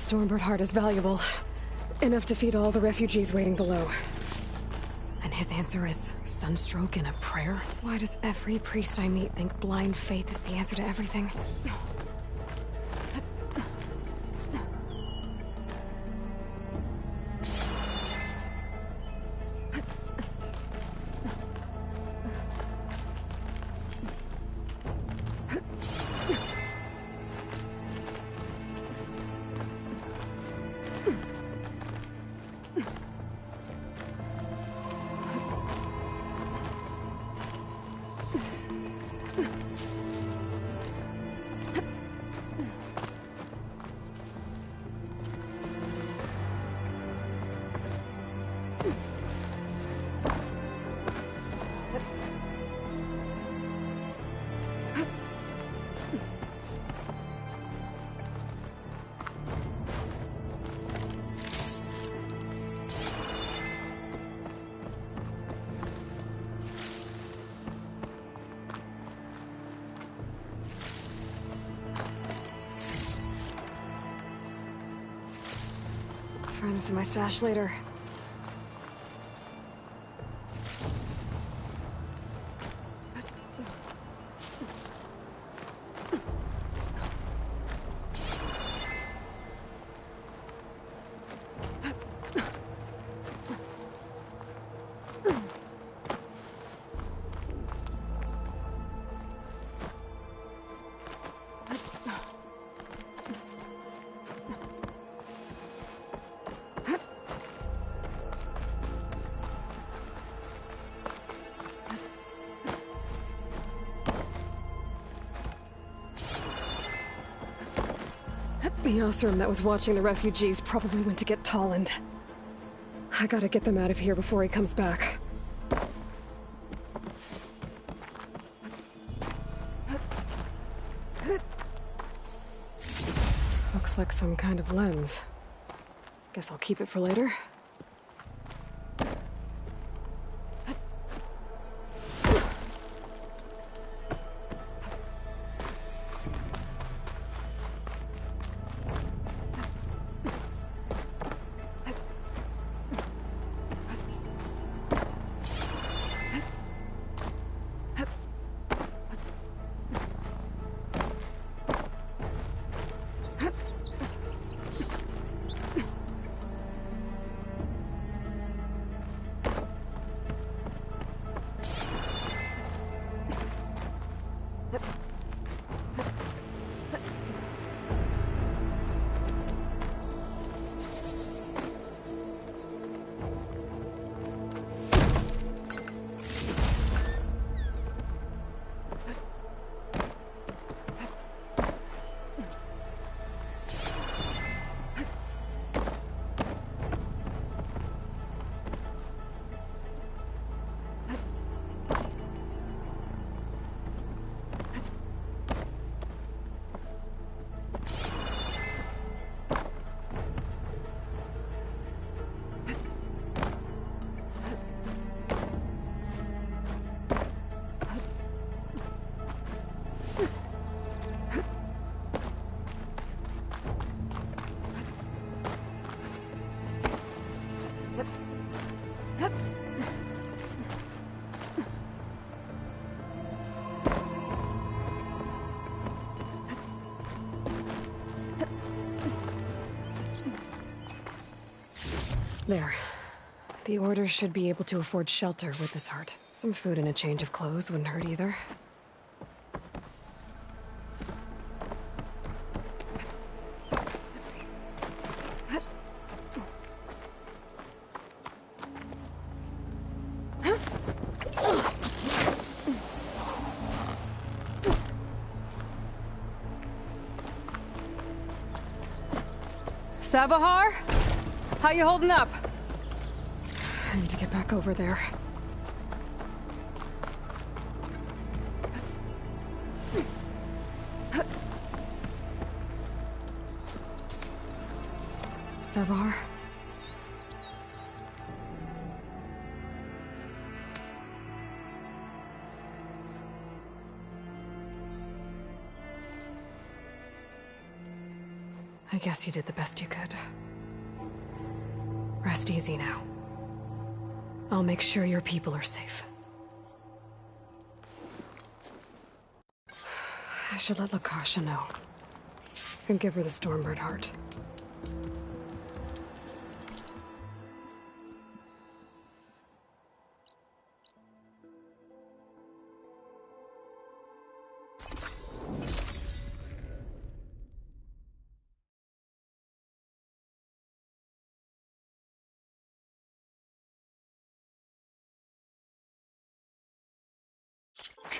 Stormbird heart is valuable. Enough to feed all the refugees waiting below. And his answer is sunstroke and a prayer? Why does every priest I meet think blind faith is the answer to everything? Find this in my stash later. The Osram that was watching the refugees probably went to get Tolland. I gotta get them out of here before he comes back. Looks like some kind of lens. Guess I'll keep it for later. There. The Order should be able to afford shelter with this heart. Some food and a change of clothes wouldn't hurt either. Savahar? How you holding up? I need to get back over there. Savahar? I I guess you did the best you could. Rest easy now. I'll make sure your people are safe. I should let Lakasha know. And give her the Stormbird heart.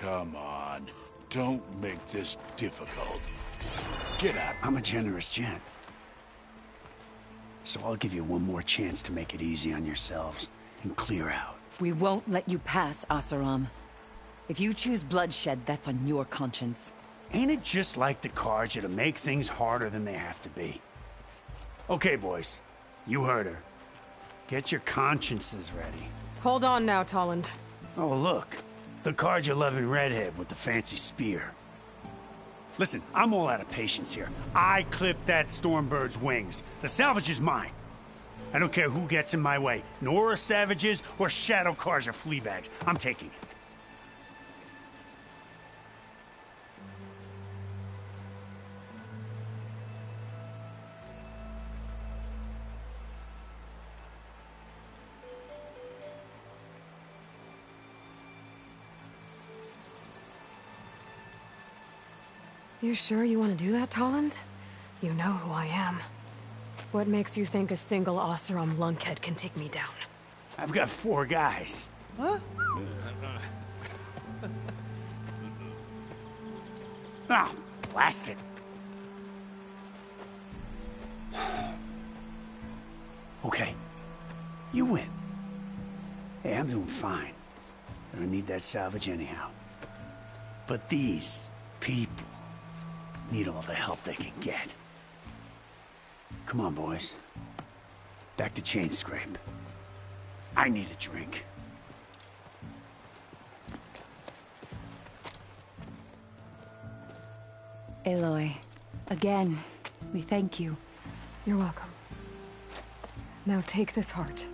Come on. Don't make this difficult. Get out. I'm a generous gent. So I'll give you one more chance to make it easy on yourselves and clear out. We won't let you pass, Asaram. If you choose bloodshed, that's on your conscience. Ain't it just like the Carja to make things harder than they have to be? Okay, boys. You heard her. Get your consciences ready. Hold on now, Tolland. Oh, look. The Carja-loving redhead with the fancy spear. Listen, I'm all out of patience here. I clipped that Stormbird's wings. The salvage is mine. I don't care who gets in my way. Nora savages or Shadow Carja fleabags. I'm taking it. You sure you want to do that, Tolland? You know who I am. What makes you think a single Oseram lunkhead can take me down? I've got 4 guys. Huh? Ah, blast it. Okay. You win. Hey, I'm doing fine. I don't need that salvage anyhow. But these people need all the help they can get. Come on, boys. Back to Chain Scrape. I need a drink. Aloy, again, we thank you. You're welcome. Now take this heart.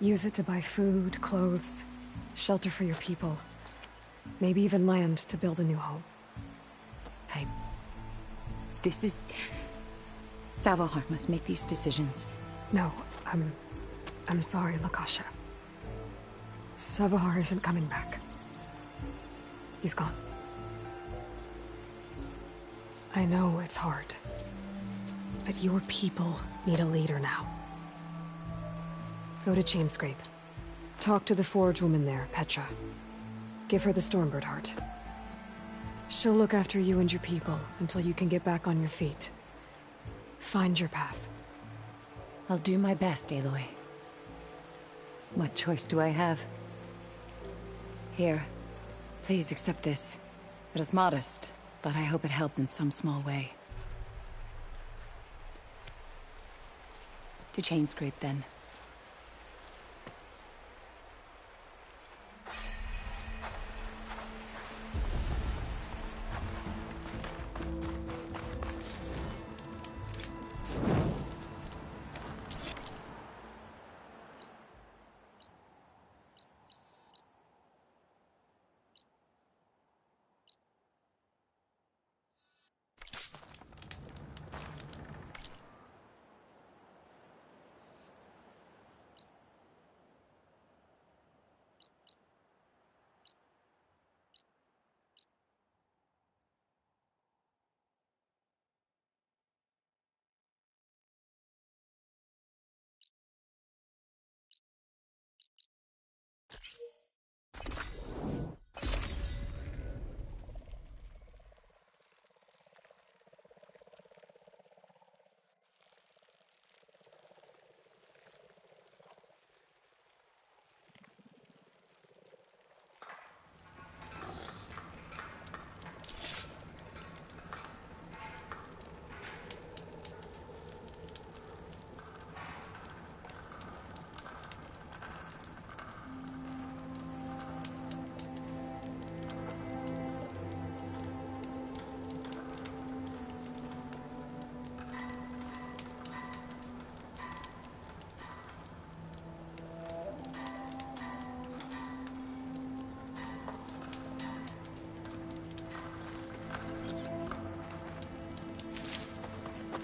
Use it to buy food, clothes, shelter for your people. Maybe even land to build a new home. This is... Savahar must make these decisions. No, I'm sorry, Lakasha. Savahar isn't coming back. He's gone. I know it's hard, but your people need a leader now. Go to Chainscrape. Talk to the forge woman there, Petra. Give her the Stormbird heart. She'll look after you and your people until you can get back on your feet. Find your path. I'll do my best, Aloy. What choice do I have? Here, please accept this. It is modest, but I hope it helps in some small way. To Chainscrape, then.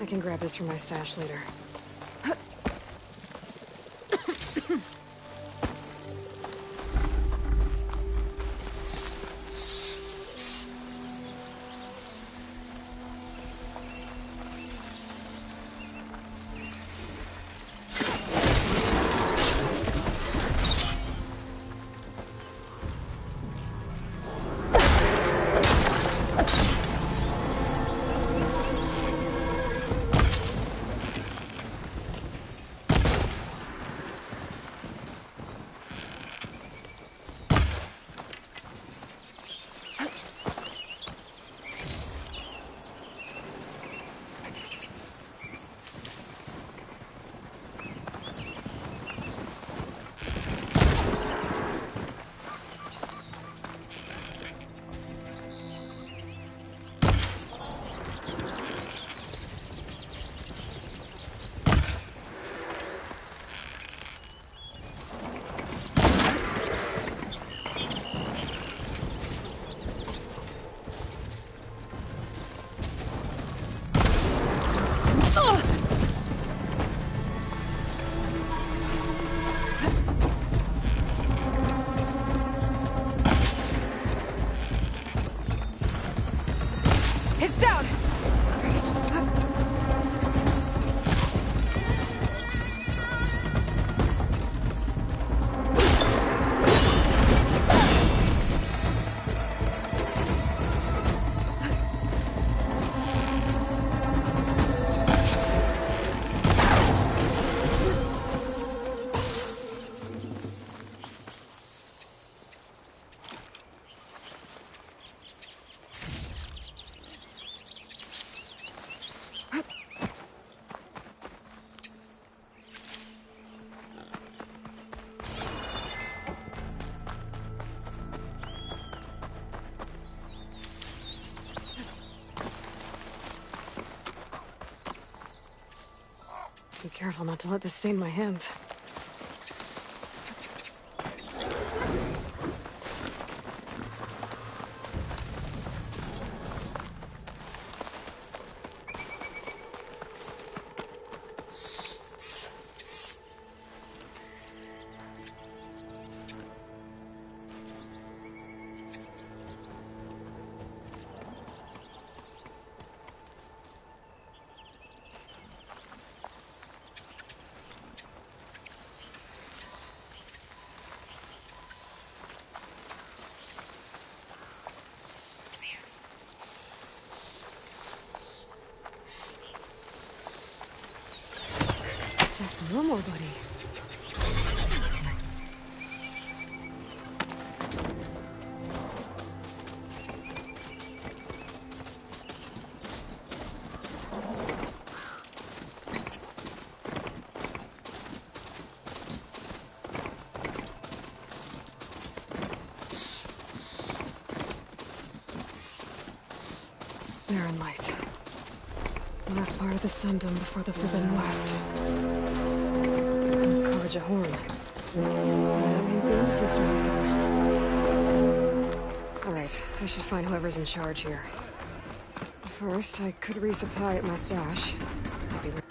I can grab this from my stash later. It's down! Be careful not to let this stain my hands. Just normal, buddy. Barren light. The last part of the Sundom before the Forbidden West. Carja Horn. That means the embassy starting soon. Alright, I should find whoever's in charge here. First, I could resupply at my stash. I'll be right.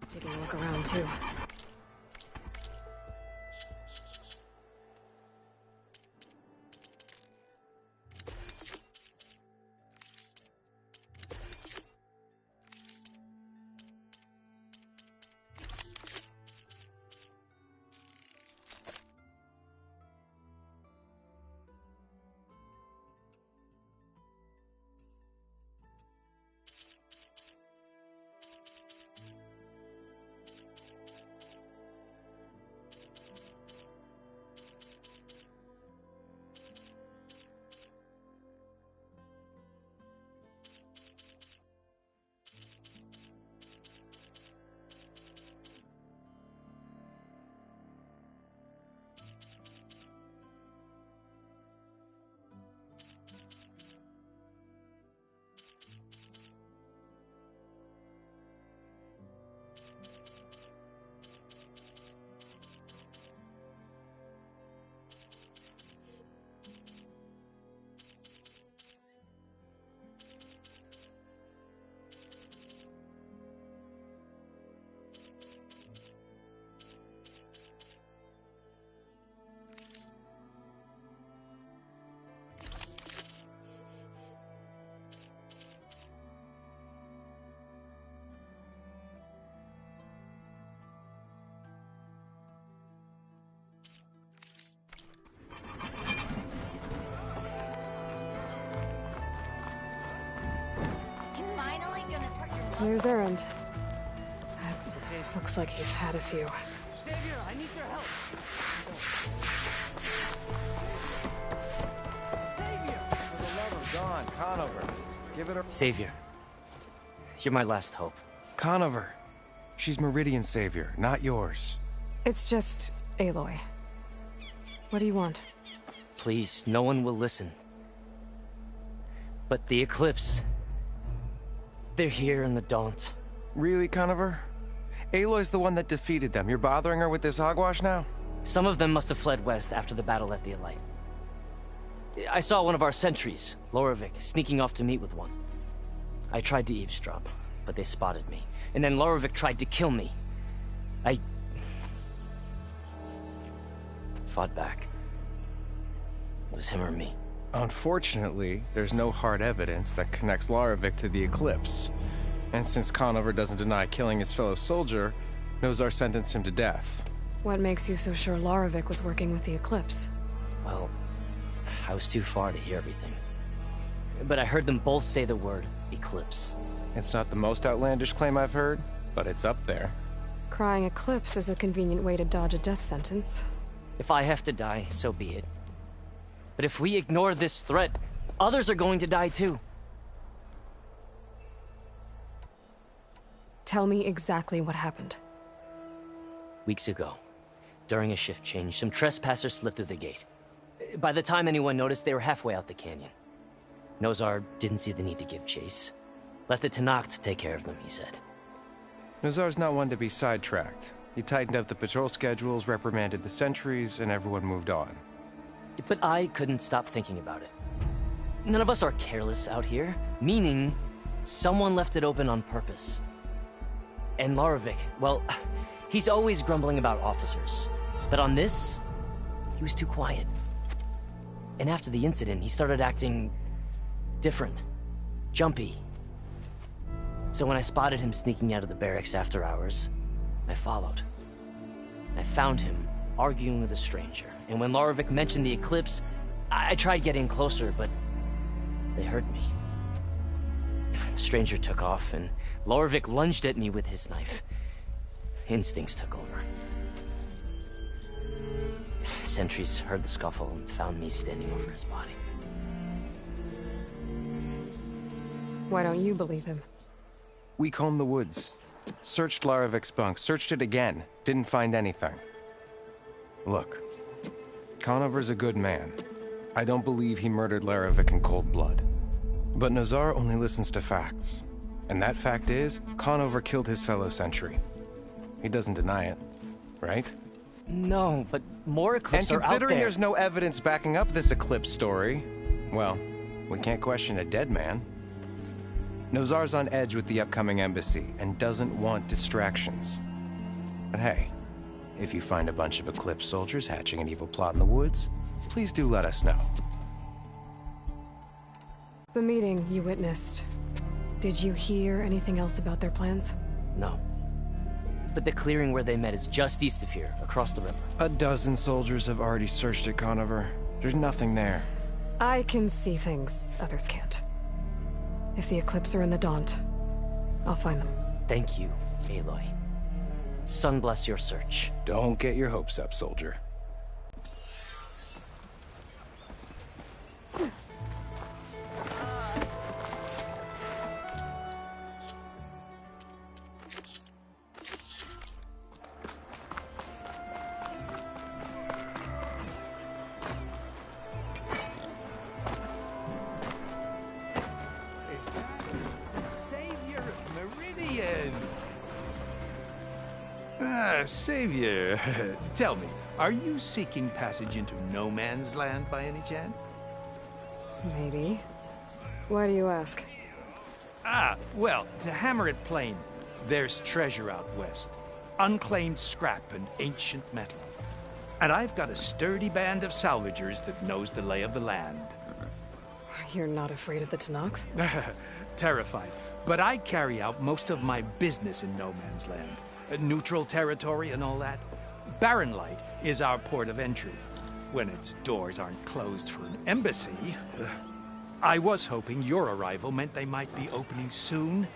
Taking a look around, too. There's Erend. Looks like he's had a few. Savior, I need your help. Savior! For the love of Dawn, Conover. Give it a... Savior. You're my last hope. Conover. She's Meridian's savior, not yours. It's just Aloy. What do you want? Please, no one will listen. But the Eclipse... they're here in the Daunt. Really, Conover? Aloy's the one that defeated them. You're bothering her with this hogwash now? Some of them must have fled west after the battle at the Elite. I saw one of our sentries, Lorevic, sneaking off to meet with one. I tried to eavesdrop, but they spotted me. And then Lorevic tried to kill me. I... fought back. It was him or me. Unfortunately, there's no hard evidence that connects Lorevic to the Eclipse. And since Conover doesn't deny killing his fellow soldier, Nozar sentenced him to death. What makes you so sure Lorevic was working with the Eclipse? Well, I was too far to hear everything. But I heard them both say the word Eclipse. It's not the most outlandish claim I've heard, but it's up there. Crying Eclipse is a convenient way to dodge a death sentence. If I have to die, so be it. But if we ignore this threat, others are going to die too. Tell me exactly what happened. Weeks ago, during a shift change, some trespassers slipped through the gate. By the time anyone noticed, they were halfway out the canyon. Nozar didn't see the need to give chase. Let the Tenakth take care of them, he said. Nozar's not one to be sidetracked. He tightened up the patrol schedules, reprimanded the sentries, and everyone moved on. But I couldn't stop thinking about it. None of us are careless out here, meaning someone left it open on purpose. And Lorevic, well, he's always grumbling about officers. But on this, he was too quiet. And after the incident, he started acting different, jumpy. So when I spotted him sneaking out of the barracks after hours, I followed. I found him arguing with a stranger. And when Lorevic mentioned the Eclipse, I tried getting closer, but they heard me. The stranger took off, and Lorevic lunged at me with his knife. Instincts took over. Sentries heard the scuffle and found me standing over his body. Why don't you believe him? We combed the woods. Searched Larevic's bunk, searched it again. Didn't find anything. Look, Conover's a good man. I don't believe he murdered Larevic in cold blood. But Nozar only listens to facts. And that fact is, Conover killed his fellow sentry. He doesn't deny it, right? No, but more Eclipse are out there. And considering there's no evidence backing up this Eclipse story, well, we can't question a dead man. Nozar's on edge with the upcoming embassy and doesn't want distractions. But hey, if you find a bunch of Eclipse soldiers hatching an evil plot in the woods, please do let us know. The meeting you witnessed. Did you hear anything else about their plans? No. But the clearing where they met is just east of here, across the river. A dozen soldiers have already searched it, Conover. There's nothing there. I can see things others can't. If the Eclipse are in the Daunt, I'll find them. Thank you, Aloy. Sun bless your search. Don't get your hopes up, soldier. Savior of Meridian! Savior, tell me, are you seeking passage into no man's land by any chance? Maybe. Why do you ask? Well, to hammer it plain, there's treasure out west. Unclaimed scrap and ancient metal. And I've got a sturdy band of salvagers that knows the lay of the land. You're not afraid of the Tenakth? Terrified. But I carry out most of my business in no man's land. Neutral territory and all that. Barren Light is our port of entry. When its doors aren't closed for an embassy. I was hoping your arrival meant they might be opening soon.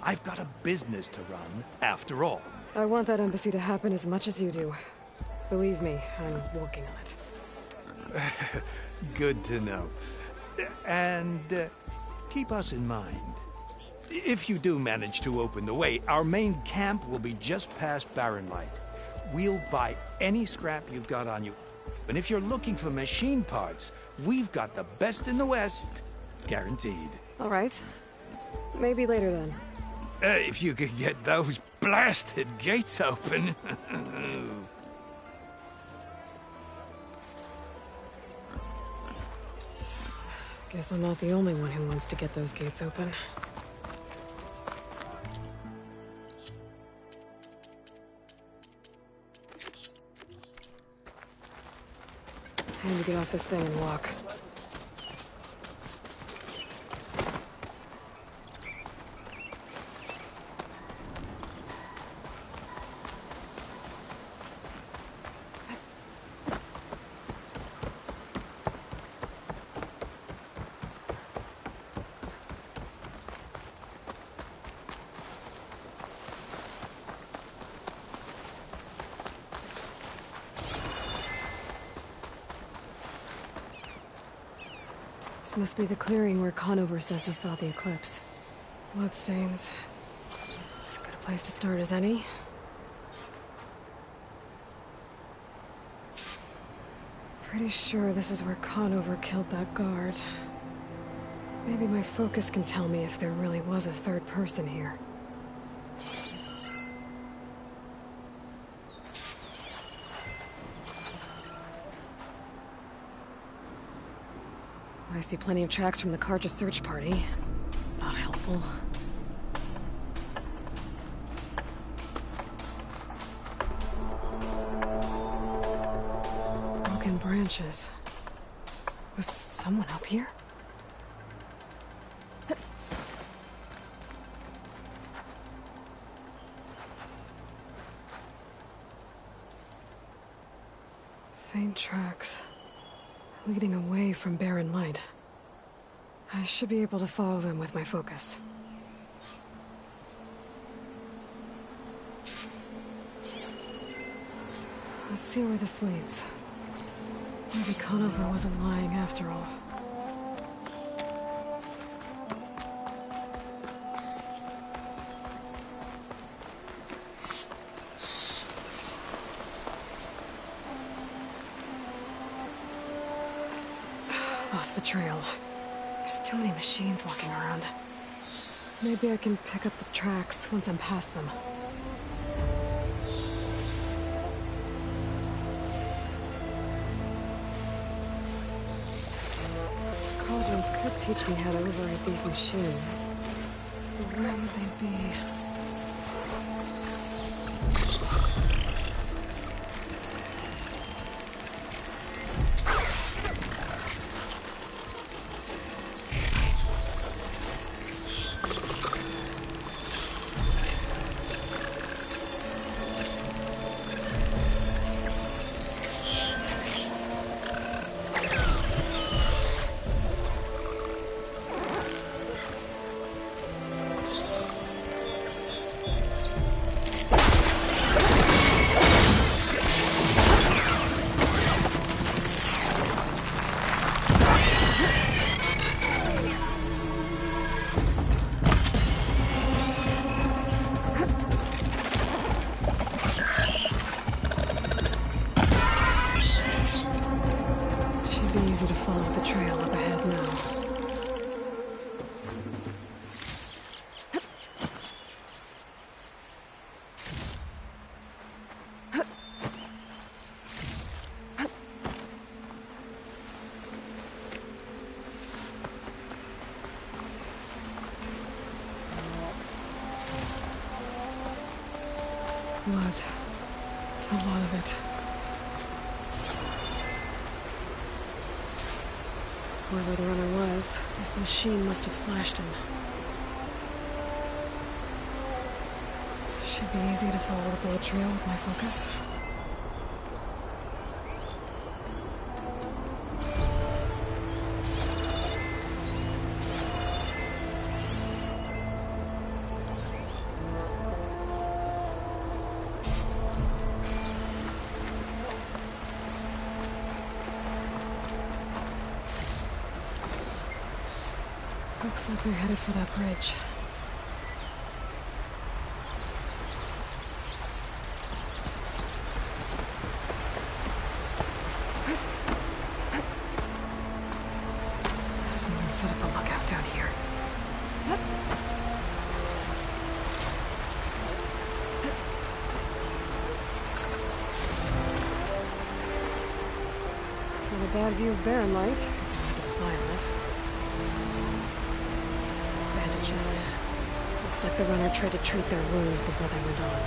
I've got a business to run, after all. I want that embassy to happen as much as you do. Believe me, I'm working on it. Good to know. And keep us in mind. If you do manage to open the way, our main camp will be just past Barren Light. We'll buy any scrap you've got on you. And if you're looking for machine parts, we've got the best in the West. Guaranteed. All right. Maybe later then. If you could get those blasted gates open. Guess I'm not the only one who wants to get those gates open. I need to get off this thing and walk. This must be the clearing where Conover says he saw the eclipse. Bloodstains. It's as good a place to start as any. Pretty sure this is where Conover killed that guard. Maybe my focus can tell me if there really was a third person here. I see plenty of tracks from the Carja search party. Not helpful. Broken branches. Was someone up here? Faint tracks. Leading away from Barren Light. I should be able to follow them with my focus. Let's see where this leads. Maybe Conover wasn't lying after all. Lost the trail. There's too many machines walking around. Maybe I can pick up the tracks once I'm past them. Cauldrons could teach me how to override these machines. But where would they be? Easy to follow the trail up ahead now. Blood. A lot of it. Whoever the runner was, this machine must have slashed him. Should be easy to follow the blood trail with my focus. Looks like they're headed for that bridge. Someone set up a lookout down here. Not a bad view of Barren Light, if you want to spy on it. Bandages. Looks like the runner tried to treat their wounds before they went on.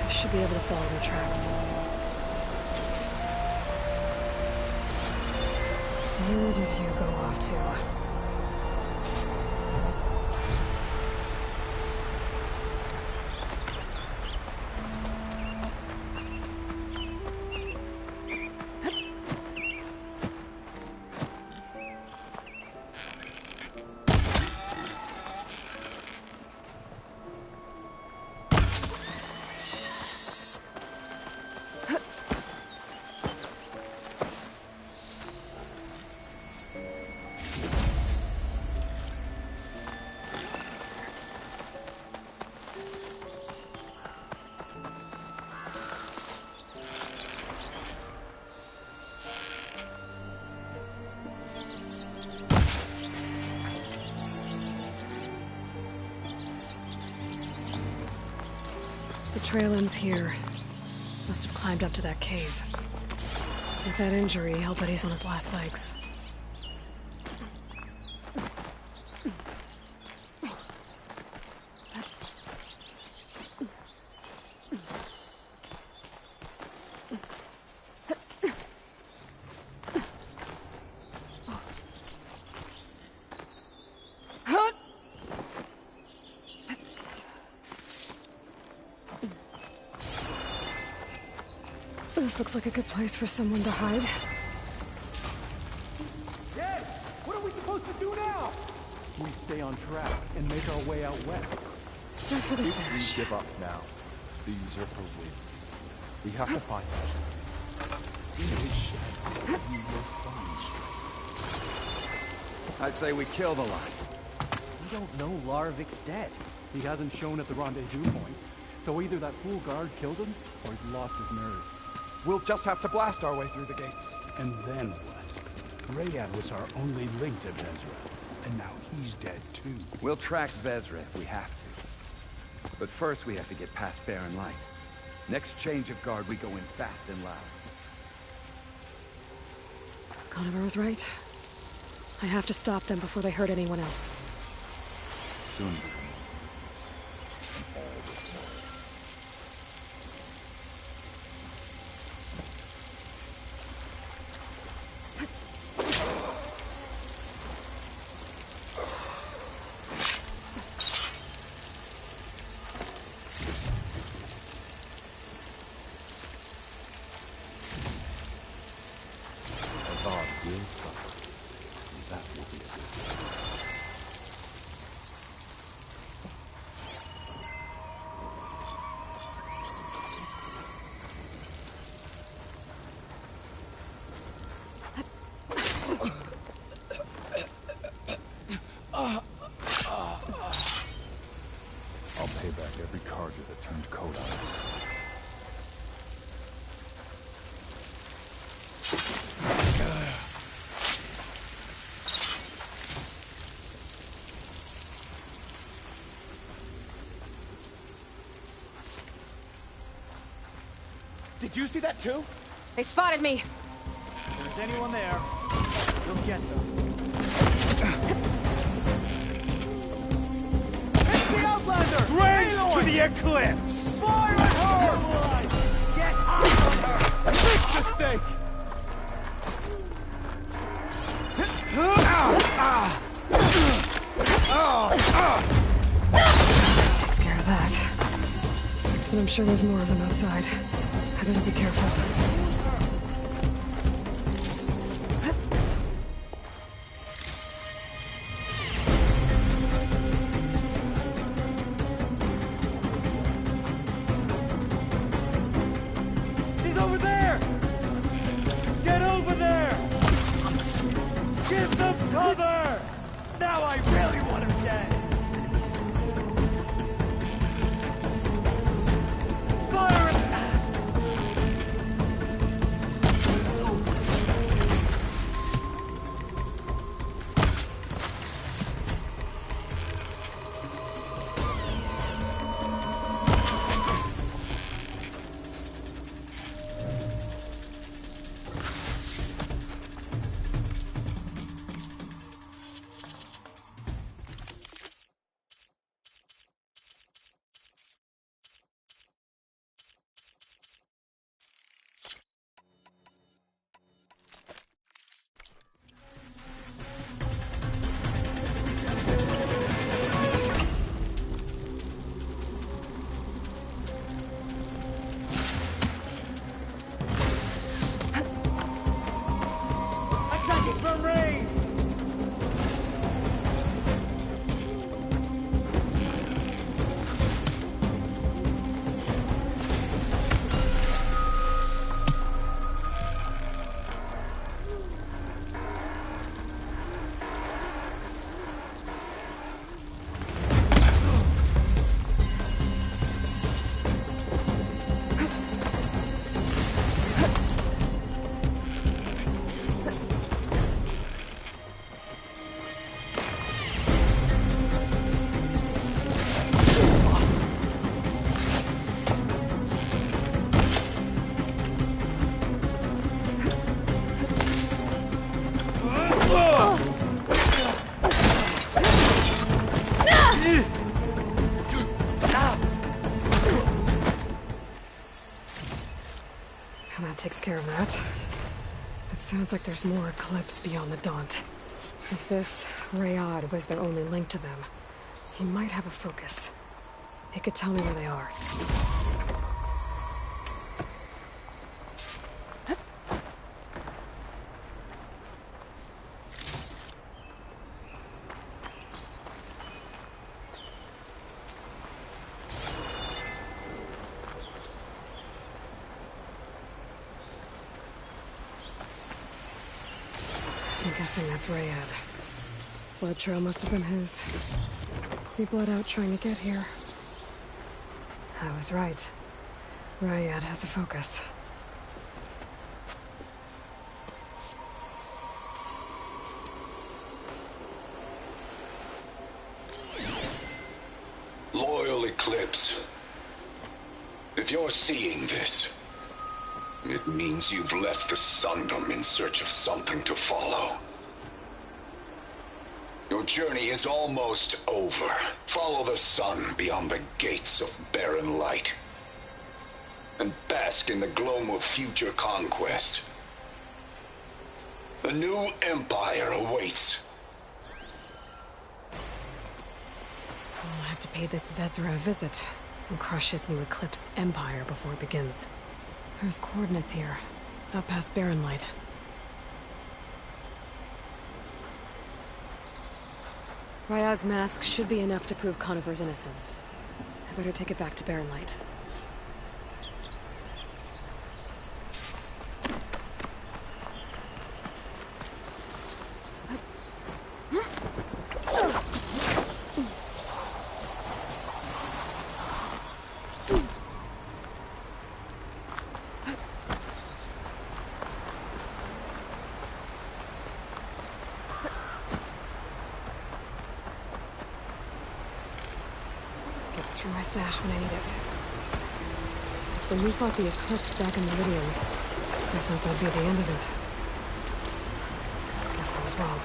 I should be able to follow their tracks. Where did you go off to? The trail ends here. Must have climbed up to that cave. With that injury, I'll bet he's on his last legs. This looks like a good place for someone to hide. Yes! What are we supposed to do now? We stay on track and make our way out west. Start for the If stash. we give up now, these are for wins. We have to find them. In his shadow, you will find strength. I'd say we kill the lot. We don't know Laravic's dead. He hasn't shown at the rendezvous point. So either that fool guard killed him, or he's lost his nerve. We'll just have to blast our way through the gates. And then what? Rayad was our only link to Vezra, and now he's dead too. We'll track Vezra if we have to. But first we have to get past Barren Light. Next change of guard, we go in fast and loud. Conover was right. I have to stop them before they hurt anyone else. Soon. I'll pay back every Carja that turned coat on us. Did you see that too? They spotted me. If there's anyone there, you'll get them. It's the Outlander! Race to the eclipse! Fire at her! Get out of her! Mistake! Takes care of that. But I'm sure there's more of them outside. I better be careful. He's over there! Get over there! Give them cover! Now I really want And that takes care of that. It sounds like there's more Eclipse beyond the Daunt. If this Rayad was their only link to them, he might have a focus. He could tell me where they are. I'm guessing that's Rayad. Blood trail must have been his. He bled out trying to get here. I was right. Rayad has a focus. Loyal Eclipse. If you're seeing this, it means you've left the Sundom in search of something to follow. Your journey is almost over. Follow the sun beyond the gates of barren light, and bask in the gloam of future conquest. The new empire awaits. I'll have to pay this Vezra a visit and crush his new Eclipse empire before it begins. There's coordinates here, up past Barren Light. Ryad's mask should be enough to prove Conover's innocence. I better take it back to Barren Light. From my stash when I need it. When we fought the Eclipse back in Meridian, I thought that'd be the end of it. Guess I was wrong.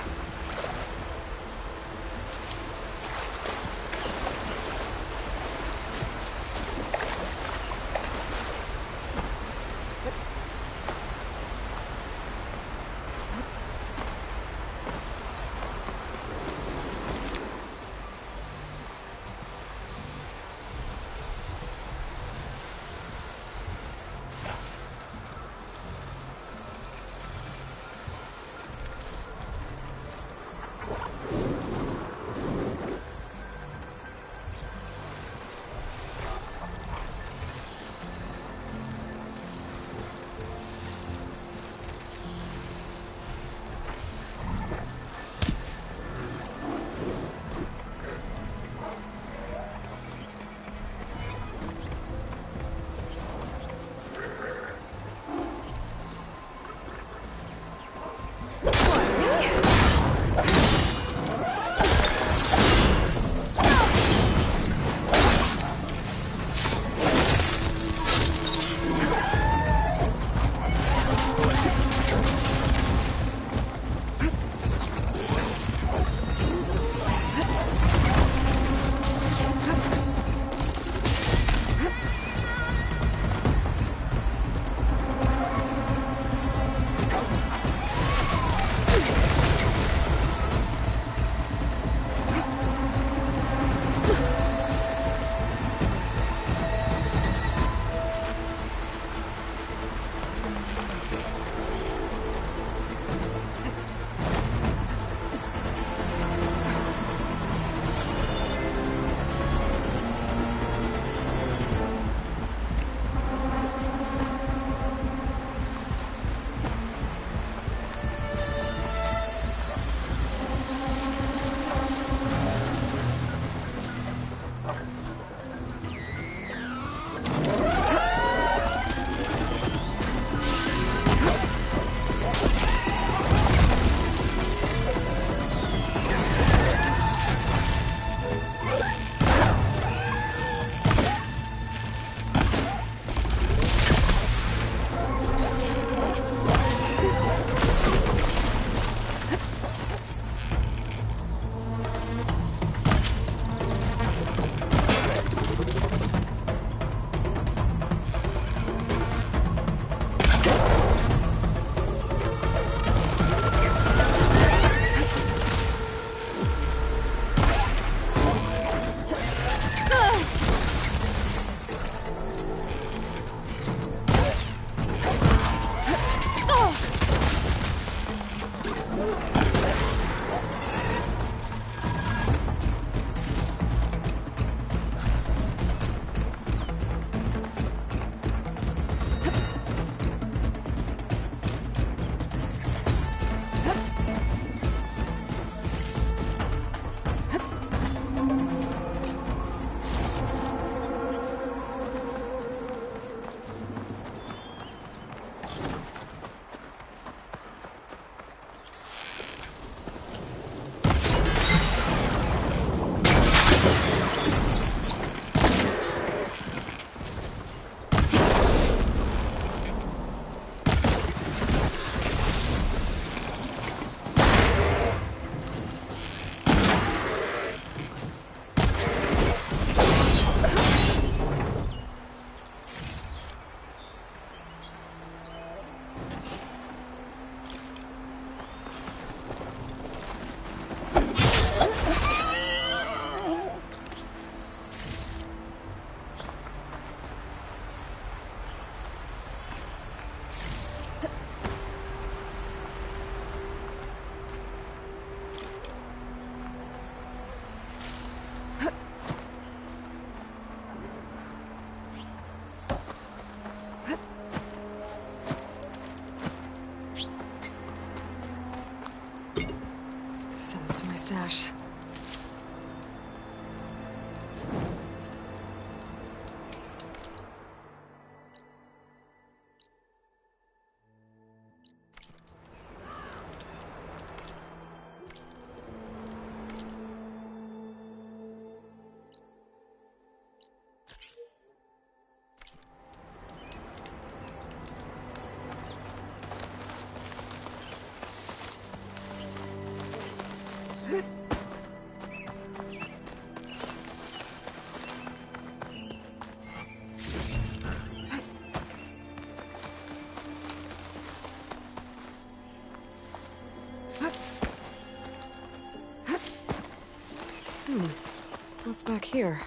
back here?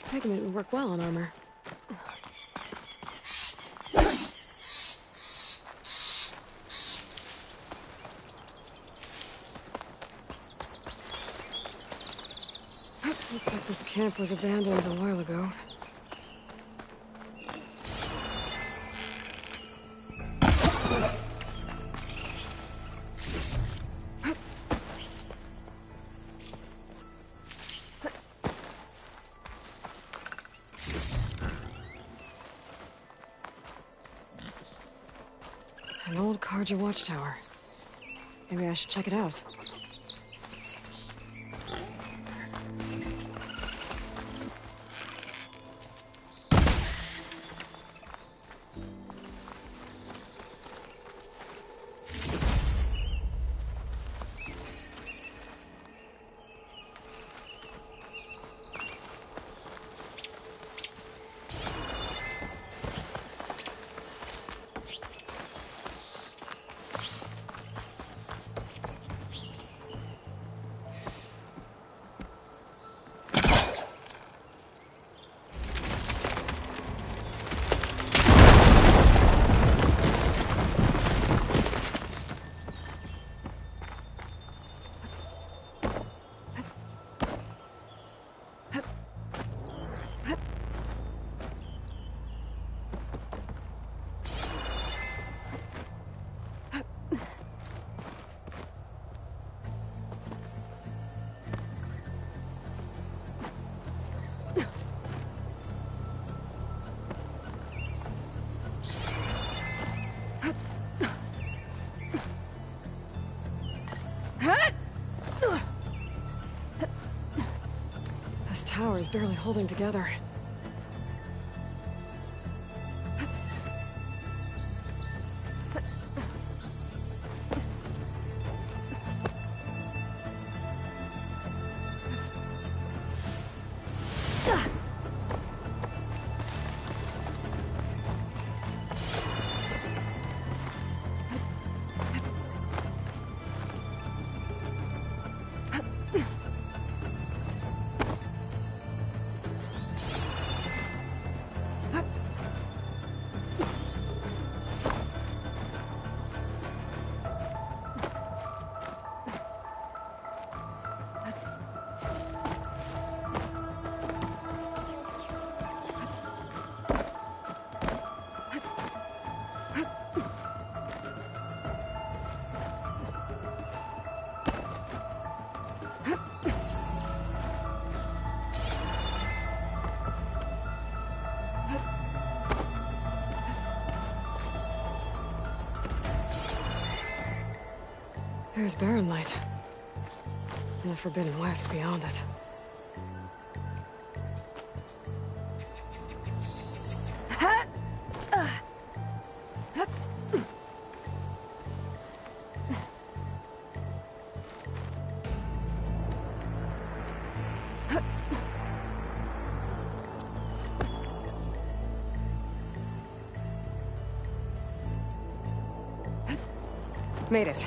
Pigment would work well on armor. Looks like this camp was abandoned a while ago. An old Carja watchtower. Maybe I should check it out. This tower is barely holding together. There's Barren Light. And the Forbidden West beyond it. Made it.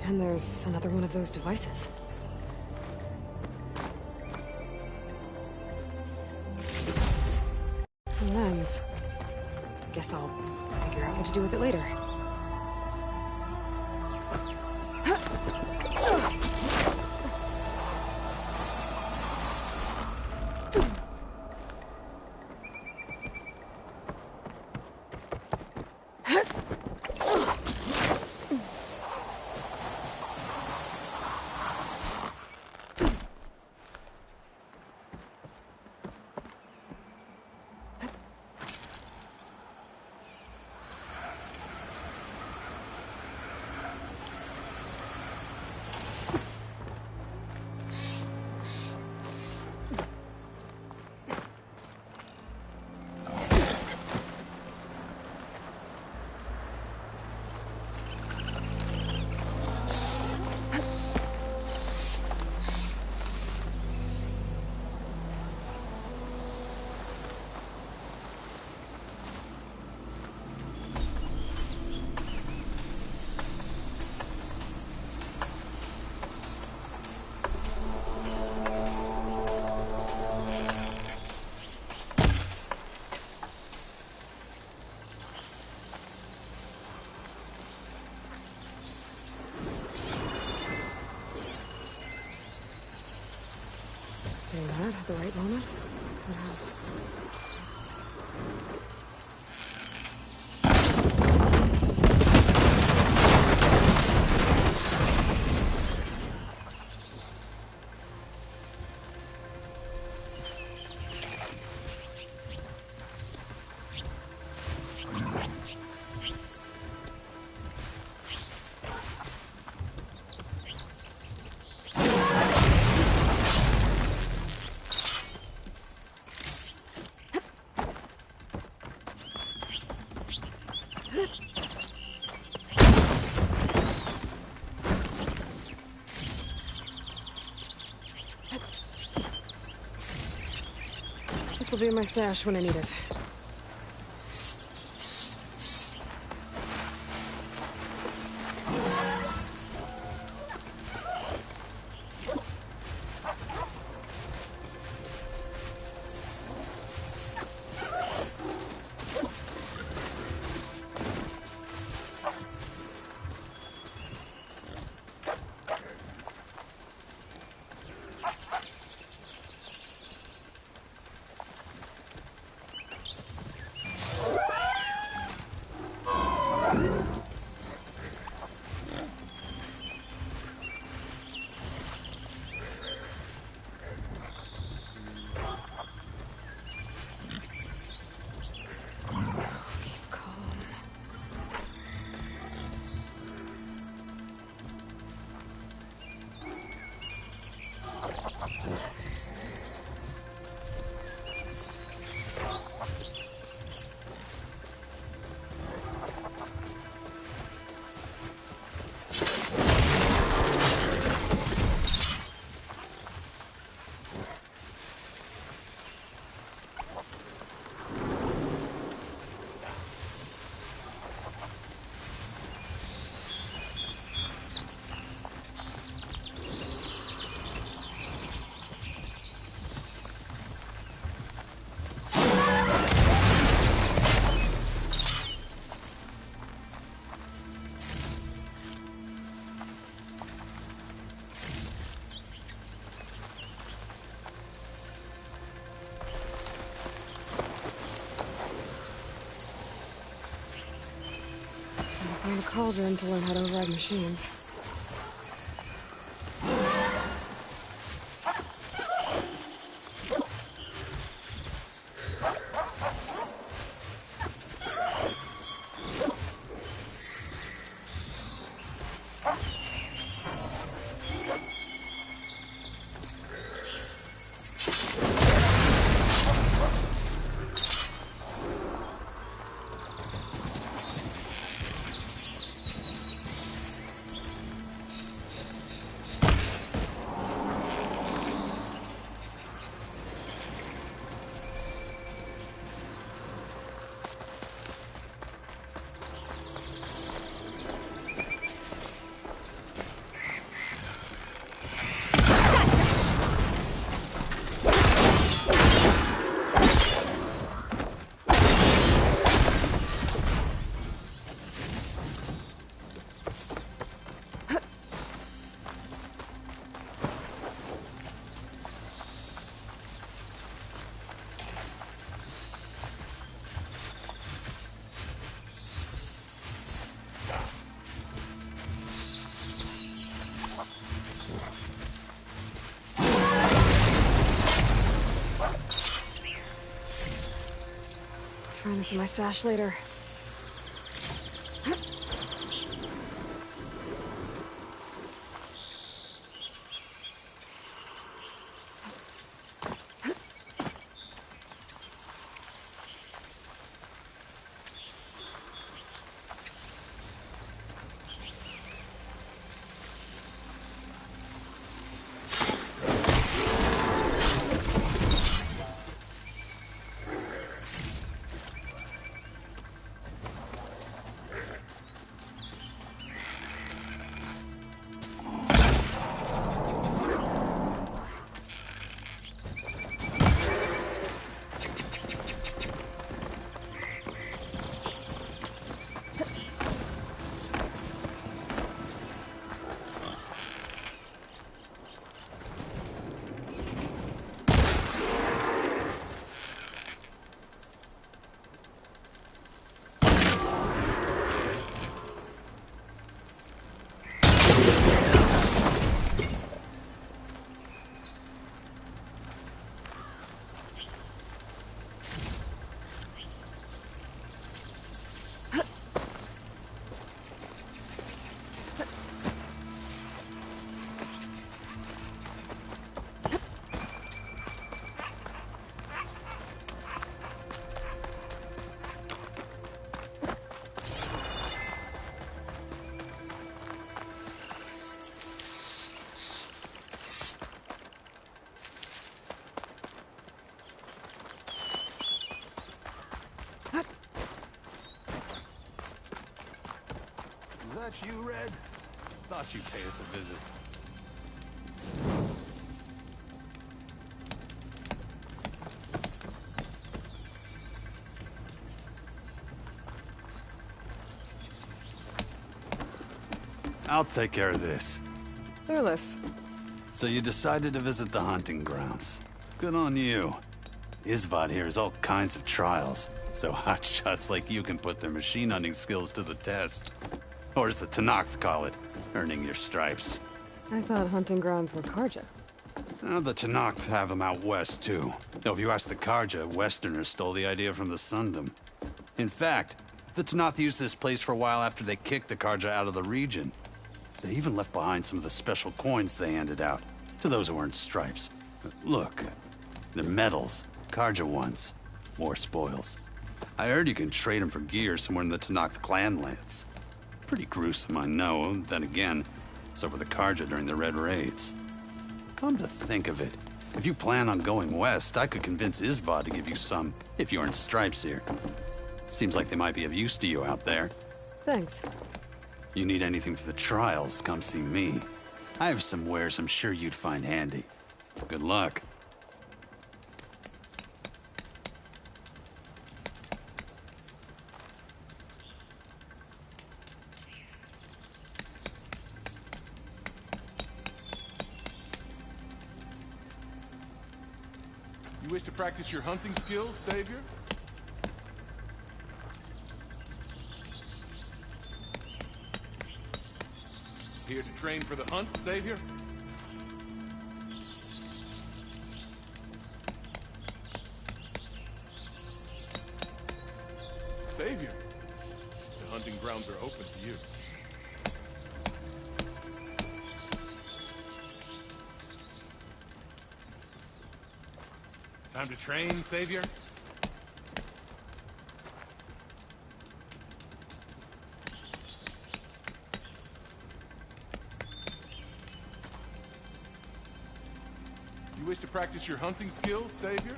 And there's another one of those devices. A lens. Guess I'll figure out what to do with it later. At the right moment? Or how? This'll be my stash when I need it. Find a cauldron to learn how to override machines. Find this in my stash later. That's you, Red? Thought you'd pay us a visit. I'll take care of this. Fearless. So you decided to visit the hunting grounds. Good on you. Isvad here has all kinds of trials, so hotshots like you can put their machine hunting skills to the test. Or as the Tenakth call it, earning your stripes. I thought hunting grounds were Karja. The Tenakth have them out west, too. Though if you ask the Karja, Westerners stole the idea from the Sundom. In fact, the Tenakth used this place for a while after they kicked the Karja out of the region. They even left behind some of the special coins they handed out, to those who earned stripes. Look, they're medals, Karja ones, war spoils. I heard you can trade them for gear somewhere in the Tenakth clan lands. Pretty gruesome, I know. Then again, so were the Karja during the Red Raids. Come to think of it, if you plan on going west, I could convince Isvad to give you some, if you earn stripes here. Seems like they might be of use to you out there. Thanks. You need anything for the trials, come see me. I have some wares I'm sure you'd find handy. Good luck. You wish to practice your hunting skills, Savior? Here to train for the hunt, Savior? Savior, the hunting grounds are open to you. Time to train, Savior? You wish to practice your hunting skills, Savior?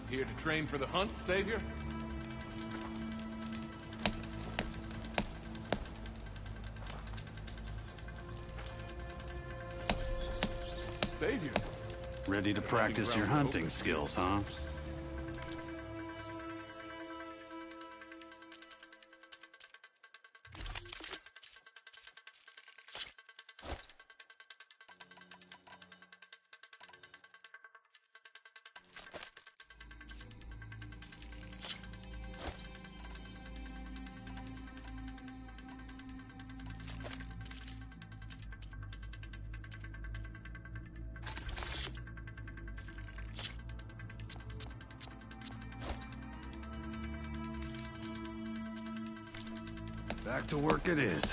Here to train for the hunt, Savior? Savior. Ready to practice your hunting skills, huh? Back to work it is.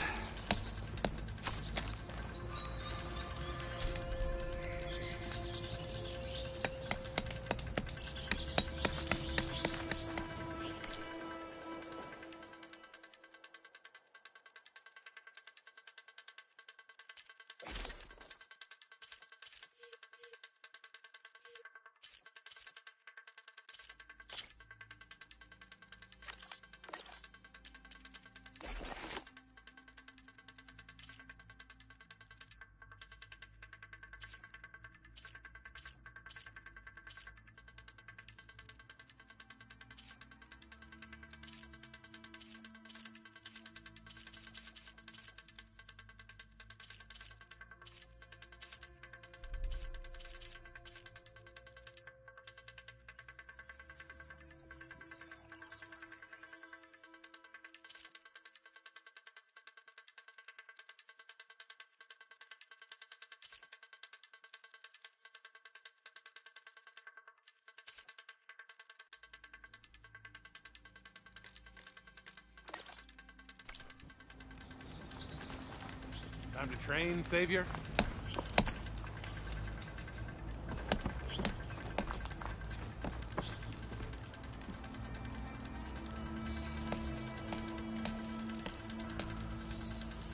Time to train, Savior?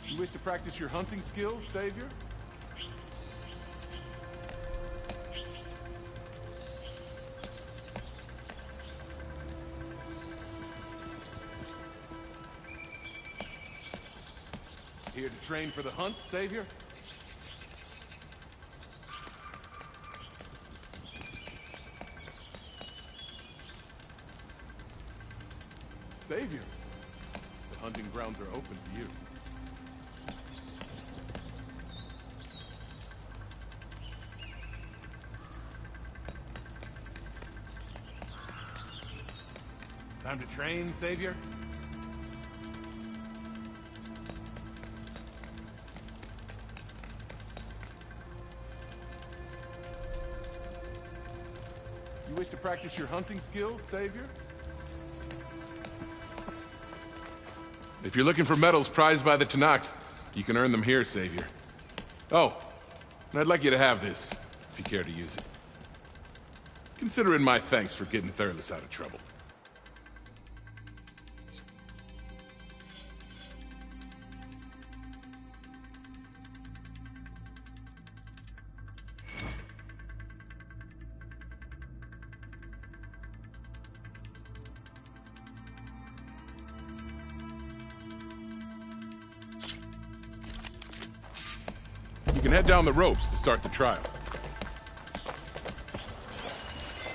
You wish to practice your hunting skills, Savior? Here to train for the hunt, Savior? Savior, the hunting grounds are open to you. Time to train, Savior? You wish to practice your hunting skills, Savior? If you're looking for medals prized by the Tanakh, you can earn them here, Savior. Oh, and I'd like you to have this, if you care to use it. Consider it my thanks for getting Thurles out of trouble. You can head down the ropes to start the trial.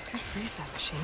Could freeze that machine.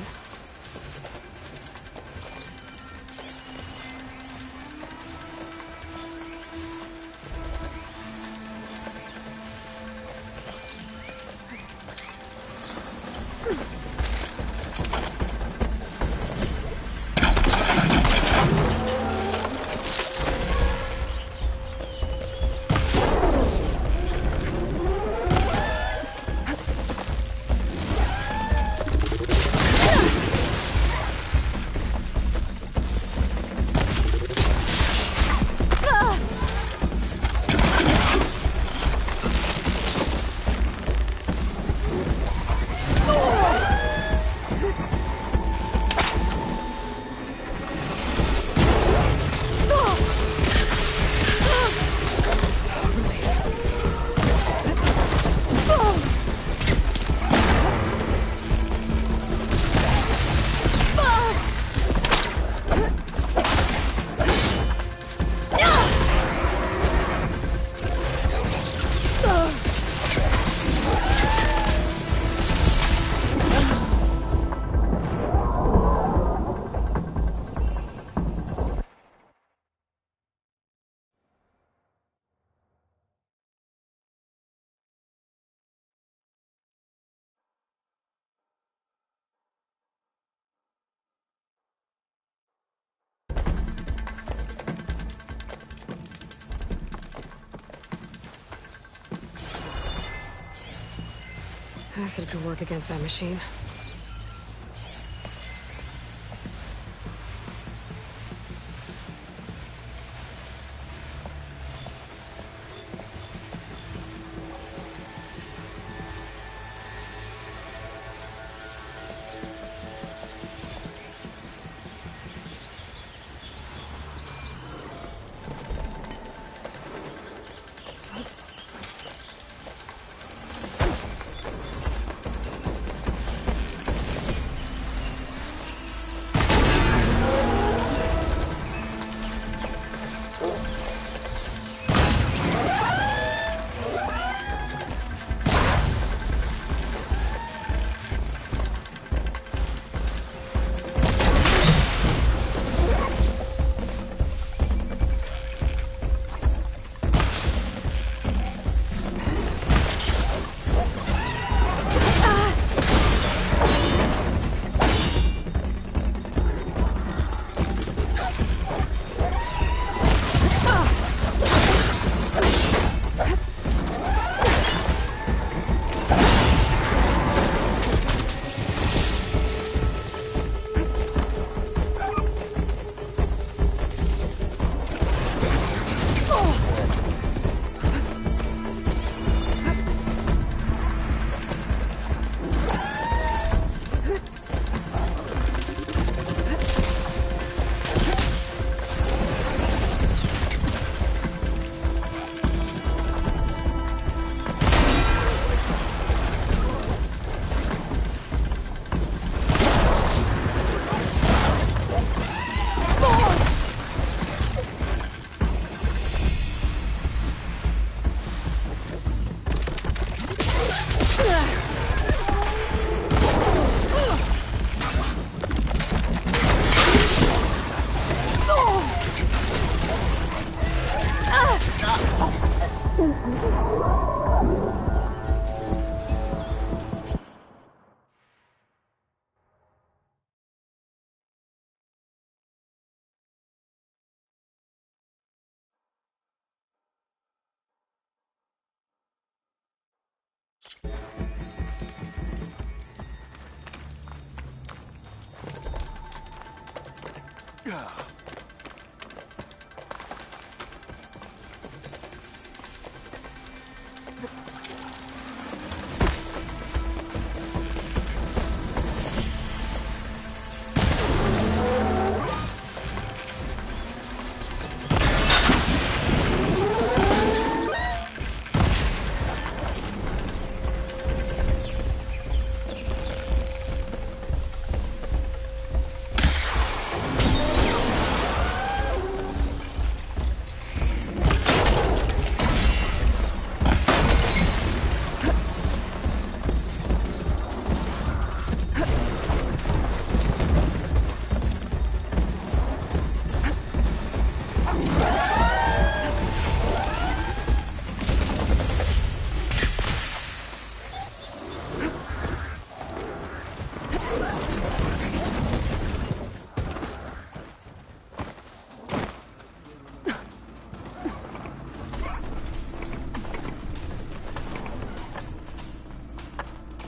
Acid could work against that machine.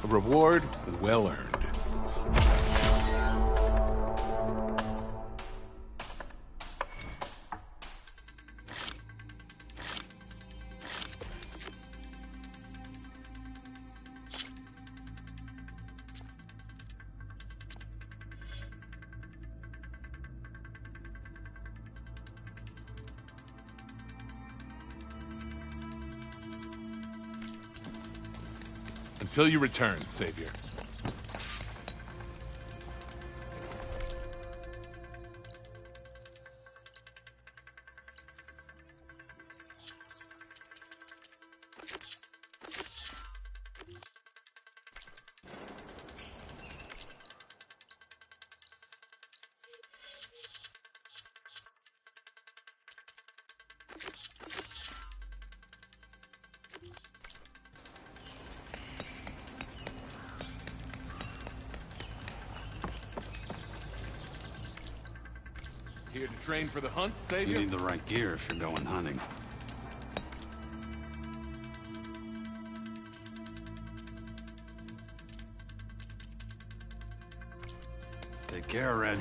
A reward well earned. Until you return, Savior. Here to train for the hunt, Savior? You need the right gear if you're going hunting. Take care, Red.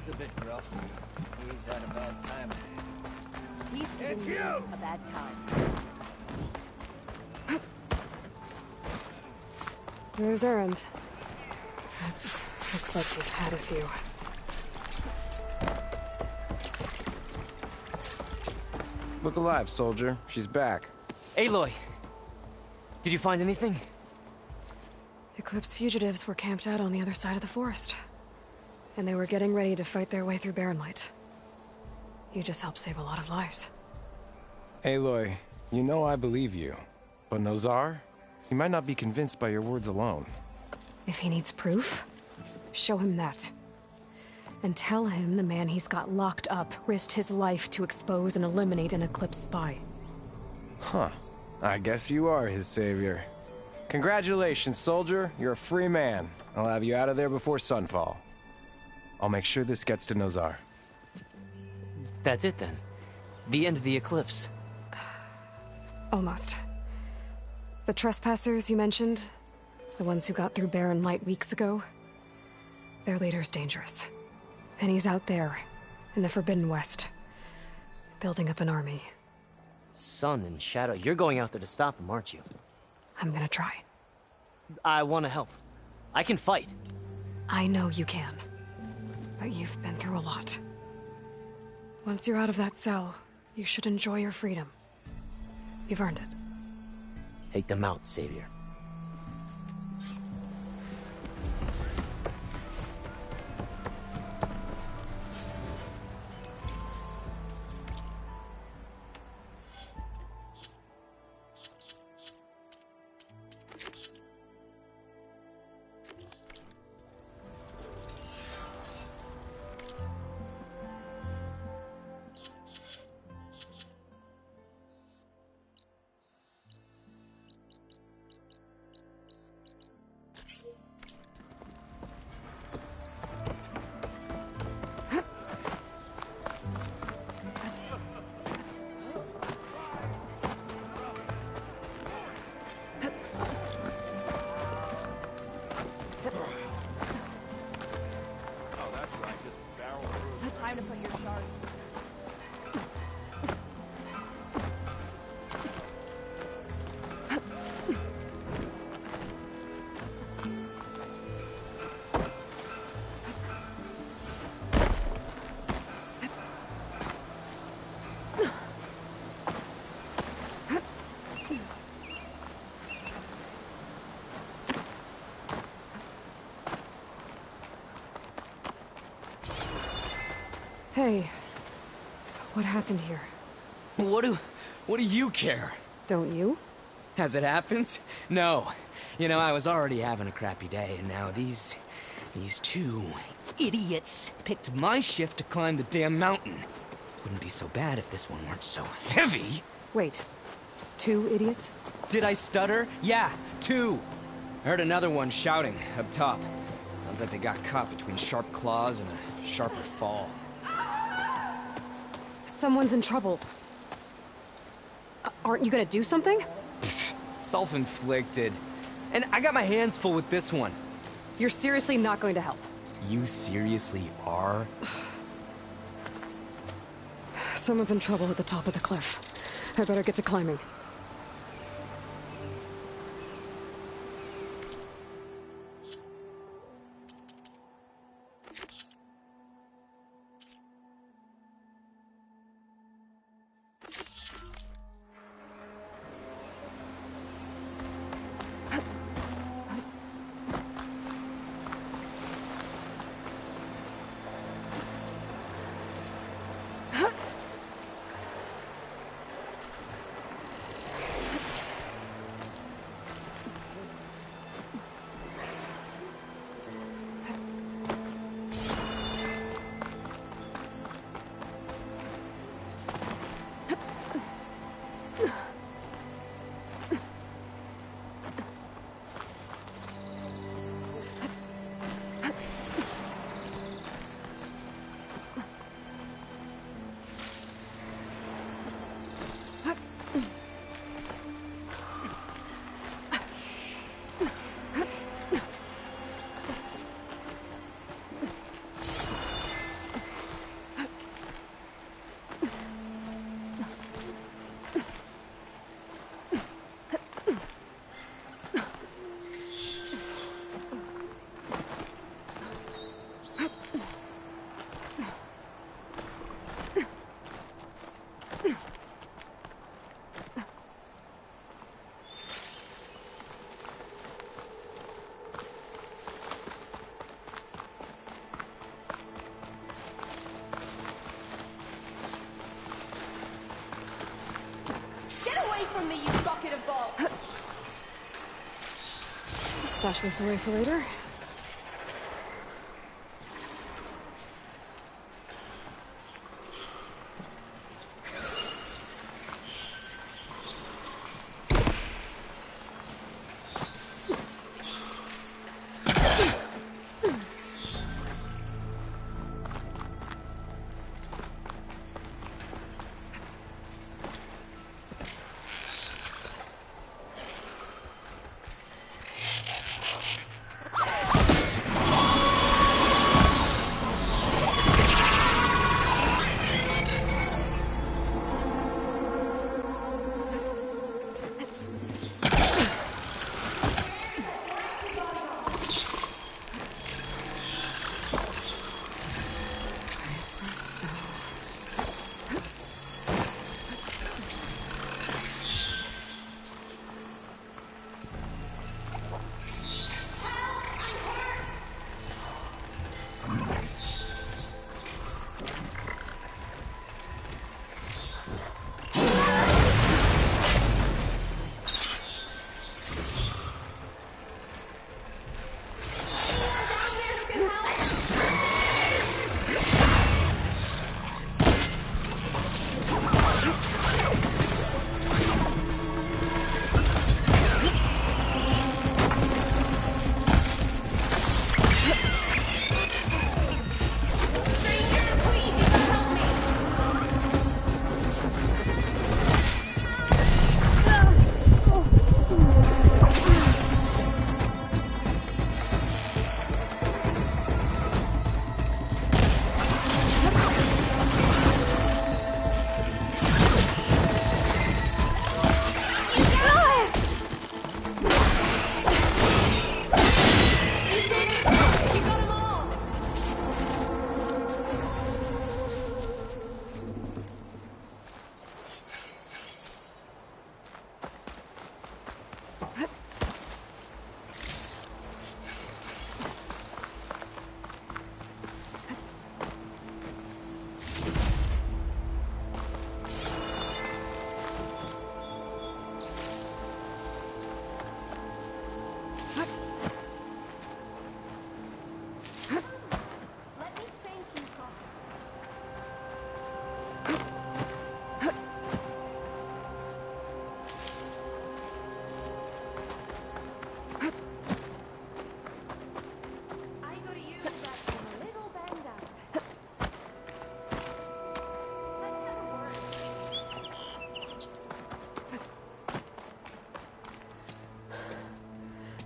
He's a bit rough. He's had a bad time. He's giving you a bad time. Where's Errand? Looks like he's had a few. Look alive, soldier. She's back. Aloy! Did you find anything? Eclipse fugitives were camped out on the other side of the forest. And they were getting ready to fight their way through Barren Light. You just helped save a lot of lives. Aloy, you know I believe you. But Nozar? He might not be convinced by your words alone. If he needs proof, show him that. And tell him the man he's got locked up risked his life to expose and eliminate an Eclipse spy. Huh. I guess you are his savior. Congratulations, soldier. You're a free man. I'll have you out of there before sunfall. I'll make sure this gets to Nozar. That's it then. The end of the Eclipse. Almost. The trespassers you mentioned, the ones who got through Barren Light weeks ago, their leader's dangerous. And he's out there, in the Forbidden West, building up an army. Sun and Shadow, you're going out there to stop him, aren't you? I'm gonna try. I want to help. I can fight. I know you can. But you've been through a lot. Once you're out of that cell, you should enjoy your freedom. You've earned it. Take them out, Savior. time to put your charge. Hey, what happened here? What do you care? Don't you? As it happens? No. You know, I was already having a crappy day, and now these two idiots picked my shift to climb the damn mountain. Wouldn't be so bad if this one weren't so heavy. Wait, 2 idiots? Did I stutter? Yeah, 2. I heard another one shouting up top. Sounds like they got caught between sharp claws and a sharper fall. Someone's in trouble. Aren't you gonna do something? Self-inflicted. And I got my hands full with this one. You're seriously not going to help? You seriously are? Someone's in trouble at the top of the cliff. I better get to climbing. From me, you bucket of balls! Stash this away for later.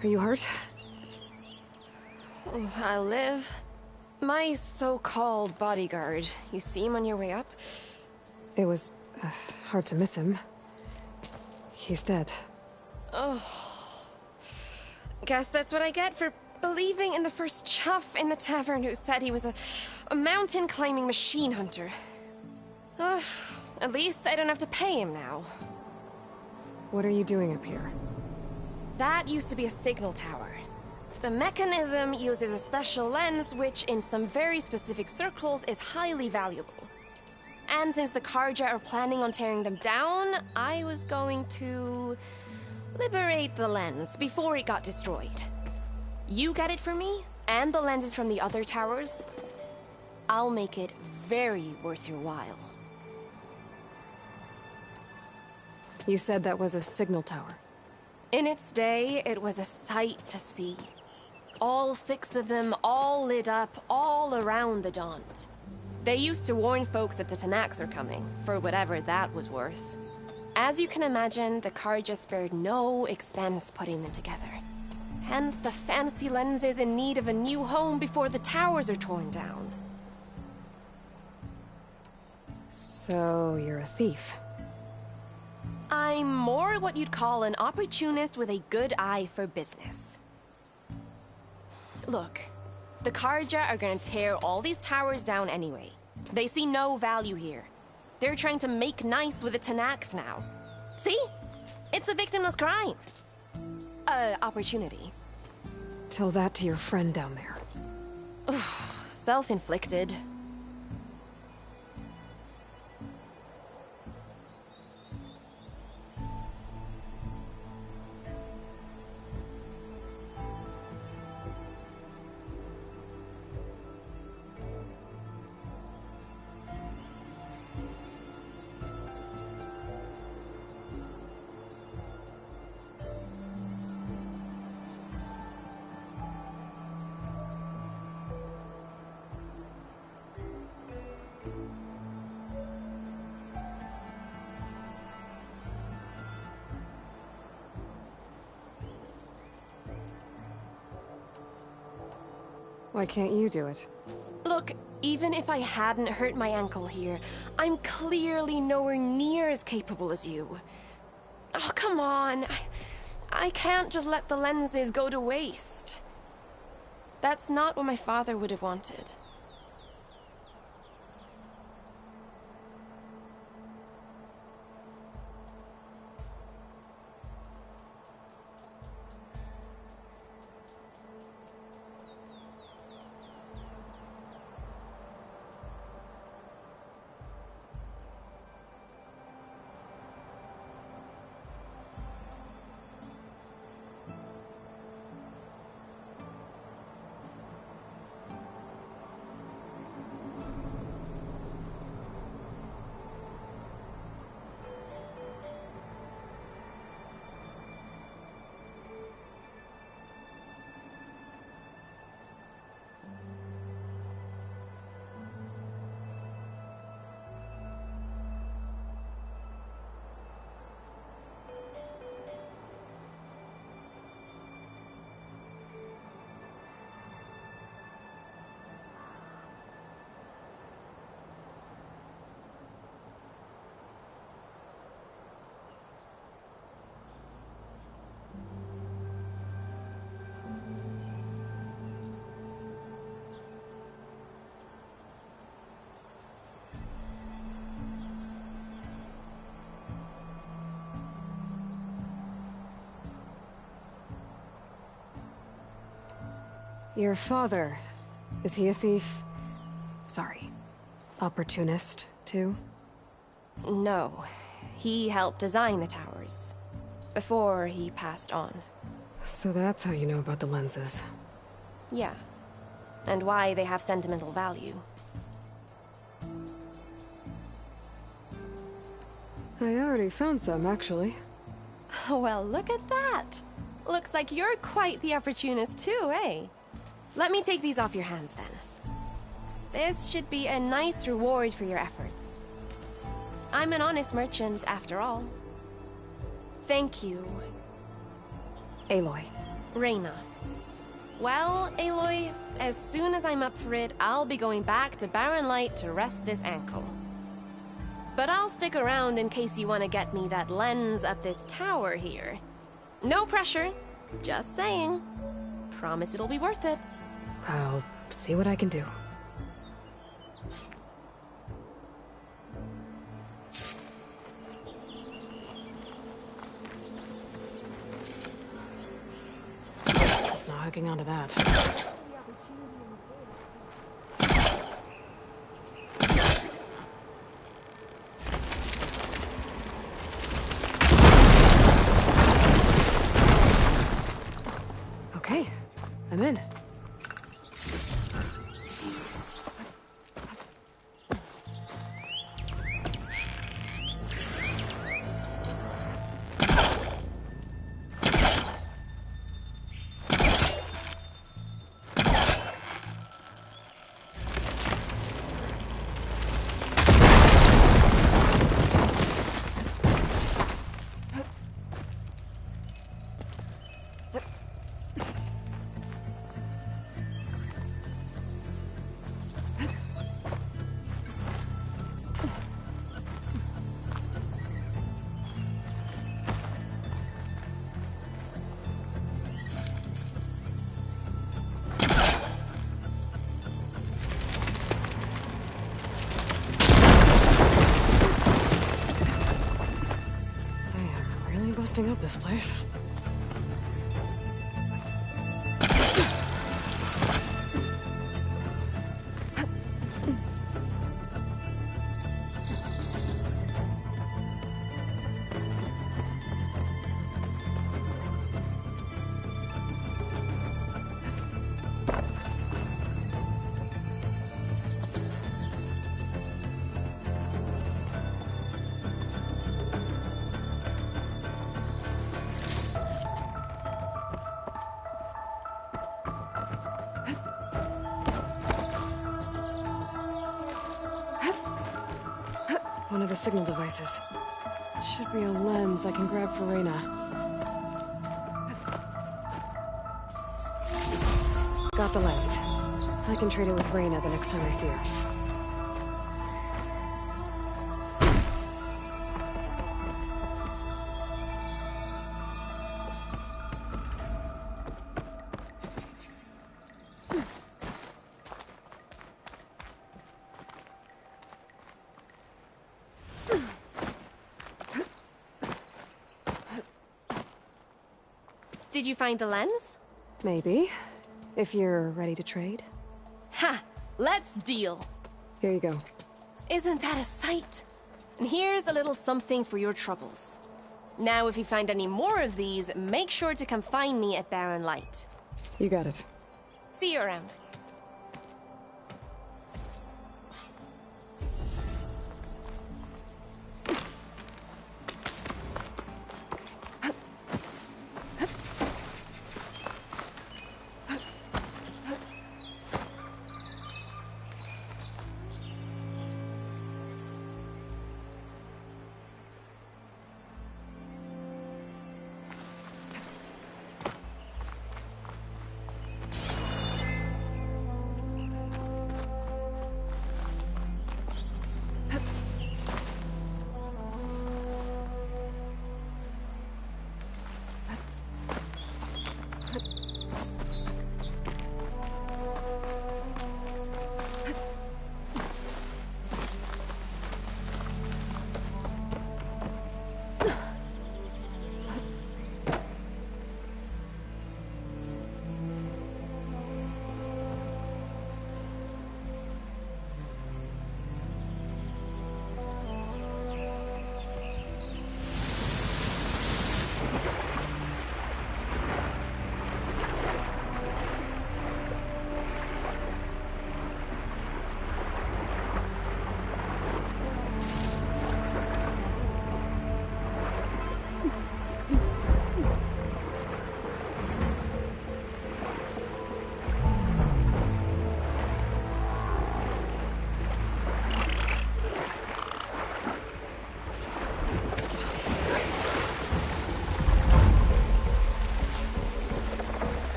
Are you hurt? I'll live. My so-called bodyguard, you see him on your way up? It was hard to miss him. He's dead. Oh. Guess that's what I get for believing in the first chuff in the tavern who said he was a mountain-climbing machine hunter. At least I don't have to pay him now. What are you doing up here? That used to be a signal tower. The mechanism uses a special lens which, in some very specific circles, is highly valuable. And since the Karja are planning on tearing them down, I was going to liberate the lens before it got destroyed. You get it for me, and the lenses from the other towers. I'll make it very worth your while. You said that was a signal tower. In its day, it was a sight to see. All 6 of them, all lit up, all around the Daunt. They used to warn folks that the Tanakhs are coming, for whatever that was worth. As you can imagine, the Karja spared no expense putting them together. Hence the fancy lenses in need of a new home before the towers are torn down. So, you're a thief. I'm more what you'd call an opportunist with a good eye for business. Look, the Karja are gonna tear all these towers down anyway. They see no value here. They're trying to make nice with the Tanakh now. See? It's a victimless crime. Opportunity. Tell that to your friend down there. Self-inflicted. Why can't you do it? Look, even if I hadn't hurt my ankle here, I'm clearly nowhere near as capable as you. Oh, come on. I can't just let the lenses go to waste. That's not what my father would have wanted. Your father, is he a thief? Sorry, opportunist, too? No. He helped design the towers. Before he passed on. So that's how you know about the lenses. Yeah. And why they have sentimental value. I already found some, actually. Well, look at that. Looks like you're quite the opportunist too, eh? Let me take these off your hands then. This should be a nice reward for your efforts. I'm an honest merchant, after all. Thank you. Aloy. Reyna. Well, Aloy, as soon as I'm up for it, I'll be going back to Barren Light to rest this ankle. But I'll stick around in case you want to get me that lens up this tower here. No pressure, just saying. Promise it'll be worth it. I'll see what I can do. It's not hooking onto that. Okay, I'm in. Busting up this place. One of the signal devices. Should be a lens I can grab for Reyna. Got the lens. I can trade it with Reyna the next time I see her. Did you find the lens? Maybe. If you're ready to trade. Ha! Let's deal! Here you go. Isn't that a sight? And here's a little something for your troubles. Now, if you find any more of these, make sure to come find me at Barren Light. You got it. See you around.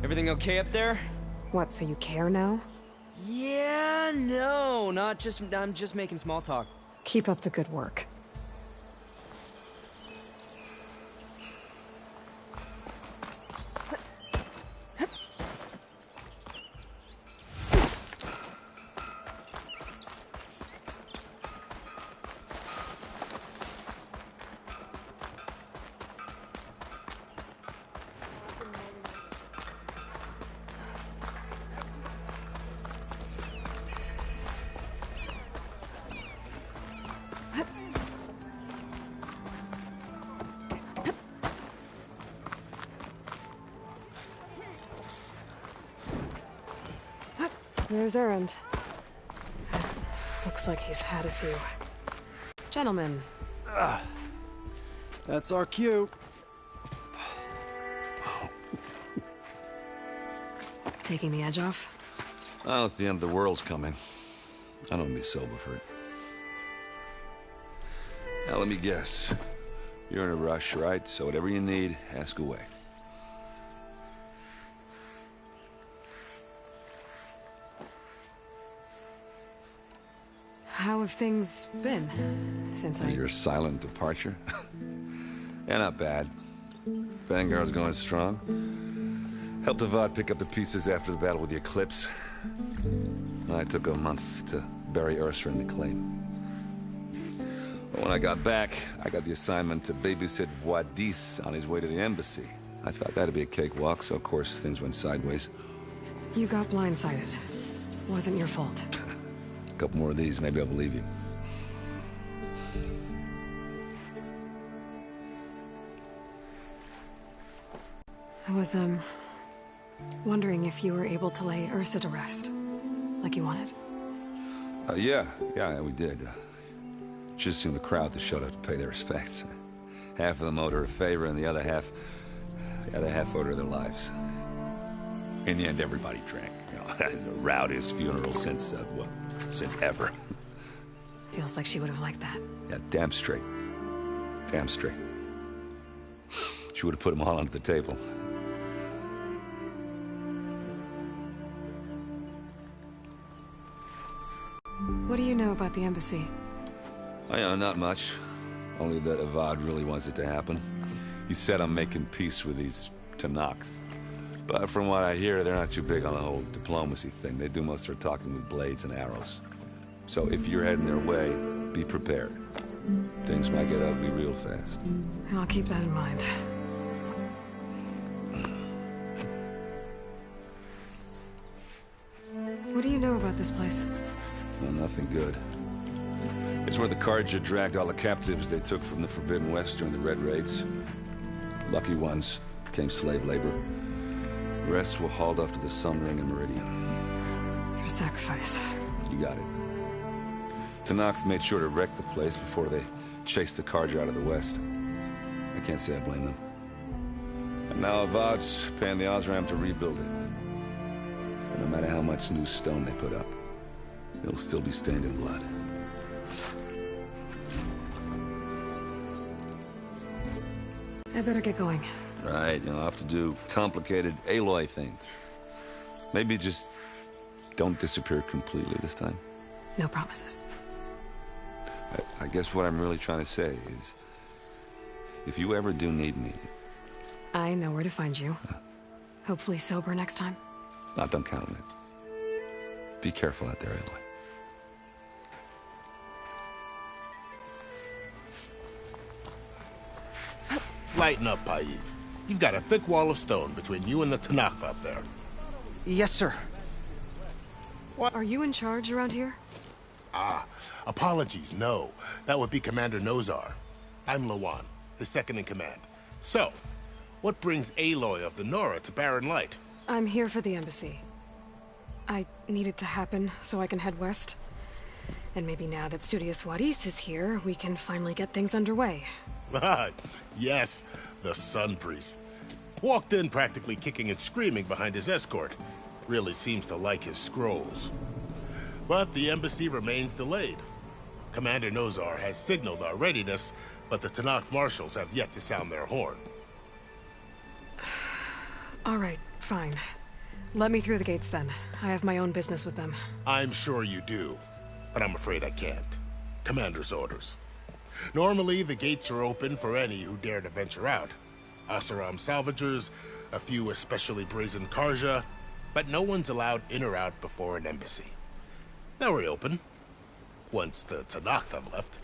Everything okay up there? What, so you care now? Yeah, no, I'm just making small talk. Keep up the good work. There's Erend. Looks like he's had a few. Gentlemen. That's our cue. Taking the edge off? Well, if the end of the world's coming, I don't be sober for it. Now, let me guess. You're in a rush, right? So whatever you need, ask away. How have things been since Your silent departure? Yeah, not bad. Vanguard's going strong. Helped Avad pick up the pieces after the battle with the Eclipse. I took a month to bury Ursa in the claim. But when I got back, I got the assignment to babysit Wadis on his way to the embassy. I thought that'd be a cakewalk, so of course things went sideways. You got blindsided. Wasn't your fault. A couple more of these, maybe I'll believe you. I was, wondering if you were able to lay Ursa to rest, like you wanted. Yeah, we did. Just seemed the crowd that showed up to pay their respects. Half of them owed her a favor, and the other half owed her their lives. In the end, everybody drank. You know, it's the rowdiest funeral since ever. Feels like she would have liked that. Yeah, damn straight. Damn straight. She would have put them all onto the table. What do you know about the embassy? I know not much. Only that Avad really wants it to happen. He said I'm making peace with these Tanakh. But from what I hear, they're not too big on the whole diplomacy thing. They do most of their talking with blades and arrows. So if you're heading their way, be prepared. Things might get ugly real fast. I'll keep that in mind. What do you know about this place? Well, nothing good. It's where the Carja dragged all the captives they took from the Forbidden West during the Red Raids. Lucky ones became slave labor. The rest were hauled off to the Sun Ring and Meridian. Your sacrifice. You got it. Tanakh made sure to wreck the place before they chased the Carja out of the West. I can't say I blame them. And now Avad's paying the Osram to rebuild it. And no matter how much new stone they put up, it'll still be stained in blood. I better get going. Right, you'll have to do complicated Aloy things. Maybe just don't disappear completely this time. No promises. I guess what I'm really trying to say is, if you ever do need me... I know where to find you. Hopefully sober next time. Don't count on it. Be careful out there, Aloy. Lighten up, Paid. You've got a thick wall of stone between you and the Tanakh up there. Yes, sir. What? Are you in charge around here? Apologies, no. That would be Commander Nozar. I'm Lawan, his second in command. So, what brings Aloy of the Nora to Barren Light? I'm here for the embassy. I need it to happen so I can head west. And maybe now that Studious Wadis is here, we can finally get things underway. Yes, the Sun Priest. Walked in practically kicking and screaming behind his escort. Really seems to like his scrolls. But the embassy remains delayed. Commander Nozar has signaled our readiness, but the Tanakh marshals have yet to sound their horn. All right, Fine. Let me through the gates then. I have my own business with them. I'm sure you do, but I'm afraid I can't. Commander's orders. Normally, the gates are open for any who dare to venture out. Asaram salvagers, a few especially brazen Karja, but no one's allowed in or out before an embassy. Now we're open, once the Tanakh have left.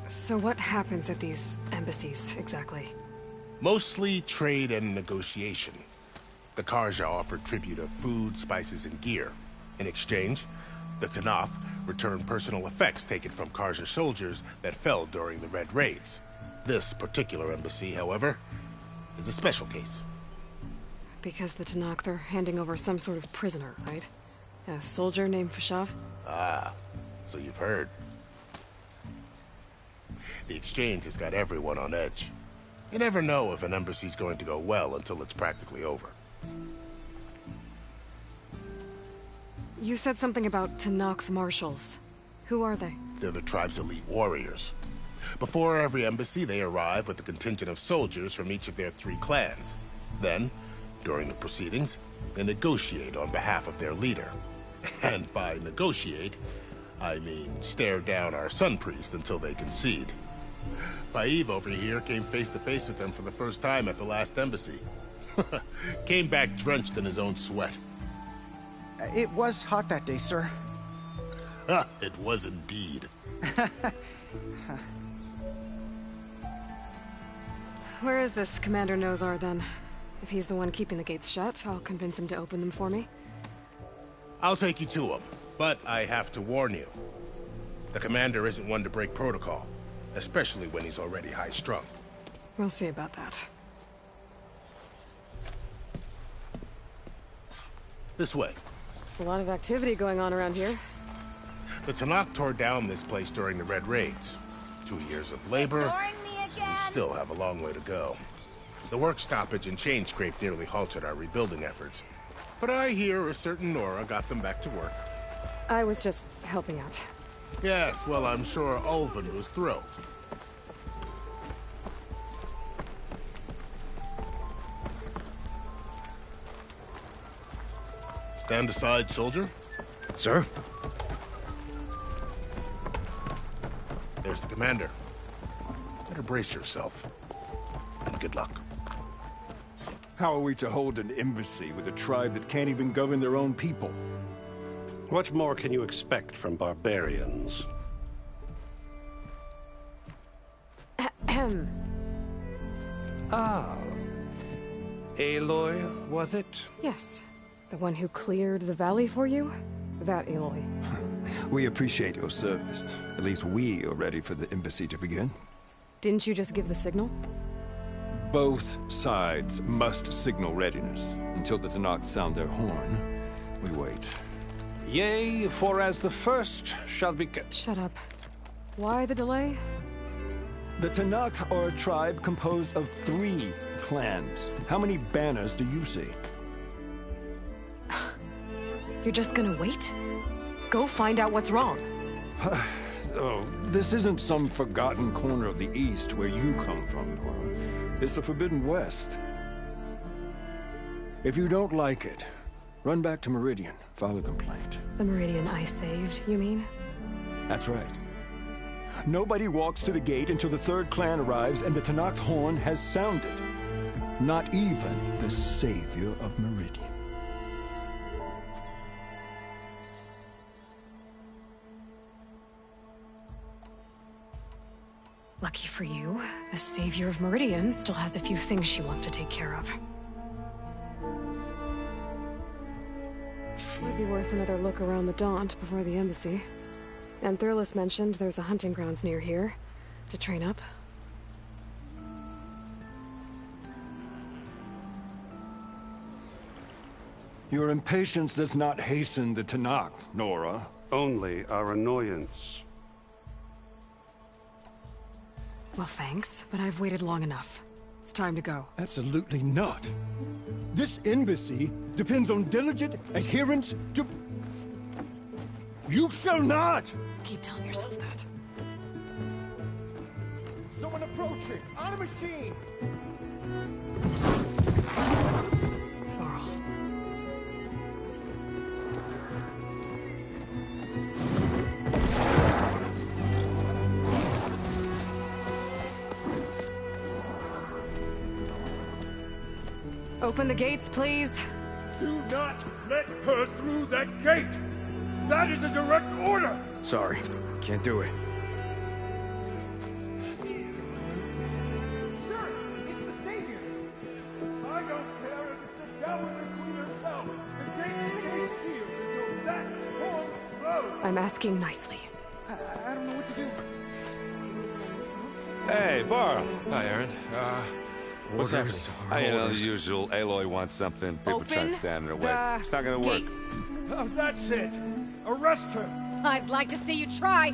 So what happens at these embassies, exactly? Mostly trade and negotiation. The Karja offer tribute of food, spices, and gear. In exchange, the Tanakh return personal effects taken from Karja soldiers that fell during the Red Raids. This particular embassy, however, is a special case. Because the Tanakh, they're handing over some sort of prisoner, right? A soldier named Fashav? Ah, so you've heard. The exchange has got everyone on edge. You never know if an embassy's going to go well until it's practically over. You said something about Tanakh marshals. Who are they? They're the tribe's elite warriors. Before every embassy, they arrive with a contingent of soldiers from each of their 3 clans. Then, during the proceedings, they negotiate on behalf of their leader. And by negotiate, I mean stare down our sun priest until they concede. Paiv over here came face to face with them for the first time at the last embassy. Came back drenched in his own sweat. It was hot that day, sir. It was indeed. Where is this Commander Nozar, then? If he's the one keeping the gates shut, I'll convince him to open them for me. I'll take you to him, but I have to warn you. The commander isn't one to break protocol, especially when he's already high-strung. We'll see about that. This way. There's a lot of activity going on around here. The Tanakh tore down this place during the Red Raids. 2 years of labor, we still have a long way to go. The work stoppage and chain scrape nearly halted our rebuilding efforts. But I hear a certain Nora got them back to work. I was just helping out. Yes, well, I'm sure Ulvin was thrilled. Stand aside, soldier. Sir? There's the commander. Better brace yourself. And good luck. How are we to hold an embassy with a tribe that can't even govern their own people? What more can you expect from barbarians? Ahem. Ah. Aloy, was it? Yes. The one who cleared the valley for you? That Aloy. We appreciate your service. At least we are ready for the embassy to begin. Didn't you just give the signal? Both sides must signal readiness. Until the Tanakh sound their horn, we wait. Yea, for as the first shall be... Shut up. Why the delay? The Tanakh are a tribe composed of 3 clans. How many banners do you see? You're just gonna wait? Go find out what's wrong. Oh, this isn't some forgotten corner of the East where you come from, Nora. It's the Forbidden West. If you don't like it, run back to Meridian, file a complaint. The Meridian I saved, you mean? That's right. Nobody walks to the gate until the 3rd clan arrives and the Tanakh horn has sounded. Not even the savior of Meridian. Lucky for you, the savior of Meridian still has a few things she wants to take care of. Might be worth another look around the Daunt before the embassy. And Thurlis mentioned there's a hunting grounds near here to train up. Your impatience does not hasten the Tanakh, Nora. Only our annoyance. Well, thanks, but I've waited long enough. It's time to go. Absolutely not. This embassy depends on diligent adherence to... You shall not! Keep telling yourself that. Someone approaching! On a machine! Varl. Open the gates, please. Do not let her through that gate! That is a direct order! Sorry, can't do it. Sir, it's the Savior! I don't care if it's the devil and the queen herself! The gate stays sealed until that horn blows! I'm asking nicely. I don't know what to do. Hey, Varl. Hi, Aaron. What's happening? You know, the usual. Aloy wants something. People try to Open stand in her way. the It's not gonna work. gates. Oh, that's it! Arrest her! I'd like to see you try.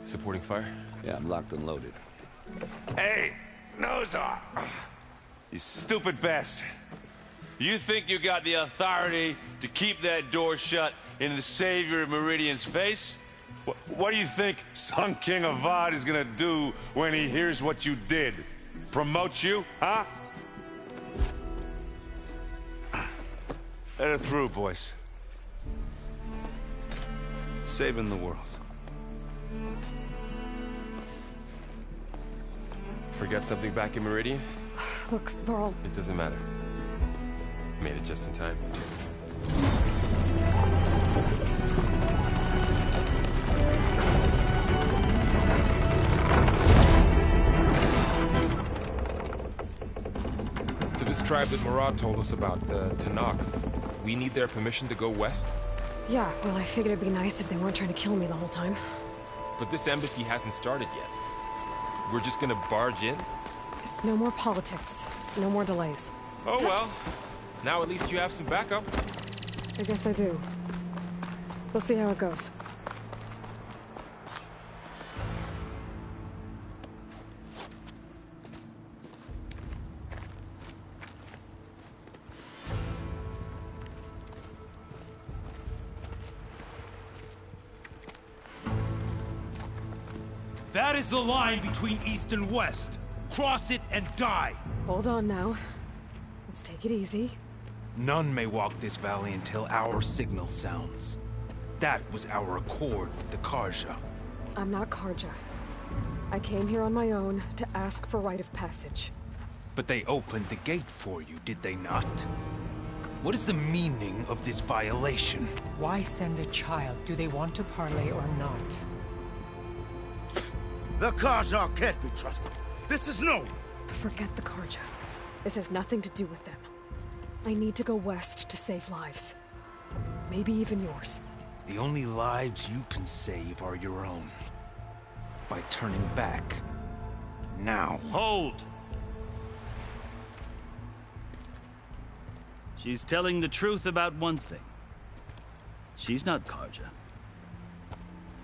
Supporting fire? Yeah, I'm locked and loaded. Hey, Nozar! You stupid bastard. You think you got the authority to keep that door shut in the Savior of Meridian's face? What do you think Sun King Avad is gonna do when he hears what you did? Promote you, huh? Let her through, boys. Saving the world. Forget something back in Meridian? Look, Varl. It doesn't matter. Made it just in time. So this tribe that Murad told us about, the Tanakh, we need their permission to go west? Yeah, well, I figured it'd be nice if they weren't trying to kill me the whole time. But this embassy hasn't started yet. We're just gonna barge in? Just no more politics. No more delays. Oh well. Now at least you have some backup. I guess I do. We'll see how it goes. That is the line between East and West. Cross it and die. Hold on now. Let's take it easy. None may walk this valley until our signal sounds. That was our accord with the Karja. I'm not Karja. I came here on my own to ask for rite of passage. But they opened the gate for you, did they not? What is the meaning of this violation? Why send a child? Do they want to parley or not? The Karja can't be trusted. This is known. Forget the Karja. This has nothing to do with them. I need to go west to save lives. Maybe even yours. The only lives you can save are your own. By turning back. Now. Hold! She's telling the truth about one thing. She's not Karja.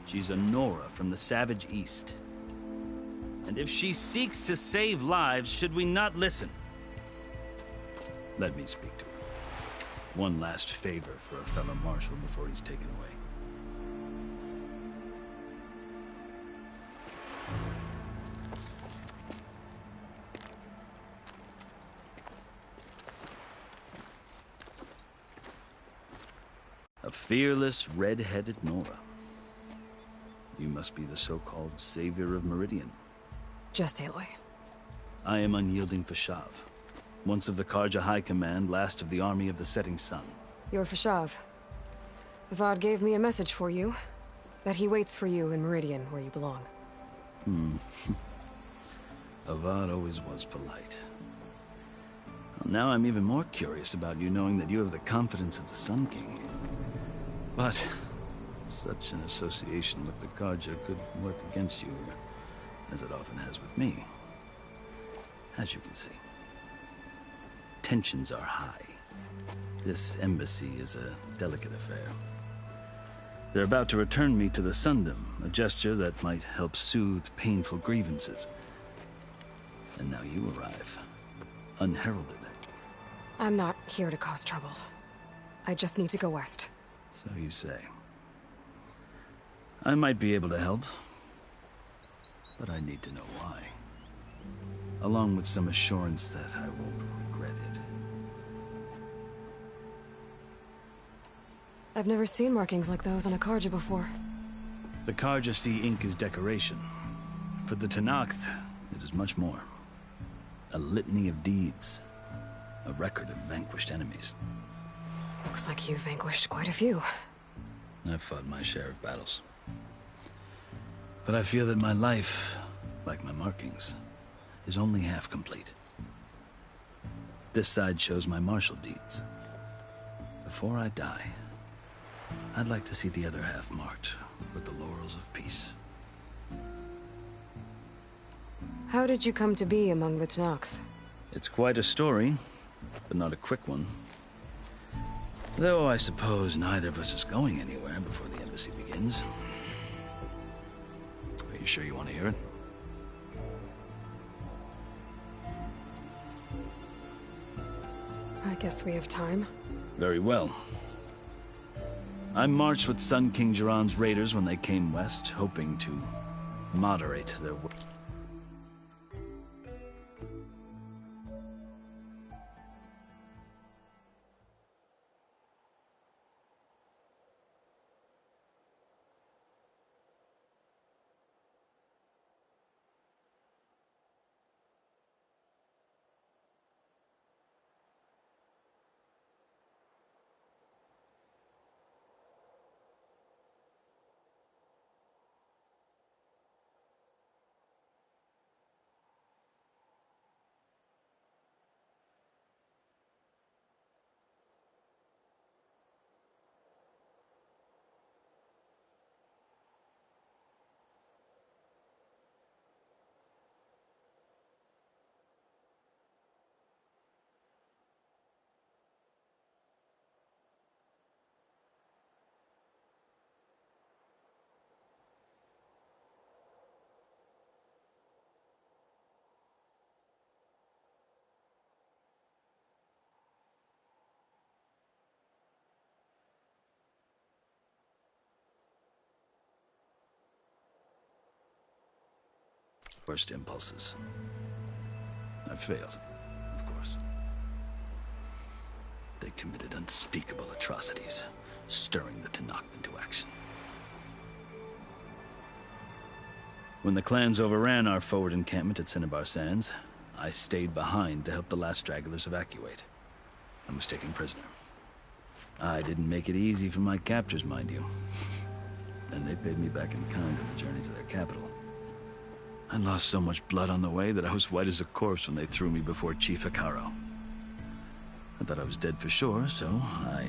She's a Nora from the Savage East. And if she seeks to save lives, should we not listen? Let me speak to her. One last favor for a fellow marshal before he's taken away. A fearless, red-headed Nora. You must be the so-called Savior of Meridian. Just Aloy. I am Unyielding Fashav, once of the Karja High Command, last of the Army of the Setting Sun. You're Fashav. Avad gave me a message for you. That he waits for you in Meridian, where you belong. Avad always was polite. Well, now I'm even more curious about you knowing that you have the confidence of the Sun King. But such an association with the Karja could work against you, as it often has with me. As you can see, tensions are high. This embassy is a delicate affair. They're about to return me to the Sundom, a gesture that might help soothe painful grievances. And now you arrive, unheralded. I'm not here to cause trouble. I just need to go west. So you say. I might be able to help. but I need to know why. Along with some assurance that I won't regret it. I've never seen markings like those on a Karja before. The Karja see ink as decoration. For the Tenakth, it is much more. A litany of deeds. A record of vanquished enemies. Looks like you've vanquished quite a few. I've fought my share of battles. But I feel that my life, like my markings, is only half complete. This side shows my martial deeds. Before I die, I'd like to see the other half marked with the laurels of peace. How did you come to be among the Tenakth? It's quite a story, but not a quick one. Though I suppose neither of us is going anywhere before the embassy begins. Are you sure you want to hear it? I guess we have time. Very well. I marched with Sun King Jiran's raiders when they came west, hoping to moderate their work. First impulses. I failed, of course. They committed unspeakable atrocities, stirring the Tenakth into action. When the clans overran our forward encampment at Cinnabar Sands, I stayed behind to help the last stragglers evacuate. I was taken prisoner. I didn't make it easy for my captors, mind you. And they paid me back in kind on the journey to their capital. I lost so much blood on the way that I was white as a corpse when they threw me before Chief Hekaro. I thought I was dead for sure, so I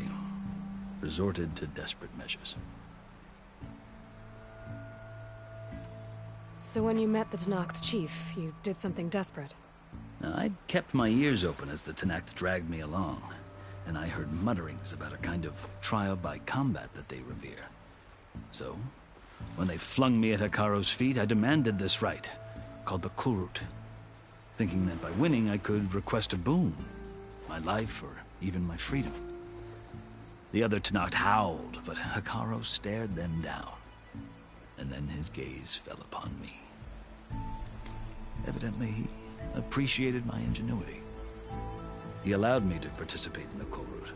resorted to desperate measures. So when you met the Tenakth chief, you did something desperate? Now, I'd kept my ears open as the Tenakth dragged me along, and I heard mutterings about a kind of trial by combat that they revere. So, when they flung me at Hekaro's feet, I demanded this right, called the Kulrut, thinking that by winning I could request a boon, my life or even my freedom. The other Tenakth howled, but Hekaro stared them down, and then his gaze fell upon me. Evidently, he appreciated my ingenuity. He allowed me to participate in the Kulrut.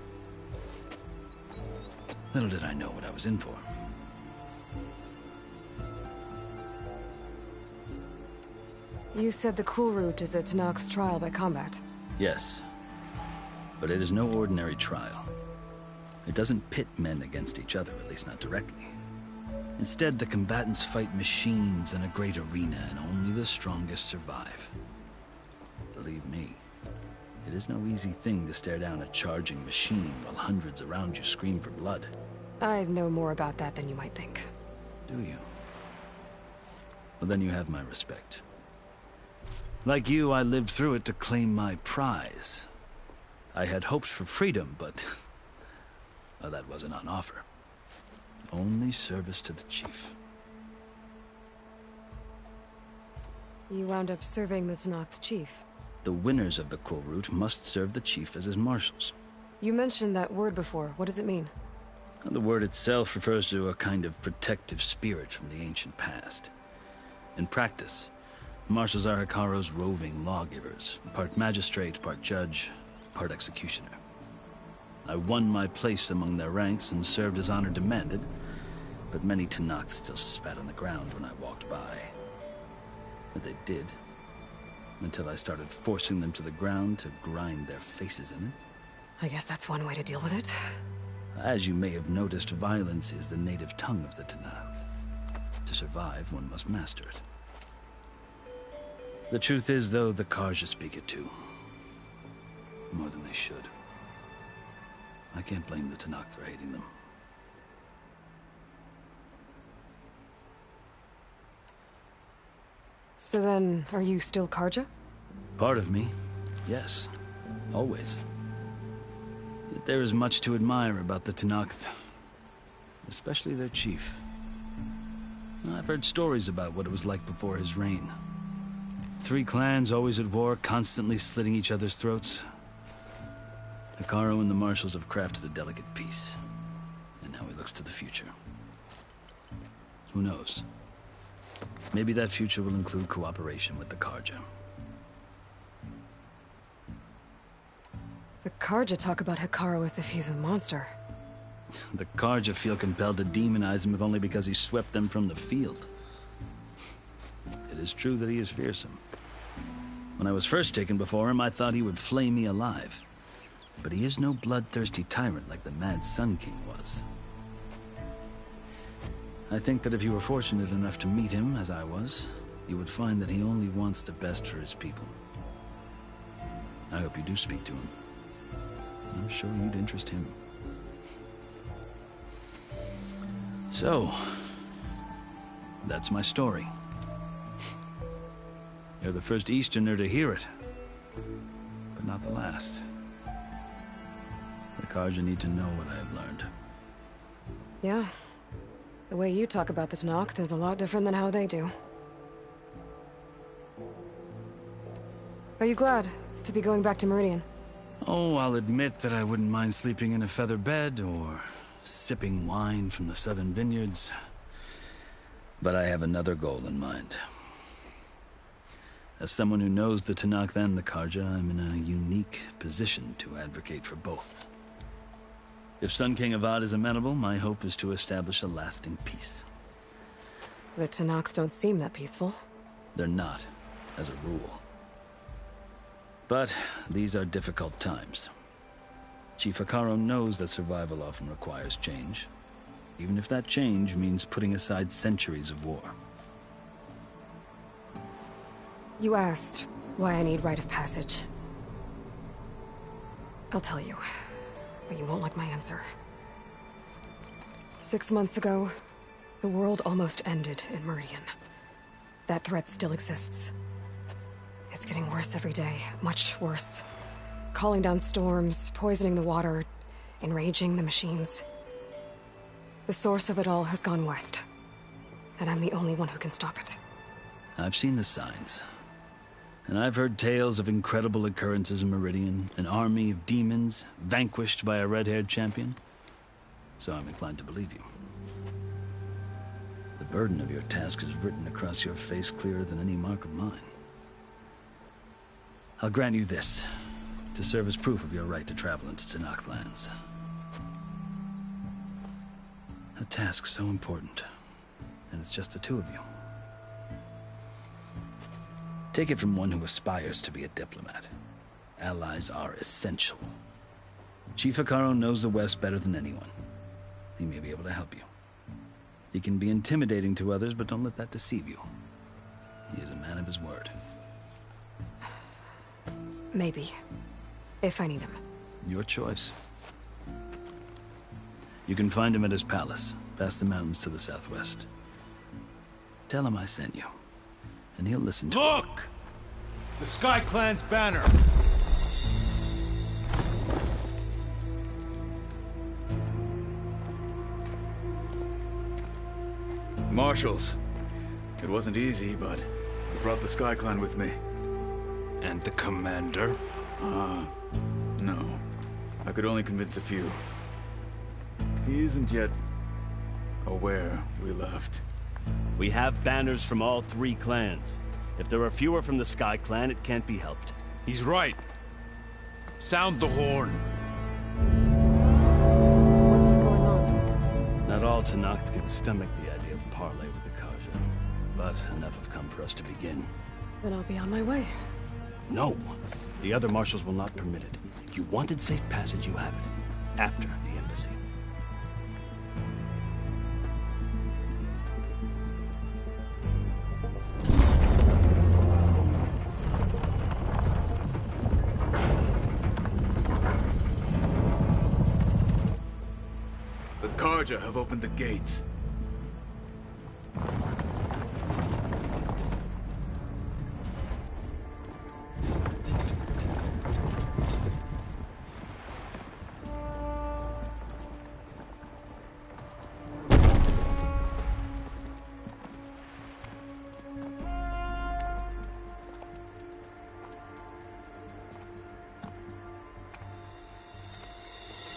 Little did I know what I was in for. You said the Kulrut is a Tenakth's trial by combat. Yes, but it is no ordinary trial. It doesn't pit men against each other, at least not directly. Instead, the combatants fight machines in a great arena, and only the strongest survive. Believe me, it is no easy thing to stare down a charging machine while hundreds around you scream for blood. I know more about that than you might think. Do you? Well, then you have my respect. Like you, I lived through it to claim my prize. I had hopes for freedom, but well, that wasn't on offer. Only service to the chief. You wound up serving the Tenakth chief. The winners of the Kulrut must serve the chief as his marshals. You mentioned that word before. What does it mean? The word itself refers to a kind of protective spirit from the ancient past. In practice, marshals are Hikaru's roving lawgivers, part magistrate, part judge, part executioner. I won my place among their ranks and served as honor demanded, but many Tanakhs still spat on the ground when I walked by. But they did, until I started forcing them to the ground to grind their faces in it. I guess that's one way to deal with it. As you may have noticed, violence is the native tongue of the Tanakh. To survive, one must master it. The truth is, though, the Karja speak it too. More than they should. I can't blame the Tanakh for hating them. So then, are you still Karja? Part of me, yes. Always. Yet there is much to admire about the Tanakh, especially their chief. I've heard stories about what it was like before his reign. 3 clans always at war, constantly slitting each other's throats. Hikaru and the marshals have crafted a delicate peace, and now he looks to the future. Who knows? Maybe that future will include cooperation with the Karja. The Karja talk about Hikaru as if he's a monster. The Karja feel compelled to demonize him if only because he swept them from the field. It is true that he is fearsome. When I was first taken before him, I thought he would flay me alive. But he is no bloodthirsty tyrant like the Mad Sun King was. I think that if you were fortunate enough to meet him, as I was, you would find that he only wants the best for his people. I hope you do speak to him. I'm sure you'd interest him. So, that's my story. You're the first Easterner to hear it, but not the last. The Karja need to know what I have learned. Yeah. The way you talk about the Tanakh is a lot different than how they do. Are you glad to be going back to Meridian? Oh, I'll admit that I wouldn't mind sleeping in a feather bed or sipping wine from the southern vineyards. But I have another goal in mind. As someone who knows the Tanakh and the Karja, I'm in a unique position to advocate for both. If Sun King Avad is amenable, my hope is to establish a lasting peace. The Tanakh don't seem that peaceful. They're not, as a rule. But these are difficult times. Chief Hikaru knows that survival often requires change, even if that change means putting aside centuries of war. You asked why I need rite of passage. I'll tell you, but you won't like my answer. 6 months ago, the world almost ended in Meridian. That threat still exists. It's getting worse every day, much worse. Calling down storms, poisoning the water, enraging the machines. The source of it all has gone west, and I'm the only one who can stop it. I've seen the signs. And I've heard tales of incredible occurrences in Meridian, an army of demons vanquished by a red-haired champion. So I'm inclined to believe you. The burden of your task is written across your face clearer than any mark of mine. I'll grant you this, to serve as proof of your right to travel into Tanakh lands. A task so important, and it's just the 2 of you. Take it from one who aspires to be a diplomat. Allies are essential. Chief Hikaru knows the West better than anyone. He may be able to help you. He can be intimidating to others, but don't let that deceive you. He is a man of his word. Maybe. If I need him. Your choice. You can find him at his palace, past the mountains to the southwest. Tell him I sent you, and he'll listen to Look! The Sky Clan's banner! Marshals. It wasn't easy, but I brought the Sky Clan with me. And the commander? No. I could only convince a few. He isn't yet aware we left. We have banners from all 3 clans. If there are fewer from the Sky Clan, it can't be helped. He's right. Sound the horn. What's going on? Not all Tenakth can stomach the idea of parley with the Karja, but enough have come for us to begin. Then I'll be on my way. No! The other marshals will not permit it. You wanted safe passage, you have it. After the embassy. The Karja have opened the gates.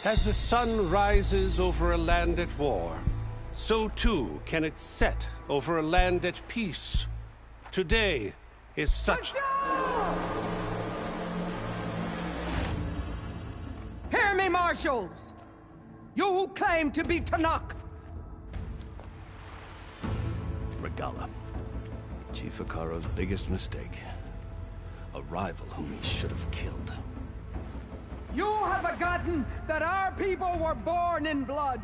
As the sun rises over a land at war, so too can it set over a land at peace. Today is such... Hear me, marshals! You who claim to be Tenakth! Regala. Chief Hikaro's biggest mistake. A rival whom he should have killed. You have forgotten that our people were born in blood.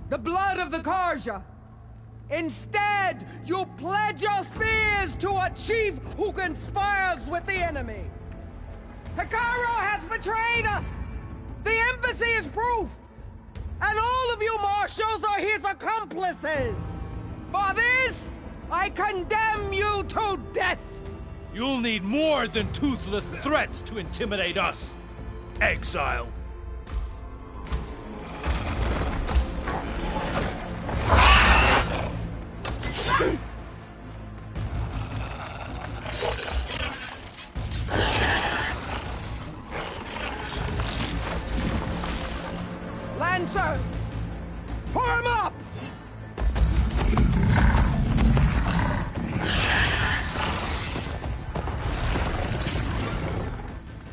The blood of the Karja. Instead, you pledge your spears to a chief who conspires with the enemy. Hikaro has betrayed us! The embassy is proof! And all of you marshals are his accomplices! For this, I condemn you to death! You'll need more than toothless threats to intimidate us. Exile. Lancers! Form up!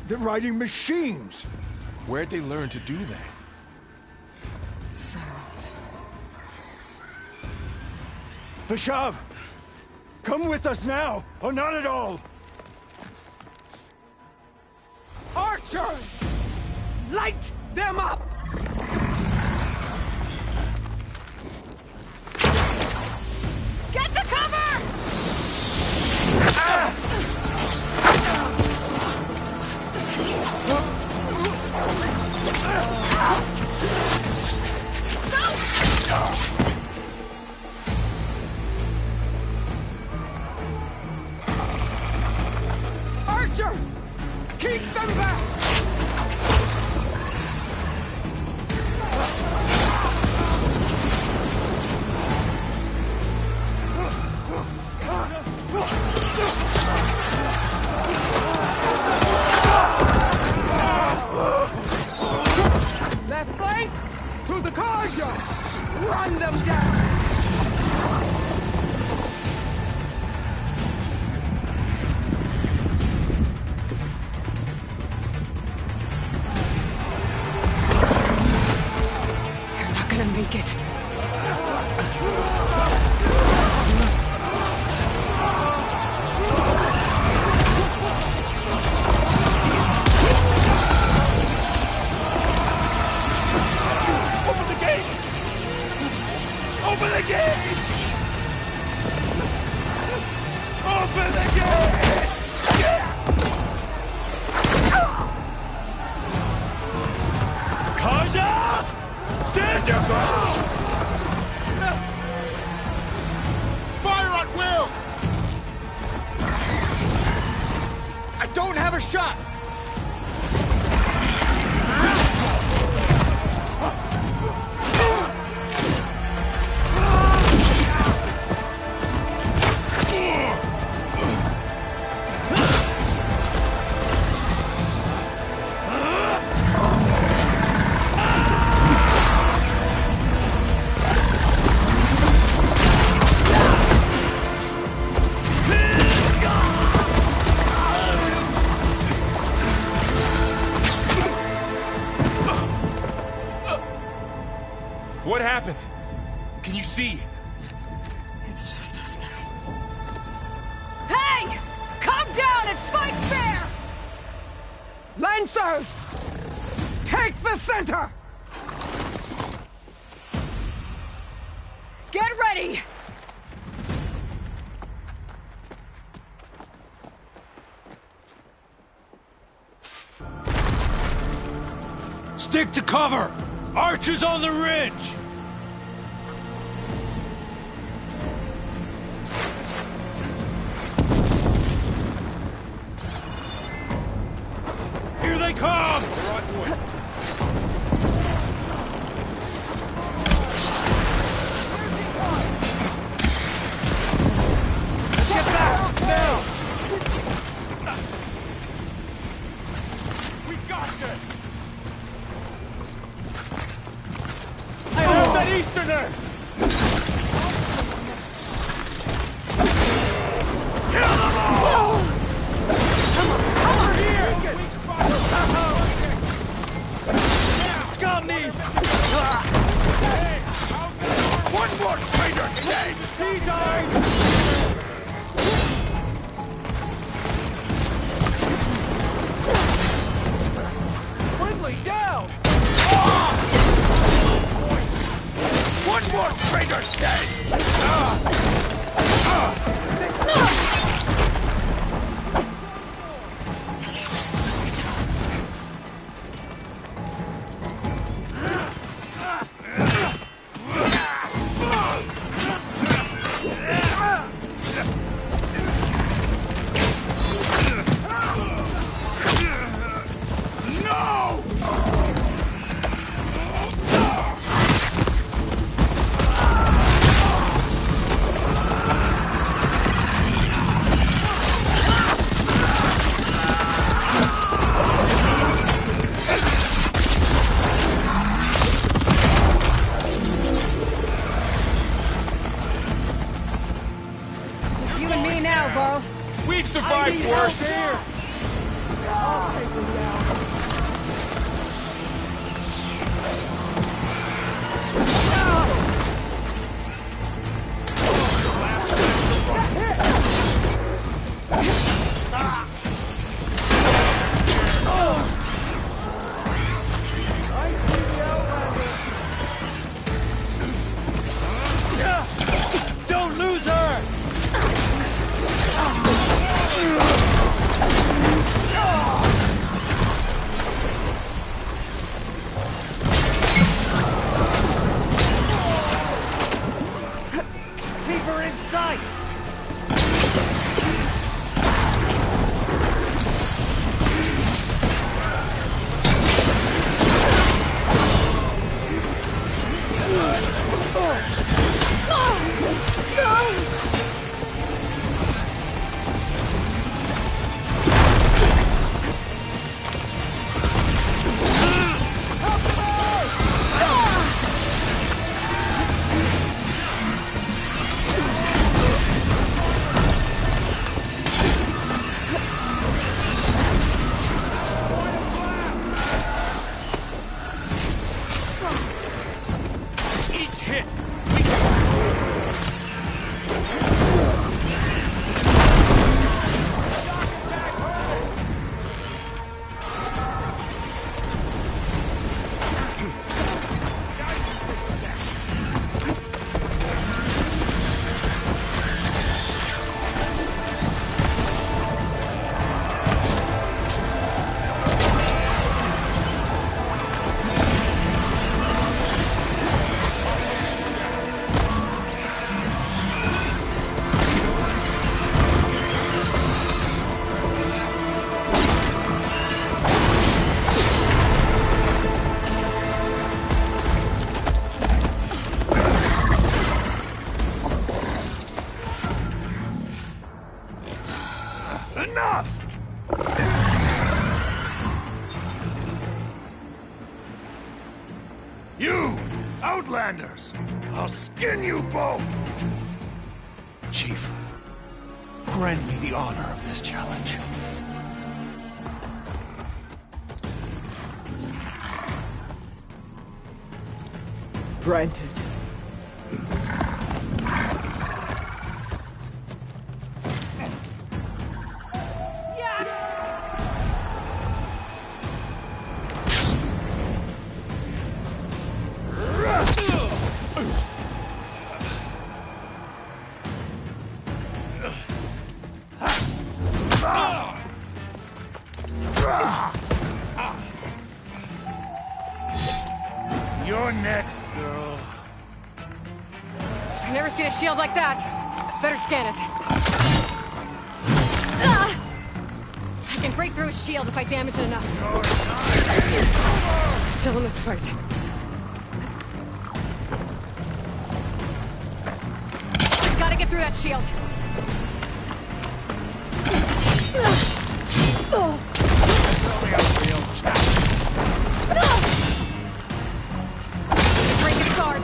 They're riding machines! Where'd they learn to do that? Silence. Vashav! Come with us now, or not at all! Archers! Light them up! Get to cover! Archers! Keep them back! Left flank! To the Karja! Run them down! They're not gonna make it. Open the gates! Open the gates! Open the gates! Karja! Stand your ground! Fire at will! I don't have a shot! happened? Can you see? It's just us now. Hey! Calm down and fight fair! Lancers! Take the center! Get ready! Stick to cover! Archers on the ridge! Here they come! Get back! Now! We got this! I have that Easterner! Kill them all! Come on here! Got me! One more traitor today! These eyes! Quickly down! One more traitor dead! It's you and me now, Bo. We've survived worse! Here. Don't lose her! Keep her in sight! Each hit! Enough! You, Outlanders! I'll skin you both! Chief, grant me the honor of this challenge. Granted. You're next, girl. I've never seen a shield like that. Better scan it. I can break through his shield if I damage it enough. Still in this fight. Gotta get through that shield. Break his guard.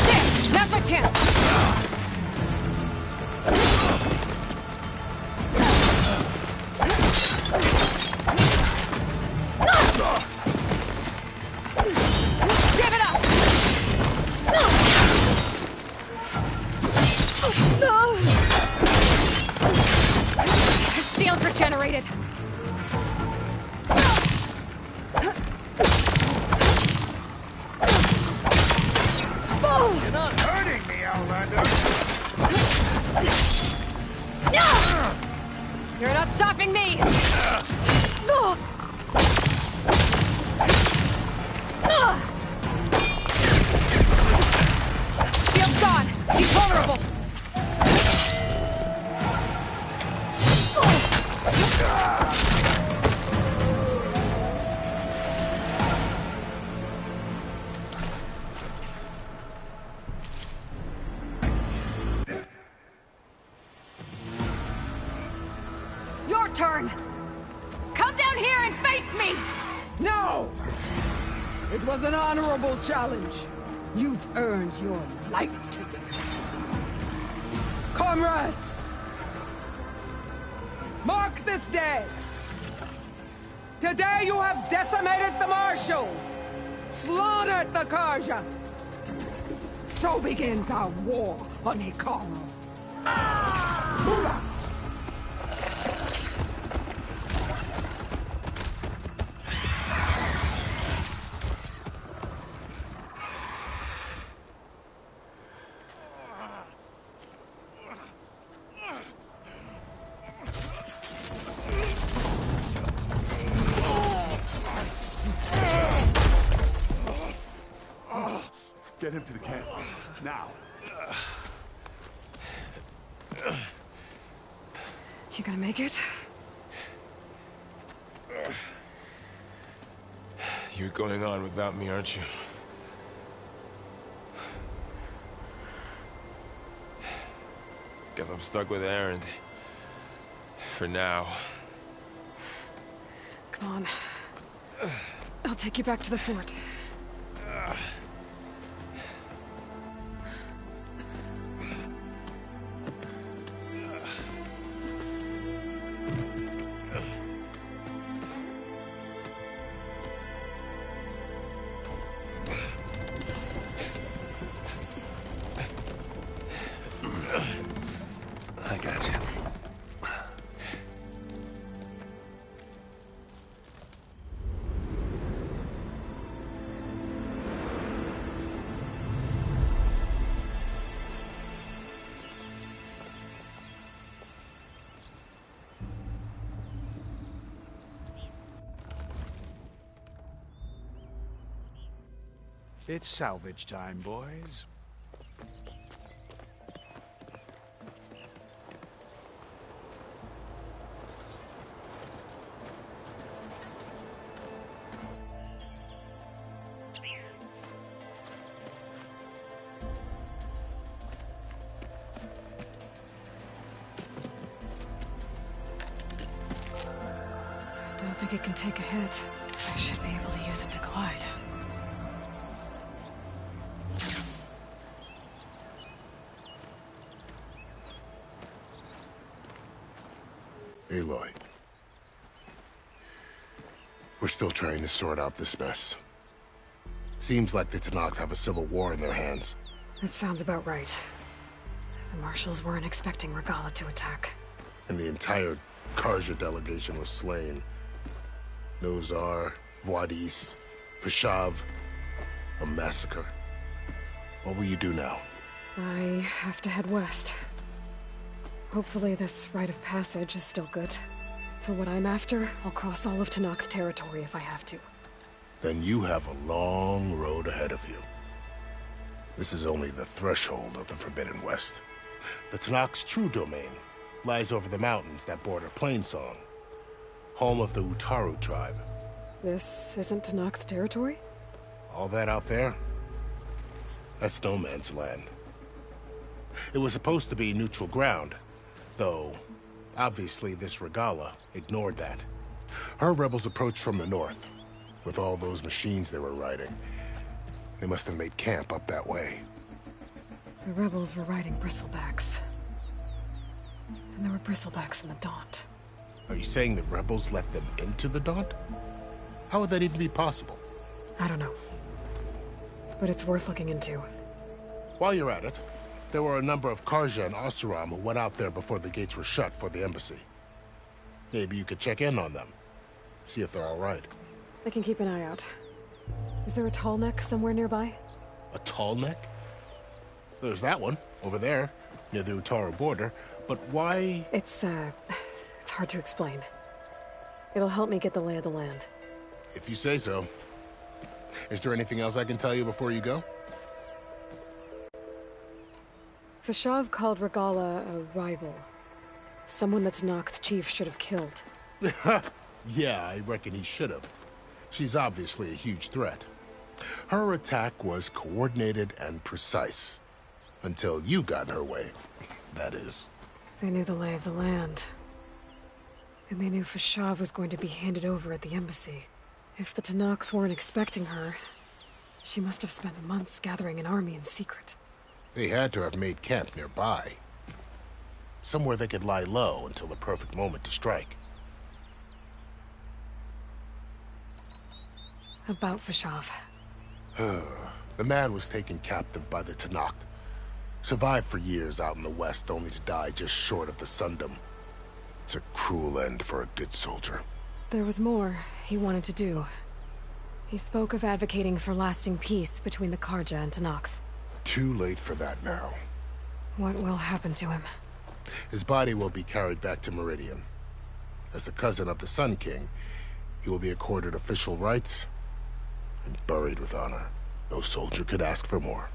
There! Now's my chance! Give it up! His shield's regenerated. You're not hurting me, Outlander. You're not stopping me! Shield's gone! He's vulnerable! Your turn! Come down here and face me! No! It was an honorable challenge. You've earned your life ticket. Comrades! Mark this day! Today you have decimated the Marshals! Slaughtered the Karja! So begins our war on Hikaru. Move out! Get him to the camp. Now. You gonna make it? You're going on without me, aren't you? Guess I'm stuck with Aaron. For now. Come on. I'll take you back to the fort. I got you. It's salvage time, boys. I don't think it can take a hit. I should be able to use it to glide. Aloy. We're still trying to sort out this mess. Seems like the Tenakth have a civil war in their hands. That sounds about right. The Marshals weren't expecting Regalla to attack. And the entire Karja delegation was slain. Nozar, Voidis, Vashav. A massacre. What will you do now? I have to head west. Hopefully this rite of passage is still good. For what I'm after, I'll cross all of Tenakth territory if I have to. Then you have a long road ahead of you. This is only the threshold of the Forbidden West. The Tenakth's true domain lies over the mountains that border Plainsong, home of the Utaru tribe. This isn't Tenakth territory? All that out there? That's no man's land. It was supposed to be neutral ground, though obviously this Regalla ignored that. Her rebels approached from the north, with all those machines they were riding. They must have made camp up that way. The rebels were riding bristlebacks. And there were bristlebacks in the Daunt. Are you saying the rebels let them into the Daunt? How would that even be possible? I don't know. But it's worth looking into. While you're at it, there were a number of Karja and Oseram who went out there before the gates were shut for the embassy. Maybe you could check in on them. See if they're all right. I can keep an eye out. Is there a tall neck somewhere nearby? A tall neck? There's that one, over there, near the Utaru border. But why? It's hard to explain. It'll help me get the lay of the land. If you say so. Is there anything else I can tell you before you go? Vashav called Regalla a rival. Someone that Tenakth chief should have killed. Yeah, I reckon he should have. She's obviously a huge threat. Her attack was coordinated and precise. Until you got in her way, that is. They knew the lay of the land. And they knew Vashav was going to be handed over at the embassy. If the Tenakth weren't expecting her, she must have spent months gathering an army in secret. They had to have made camp nearby. Somewhere they could lie low until the perfect moment to strike. About Vashav. The man was taken captive by the Tenakth. Survived for years out in the west, only to die just short of the Sundom. It's a cruel end for a good soldier. There was more he wanted to do. He spoke of advocating for lasting peace between the Karja and Tenakth. Too late for that now. What will happen to him? His body will be carried back to Meridian. As a cousin of the Sun King, he will be accorded official rights and buried with honor. No soldier could ask for more.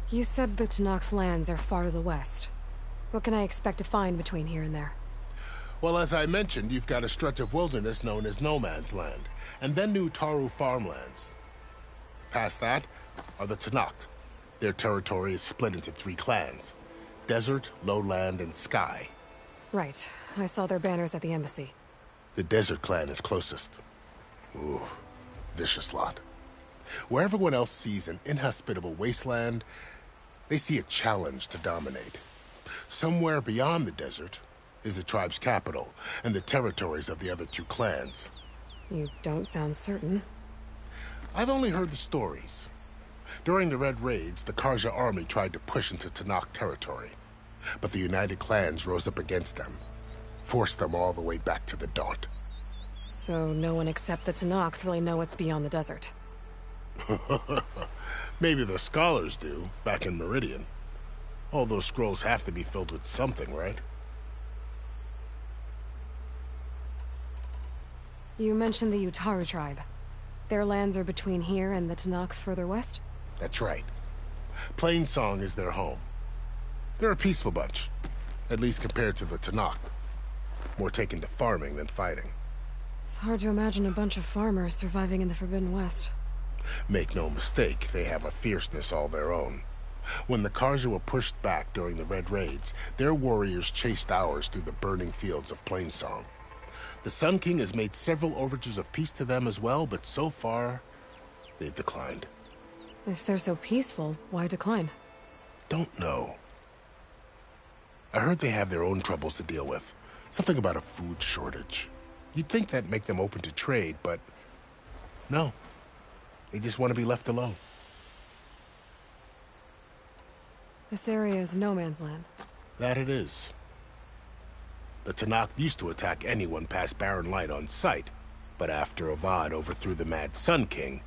You said the Tenakth lands are far to the west. What can I expect to find between here and there? Well, as I mentioned, you've got a stretch of wilderness known as No Man's Land, and then New Taru farmlands. Past that are the Tenakth. Their territory is split into 3 clans: Desert, Lowland, and Sky. Right. I saw their banners at the embassy. The Desert clan is closest. Ooh, vicious lot. Where everyone else sees an inhospitable wasteland, they see a challenge to dominate. Somewhere beyond the desert is the tribe's capital and the territories of the other 2 clans. You don't sound certain. I've only heard the stories. During the Red Raids, the Karja army tried to push into Tenakth territory, but the united clans rose up against them, forced them all the way back to the Daunt. So no one except the Tenakth really know what's beyond the desert. Maybe the scholars do, back in Meridian. All those scrolls have to be filled with something, right? You mentioned the Utaru tribe. Their lands are between here and the Tenakth further west? That's right. Plainsong is their home. They're a peaceful bunch, at least compared to the Tenakth. More taken to farming than fighting. It's hard to imagine a bunch of farmers surviving in the Forbidden West. Make no mistake, they have a fierceness all their own. When the Karja were pushed back during the Red Raids, their warriors chased ours through the burning fields of Plainsong. The Sun King has made several overtures of peace to them as well, but so far, they've declined. If they're so peaceful, why decline? don't know. I heard they have their own troubles to deal with. Something about a food shortage. You'd think that'd make them open to trade, but no. They just want to be left alone. This area is no man's land. That it is. The Tanakh used to attack anyone past Barren Light on sight, but after Avad overthrew the Mad Sun King,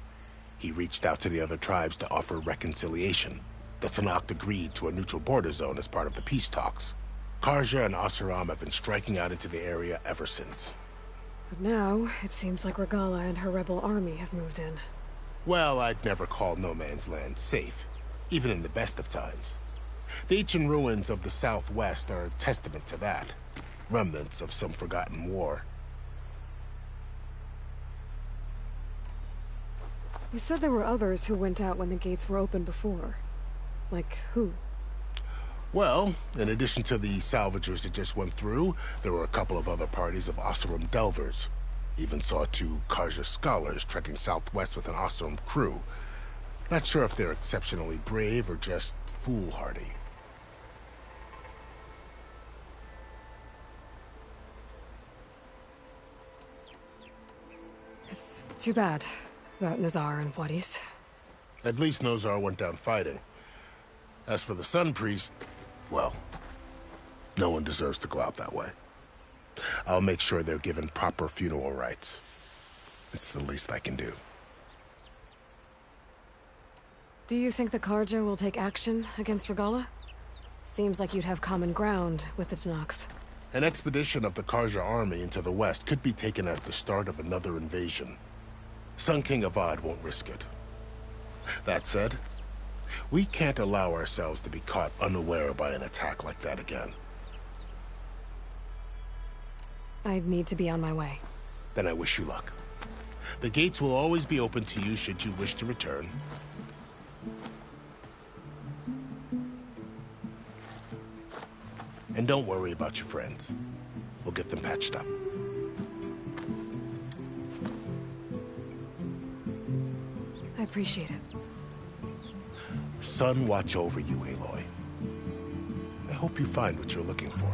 he reached out to the other tribes to offer reconciliation. The Tanakh agreed to a neutral border zone as part of the peace talks. Karja and Oseram have been striking out into the area ever since. But now, it seems like Regala and her rebel army have moved in. Well, I'd never call no man's land safe, even in the best of times. The ancient ruins of the Southwest are a testament to that. Remnants of some forgotten war. You said there were others who went out when the gates were open before. Like who? Well, in addition to the salvagers that just went through, there were a couple of other parties of Oseram delvers. Even saw 2 Karja scholars trekking southwest with an Oseram crew. Not sure if they're exceptionally brave or just foolhardy. It's too bad about Nazar and Wadis. At least Nozar went down fighting. As for the Sun Priest, well, no one deserves to go out that way. I'll make sure they're given proper funeral rites. It's the least I can do. Do you think the Karja will take action against Regala? Seems like you'd have common ground with the Tenakth. An expedition of the Karja army into the west could be taken as the start of another invasion. Sun King Avad won't risk it. That said, we can't allow ourselves to be caught unaware by an attack like that again. I'd need to be on my way. Then I wish you luck. The gates will always be open to you should you wish to return. And don't worry about your friends. We'll get them patched up. I appreciate it. Sun watch over you, Aloy. I hope you find what you're looking for.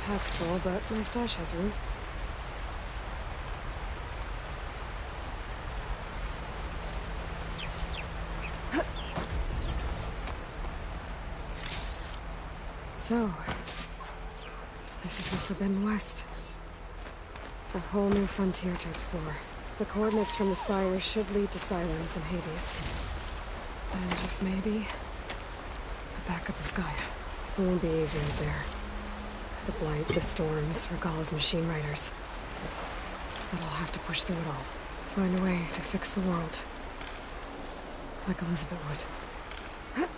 Pack's full, but my stash has room. So, this is the Forbidden West. A whole new frontier to explore. The coordinates from the spires should lead to Silence and Hades. And just maybe, a backup of Gaia. It won't be easy out there. The blight, the storms, Regala's machine riders. But I'll have to push through it all. Find a way to fix the world. Like Elizabeth would.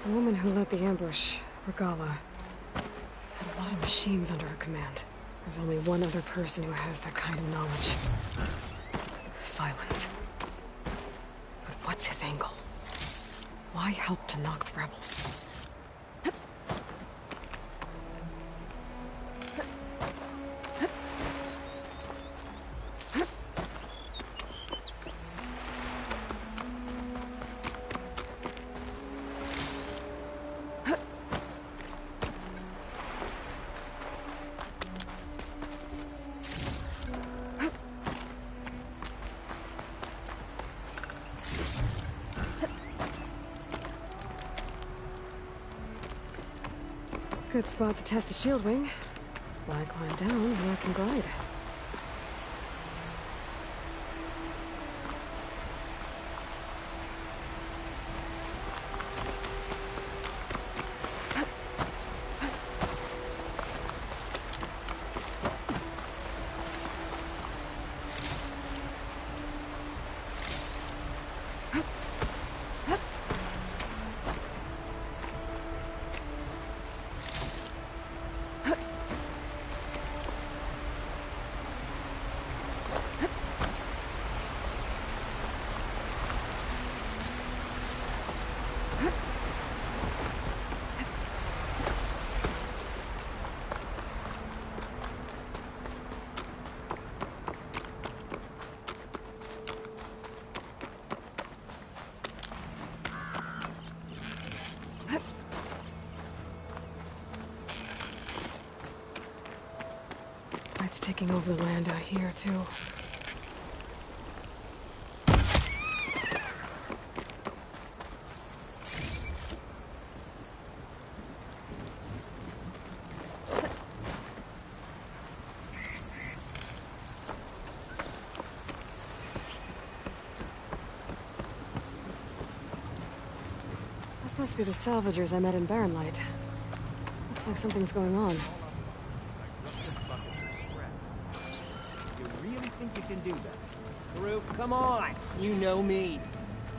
The woman who led the ambush, Regala, had a lot of machines under her command. There's only one other person who has that kind of knowledge. Silence. But what's his angle? Why help to knock the rebels? Good spot to test the shield wing. Why climb down when I can glide? It's taking over the land out here, too. This must be the salvagers I met in Barren Light. Looks like something's going on. You really think you can do that? Group, come on! You know me.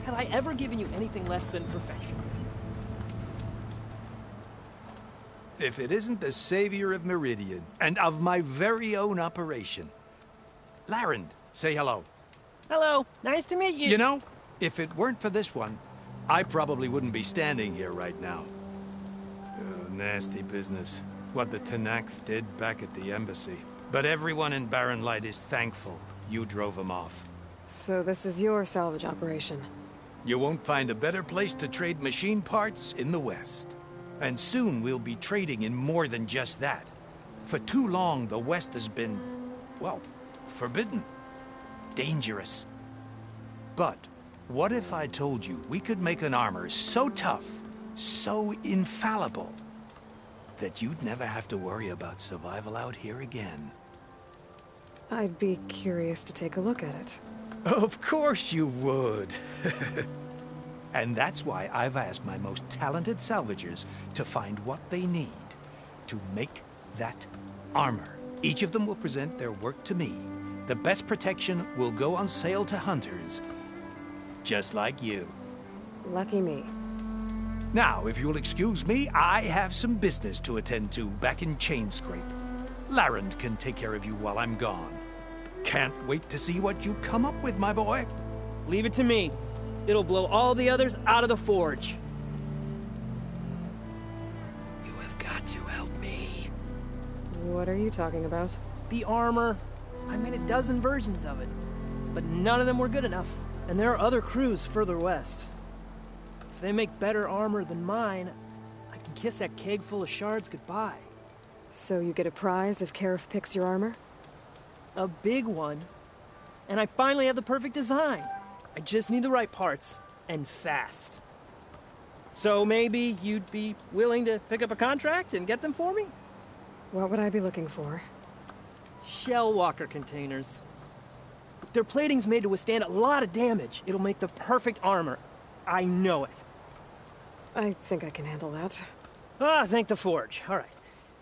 Have I ever given you anything less than perfection? If it isn't the savior of Meridian, and of my very own operation. Larend, say hello. Hello, nice to meet you. You know, if it weren't for this one, I probably wouldn't be standing here right now. Nasty business. What the Tenakth did back at the embassy. But everyone in Barren Light is thankful you drove them off. So this is your salvage operation? You won't find a better place to trade machine parts in the West. And soon we'll be trading in more than just that. For too long, the West has been, well, forbidden. Dangerous. But what if I told you we could make an armor so tough, so infallible, that you'd never have to worry about survival out here again? I'd be curious to take a look at it. Of course you would. And that's why I've asked my most talented salvagers to find what they need to make that armor. Each of them will present their work to me. The best protection will go on sale to hunters, just like you. Lucky me. Now, if you'll excuse me, I have some business to attend to back in Chainscrape. Larend can take care of you while I'm gone. Can't wait to see what you come up with, my boy. Leave it to me. It'll blow all the others out of the forge. You have got to help me. What are you talking about? The armor. I made a dozen versions of it, but none of them were good enough. And there are other crews further west. If they make better armor than mine, I can kiss that keg full of shards goodbye. So you get a prize if Karif picks your armor? A big one. And I finally have the perfect design. I just need the right parts, and fast. So maybe you'd be willing to pick up a contract and get them for me? What would I be looking for? Shell walker containers. Their plating's made to withstand a lot of damage. It'll make the perfect armor. I know it. I think I can handle that. Ah, thank the forge. All right.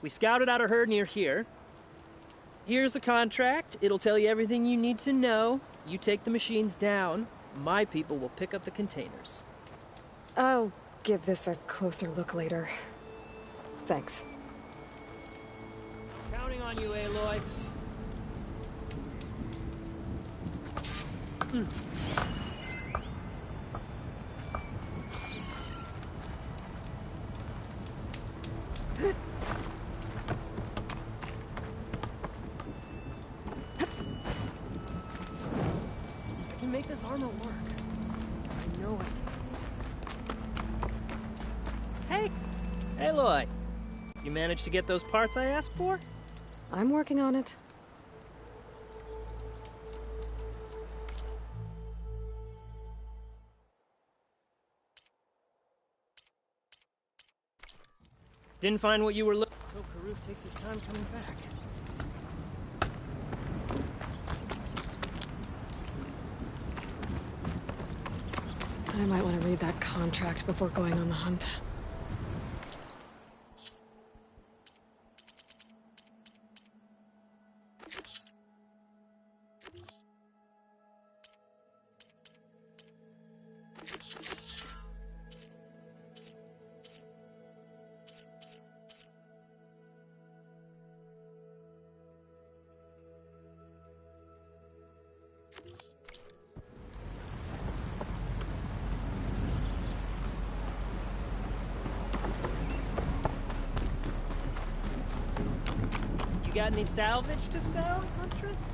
We scouted out a herd near here. Here's the contract. It'll tell you everything you need to know. You take the machines down. My people will pick up the containers. I'll give this a closer look later. Thanks. Counting on you, Aloy. I can make this armor work. I know I can. Hey! Aloy! You managed to get those parts I asked for? I'm working on it. Didn't find what you were looking for. Karuf takes his time coming back. I might want to read that contract before going on the hunt. You got any salvage to sell, Huntress?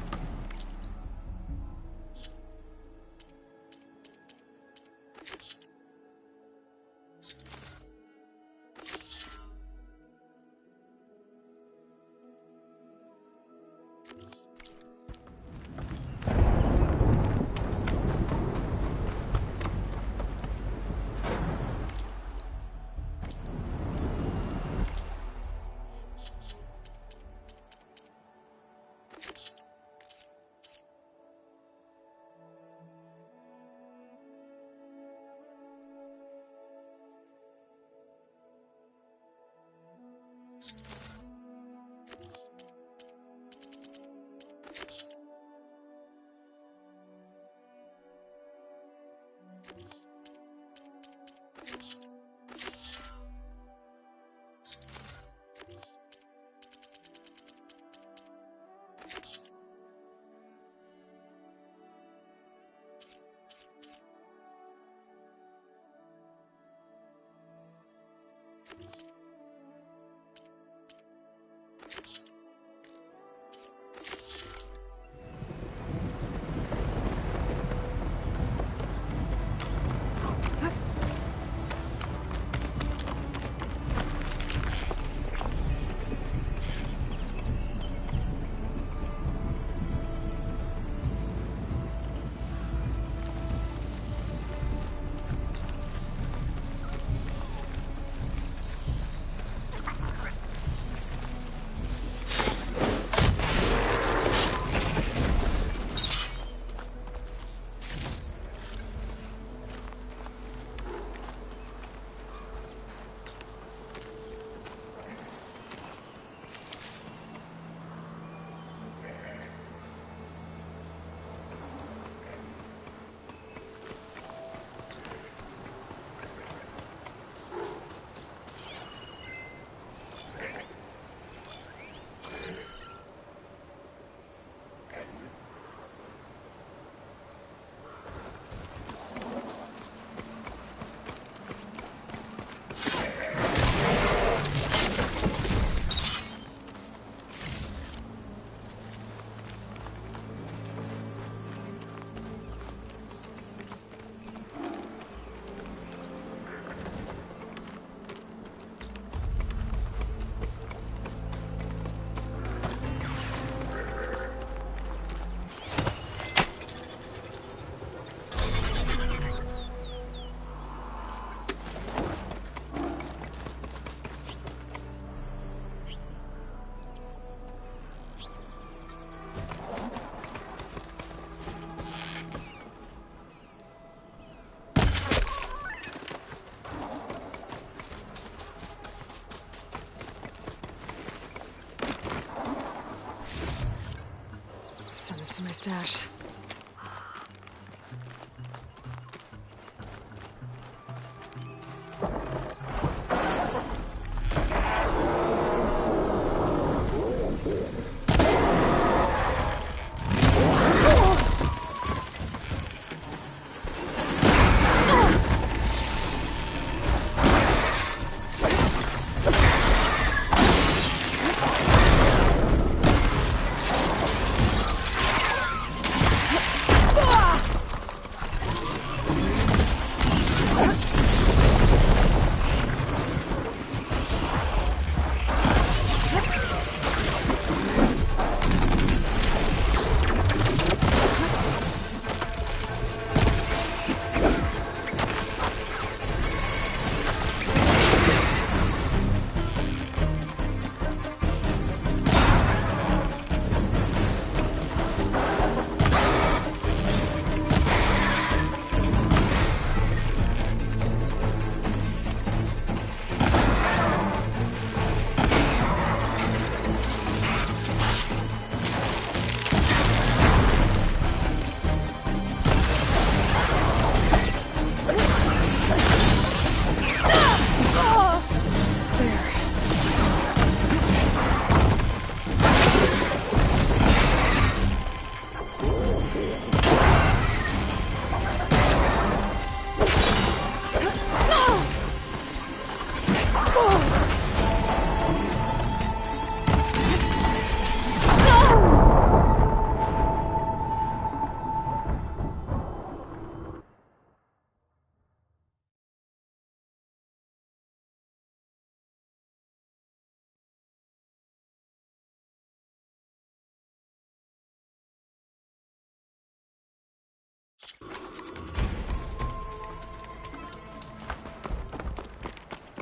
To my stash.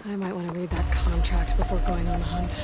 I might want to read that contract before going on the hunt.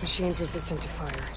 machine's resistant to fire.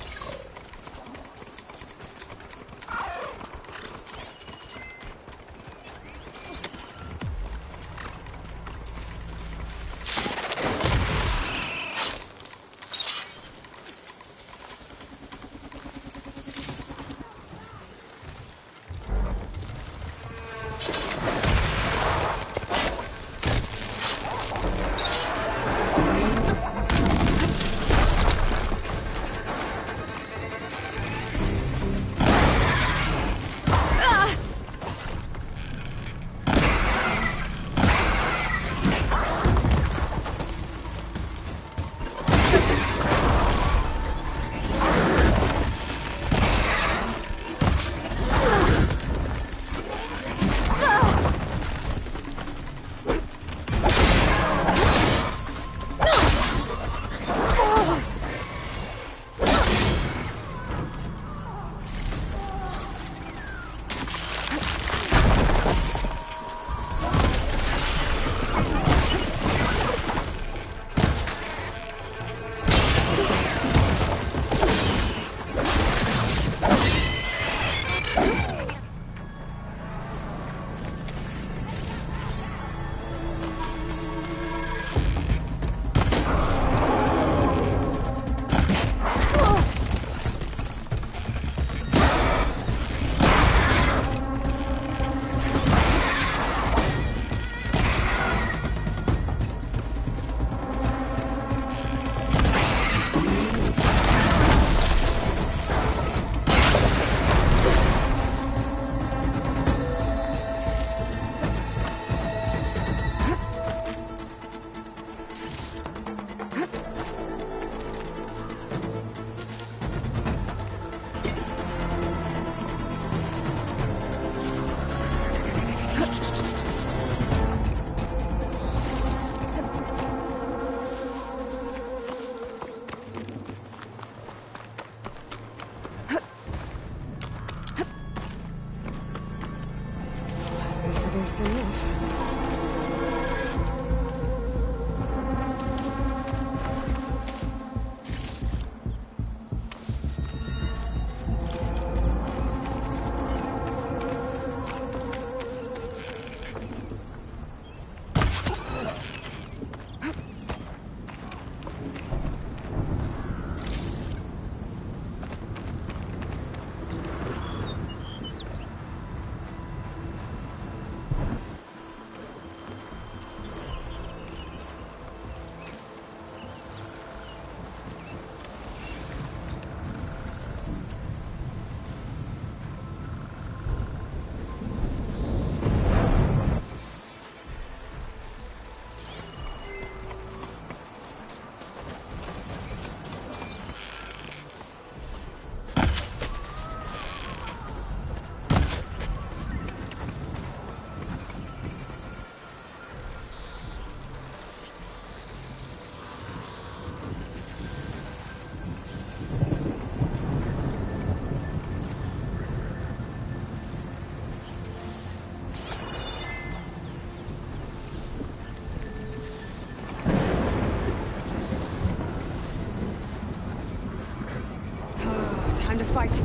Time to fight.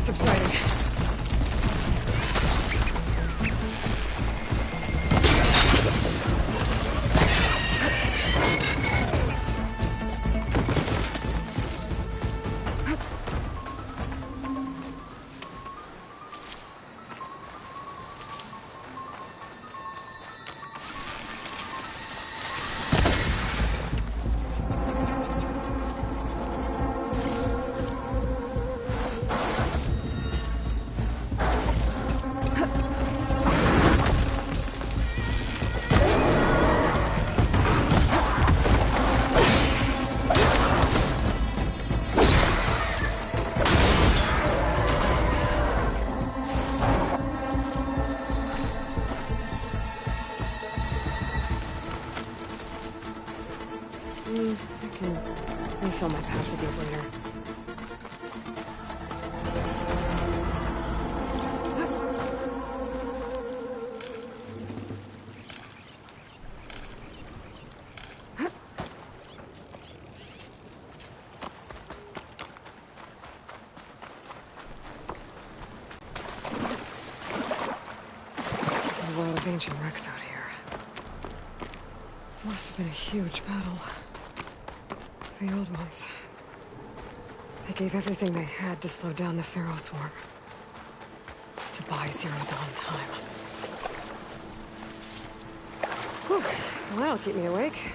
subsiding. I can refill my pouch with these later. There's a lot of ancient wrecks out here. Must have been a huge battle. The old ones. They gave everything they had to slow down the Pharaoh swarm. To buy Zero Dawn time. Whew. Well, that'll keep me awake.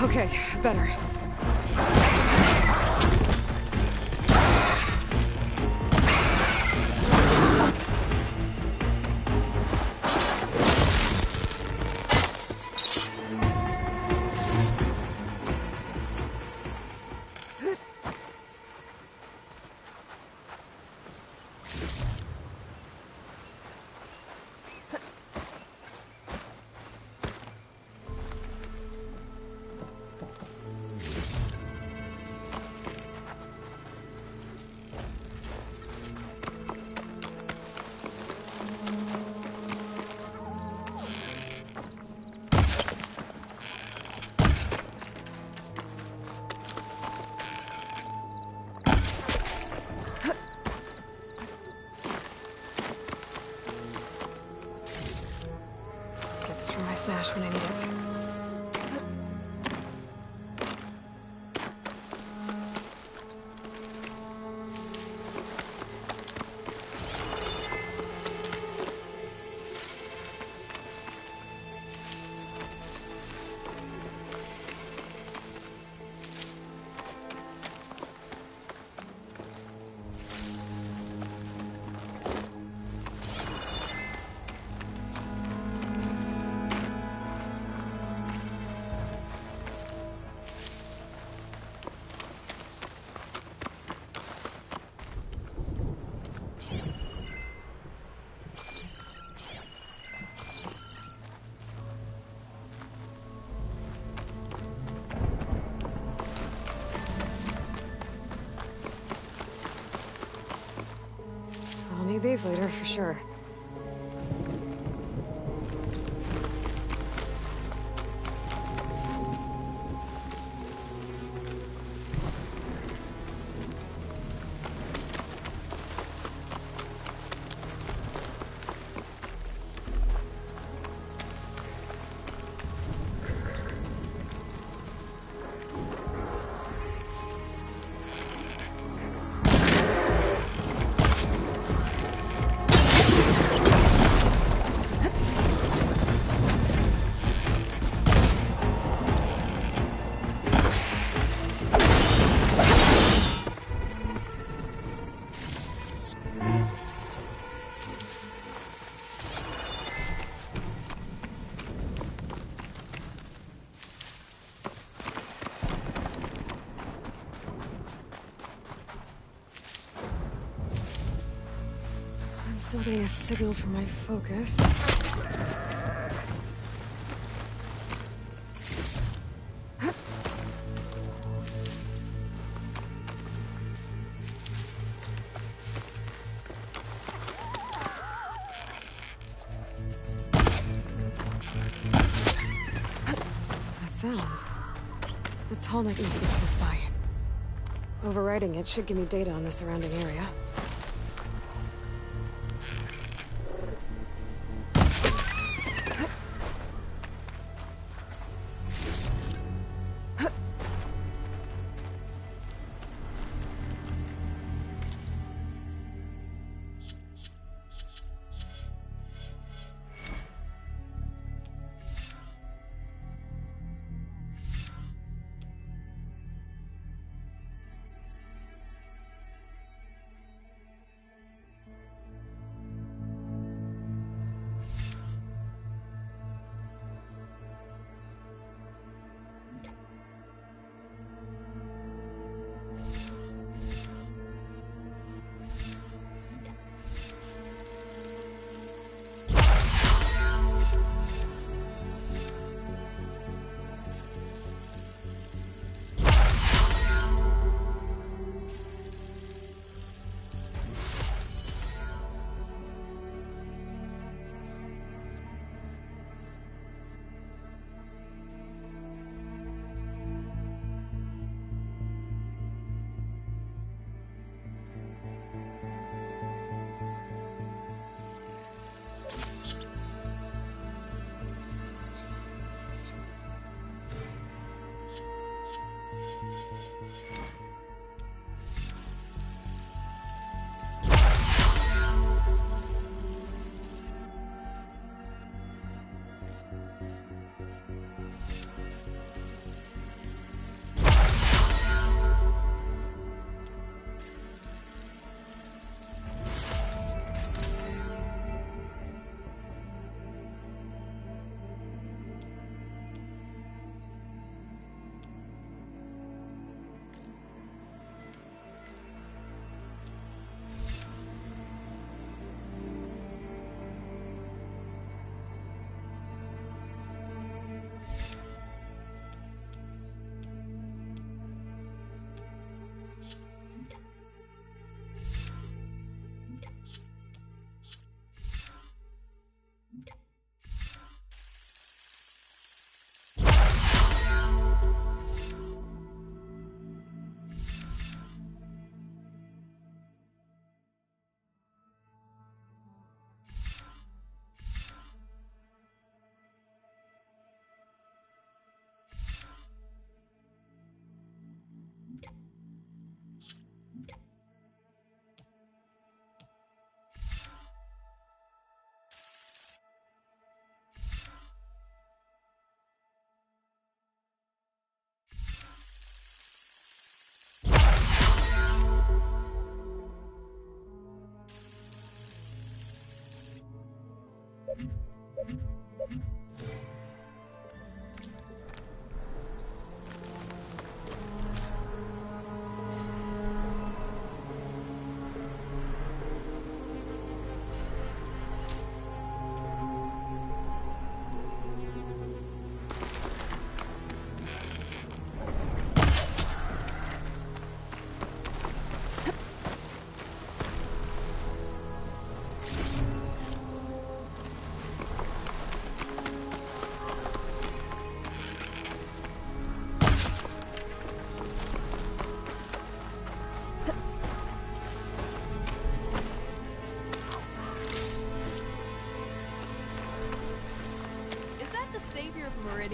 Okay, better. Stash when I need it. Need these later, for sure. Still getting a signal from my focus. That sound. The tall neck needs to be close by. Overriding it should give me data on the surrounding area.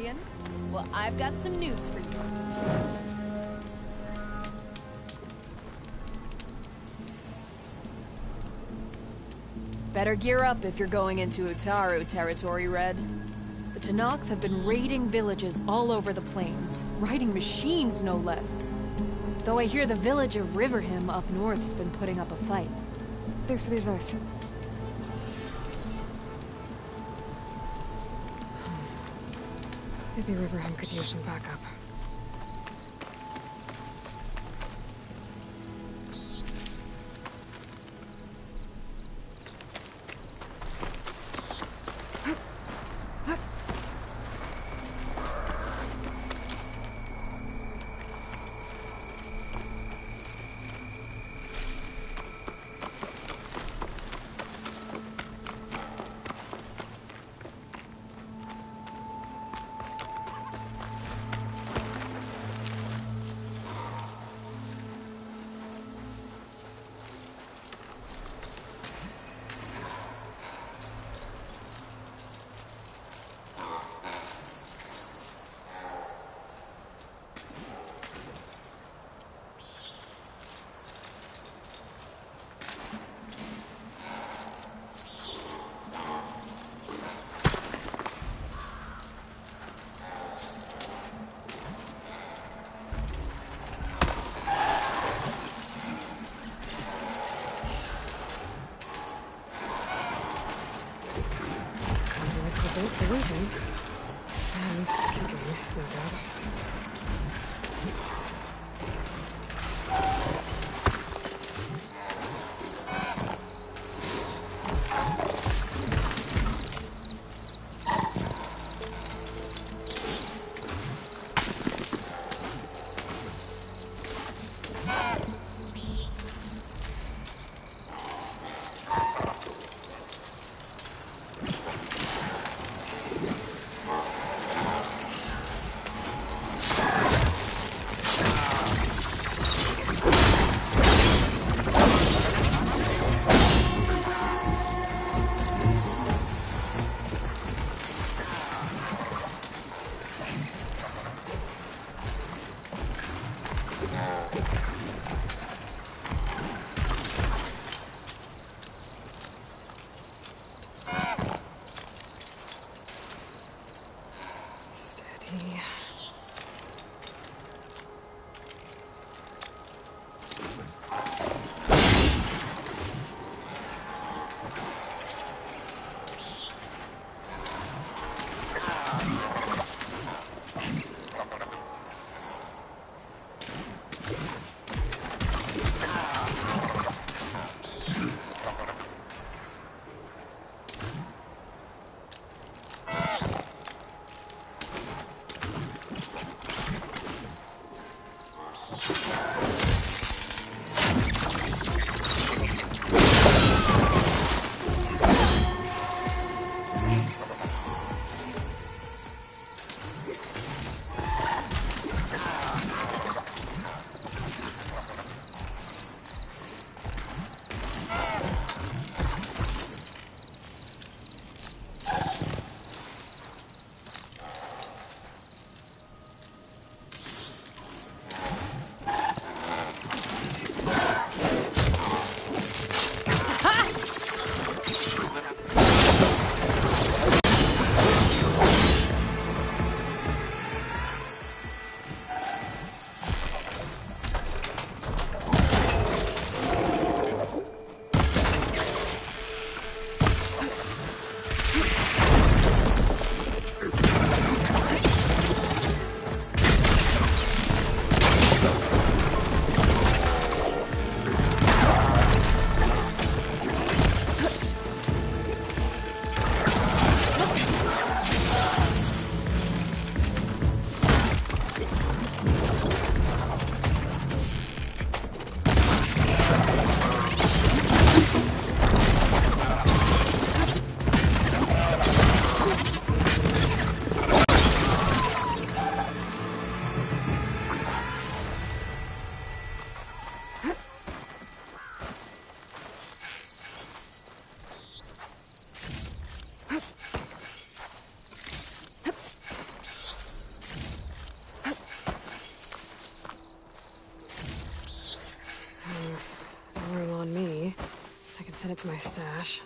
Guardian. Well, I've got some news for you. Better gear up if you're going into Utaru territory, Red. The Tenakth have been raiding villages all over the plains, riding machines no less. Though I hear the village of Riverham up north's been putting up a fight. Thanks for the advice. Maybe Riverham could use some backup. Pollution and kicking, no doubt. can send it to my stash.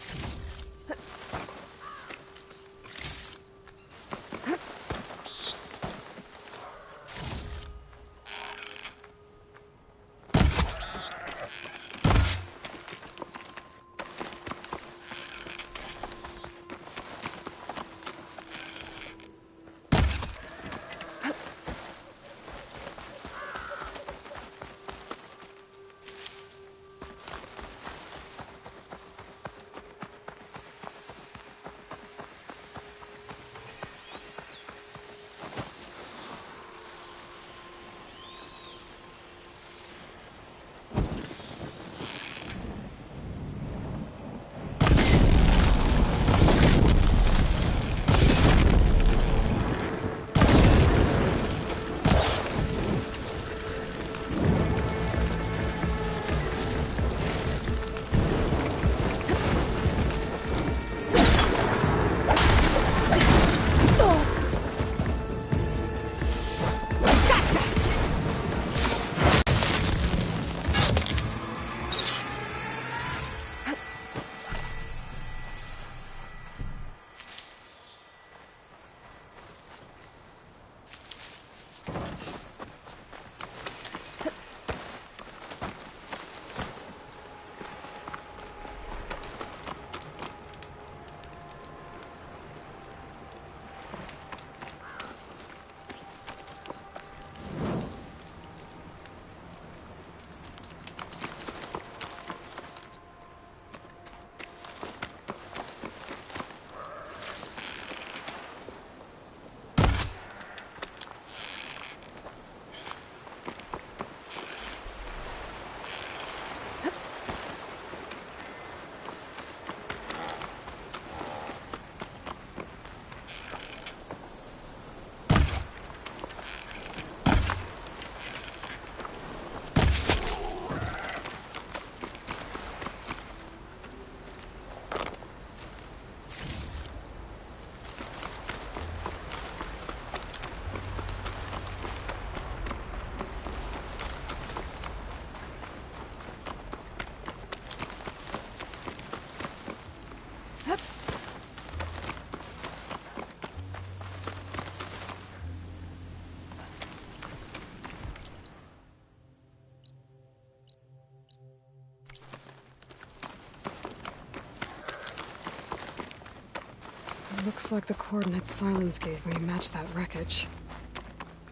Looks like the coordinates Silence gave me match that wreckage.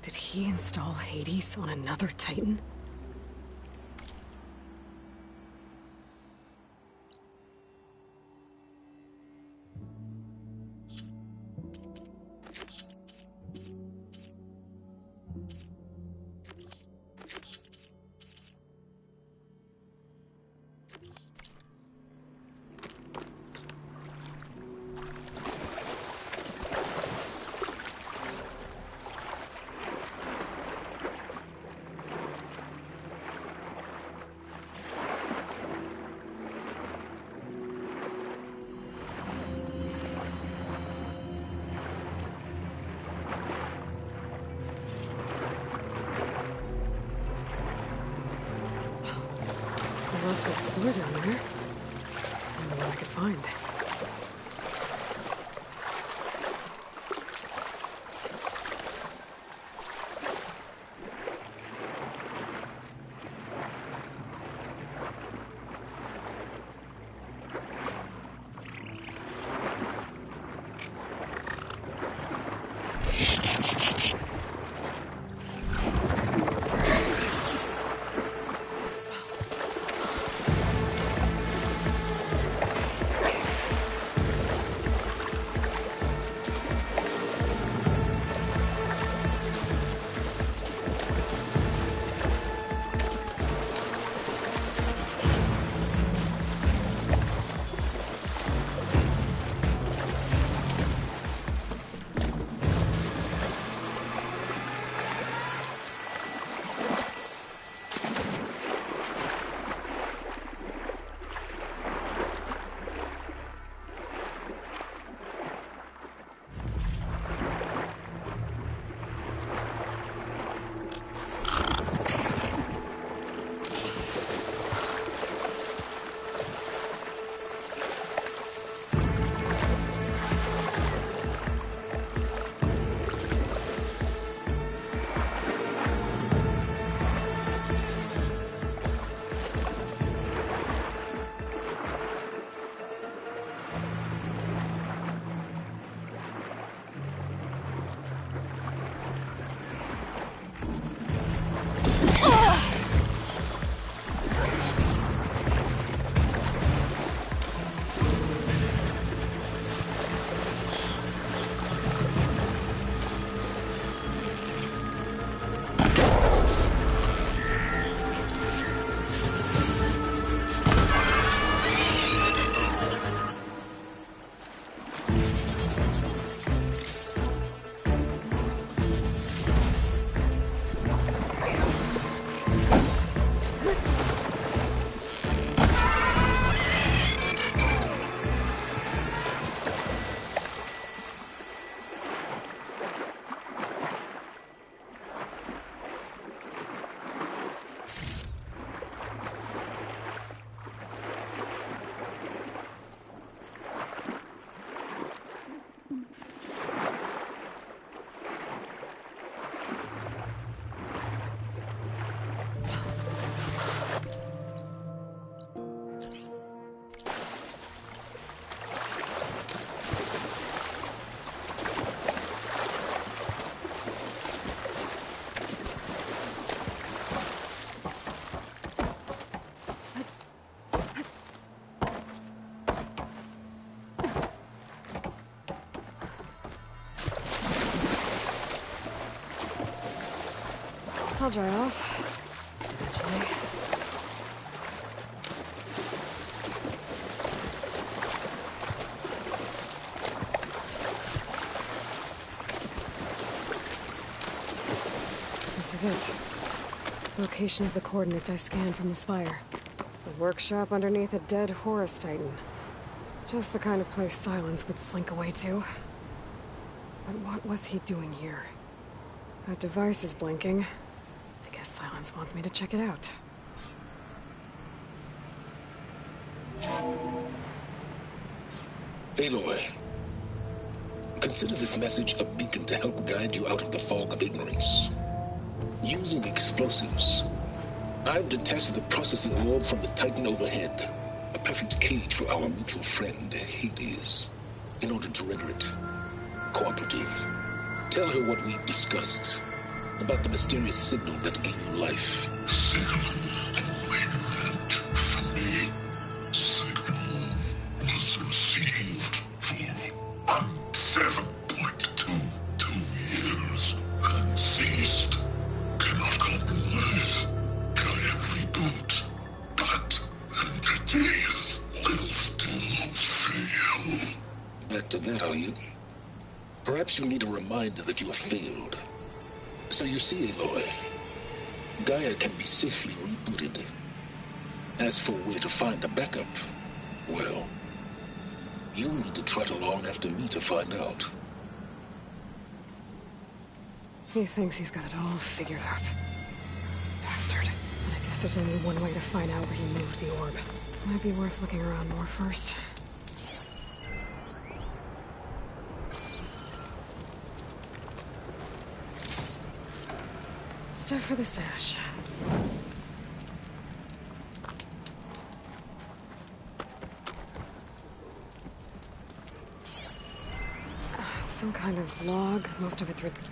Did he install Hades on another Titan? There's a lot to explore down there. I wonder what I could find. I'll dry off. Eventually. This is it. Location of the coordinates I scanned from the spire. A workshop underneath a dead Horus Titan. Just the kind of place Silence would slink away to. But what was he doing here? That device is blinking. I guess Silence wants me to check it out. Aloy, consider this message a beacon to help guide you out of the fog of ignorance. Using explosives, I've detached the processing orb from the Titan overhead. A perfect cage for our mutual friend, Hades. In order to render it cooperative. Tell her what we've discussed. About the mysterious signal that gave you life. Signal from me. Signal was received for 7.22 years and ceased. Cannot compromise. Try every boot, but entities will still fail. Back to that, are you? Perhaps you need a reminder that you have failed. So you see, Aloy, Gaia can be safely rebooted. As for where to find a backup, well, you'll need to trot along after me to find out. He thinks he's got it all figured out. Bastard. And I guess there's only one way to find out where he moved the orb. Might be worth looking around more first. Stuff for the stash. Some kind of log. Most of it's written.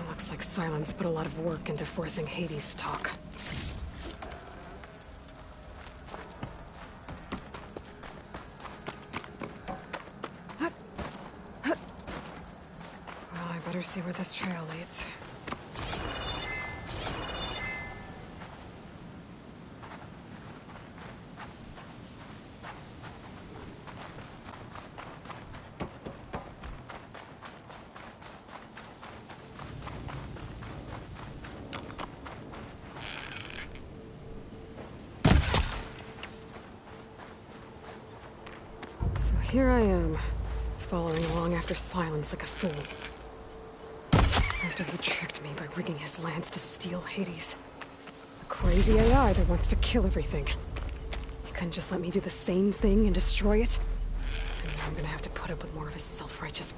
Looks like Silence put a lot of work into forcing Hades to talk. Well, I better see where this trail leads. Here I am, following along after Silence like a fool. After he tricked me by rigging his lance to steal Hades. A crazy AI that wants to kill everything. He couldn't just let me do the same thing and destroy it? And now I'm gonna have to put up with more of his self-righteous...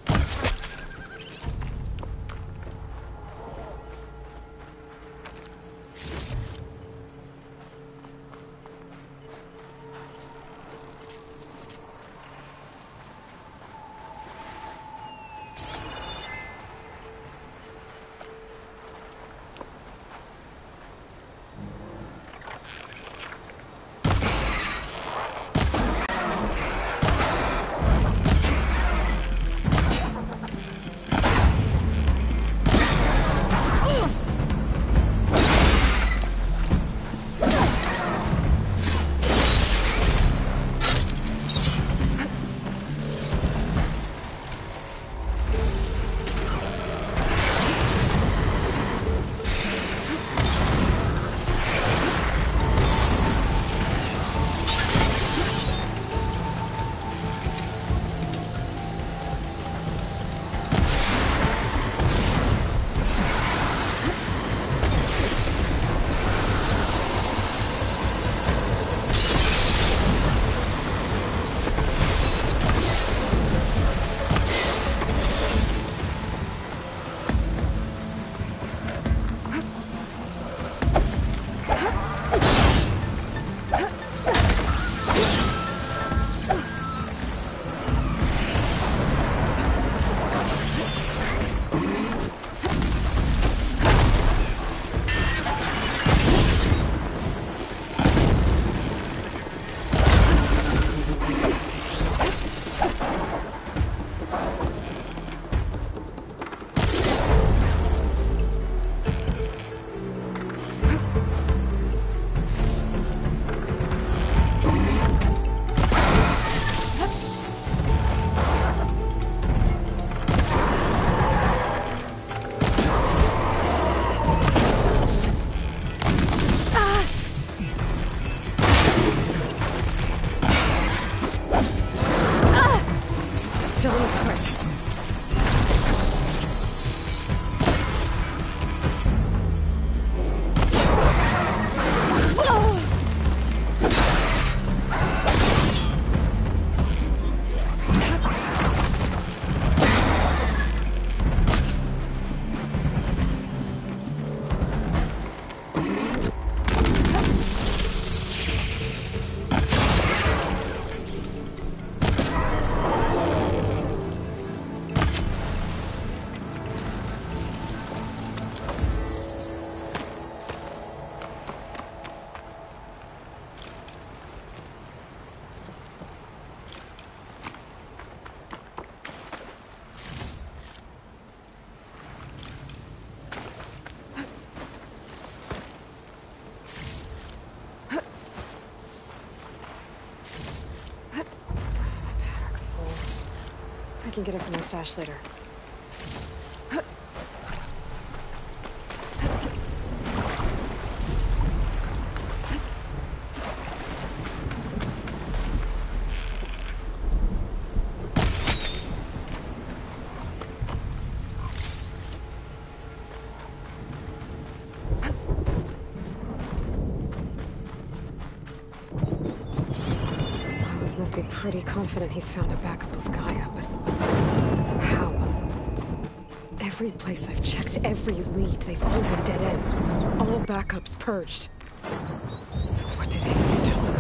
can get it from my stash later. Must be pretty confident he's found a backup of Gaia, but how? Every place I've checked, every lead, they've all been dead ends. All backups purged. So what did Hades tell him?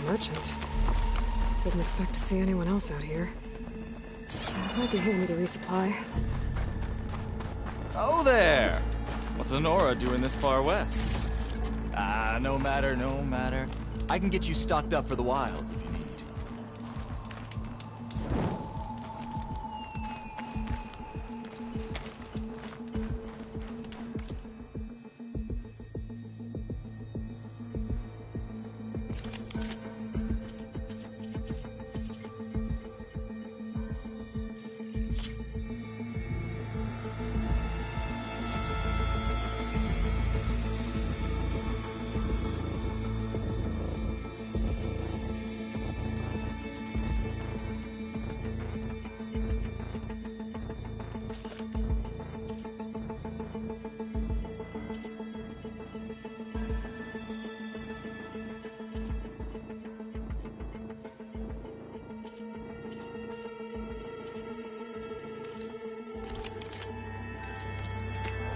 Merchant. Didn't expect to see anyone else out here. Might be here to resupply. Oh there! What's Honora doing this far west? No matter, no matter. I can get you stocked up for the wilds if you need.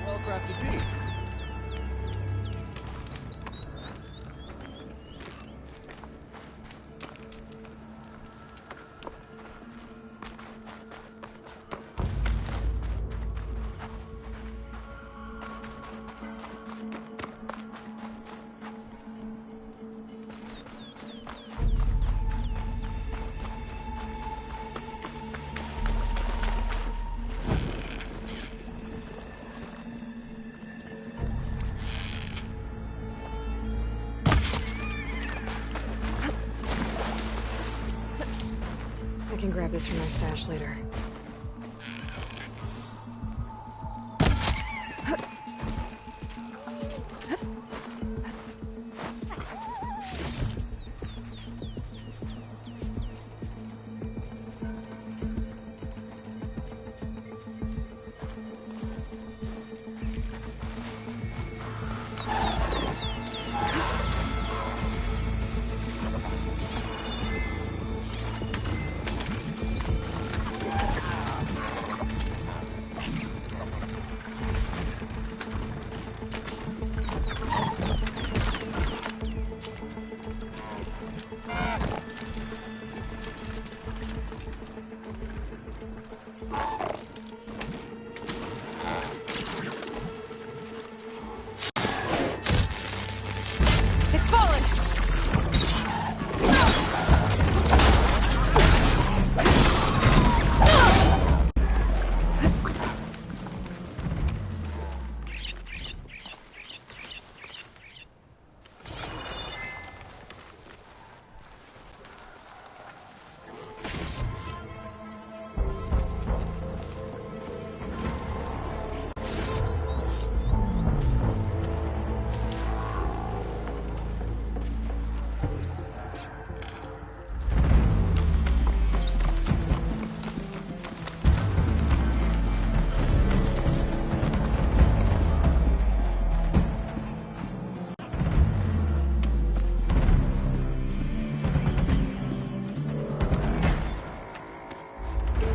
Well-crafted piece. can grab this from my stash later.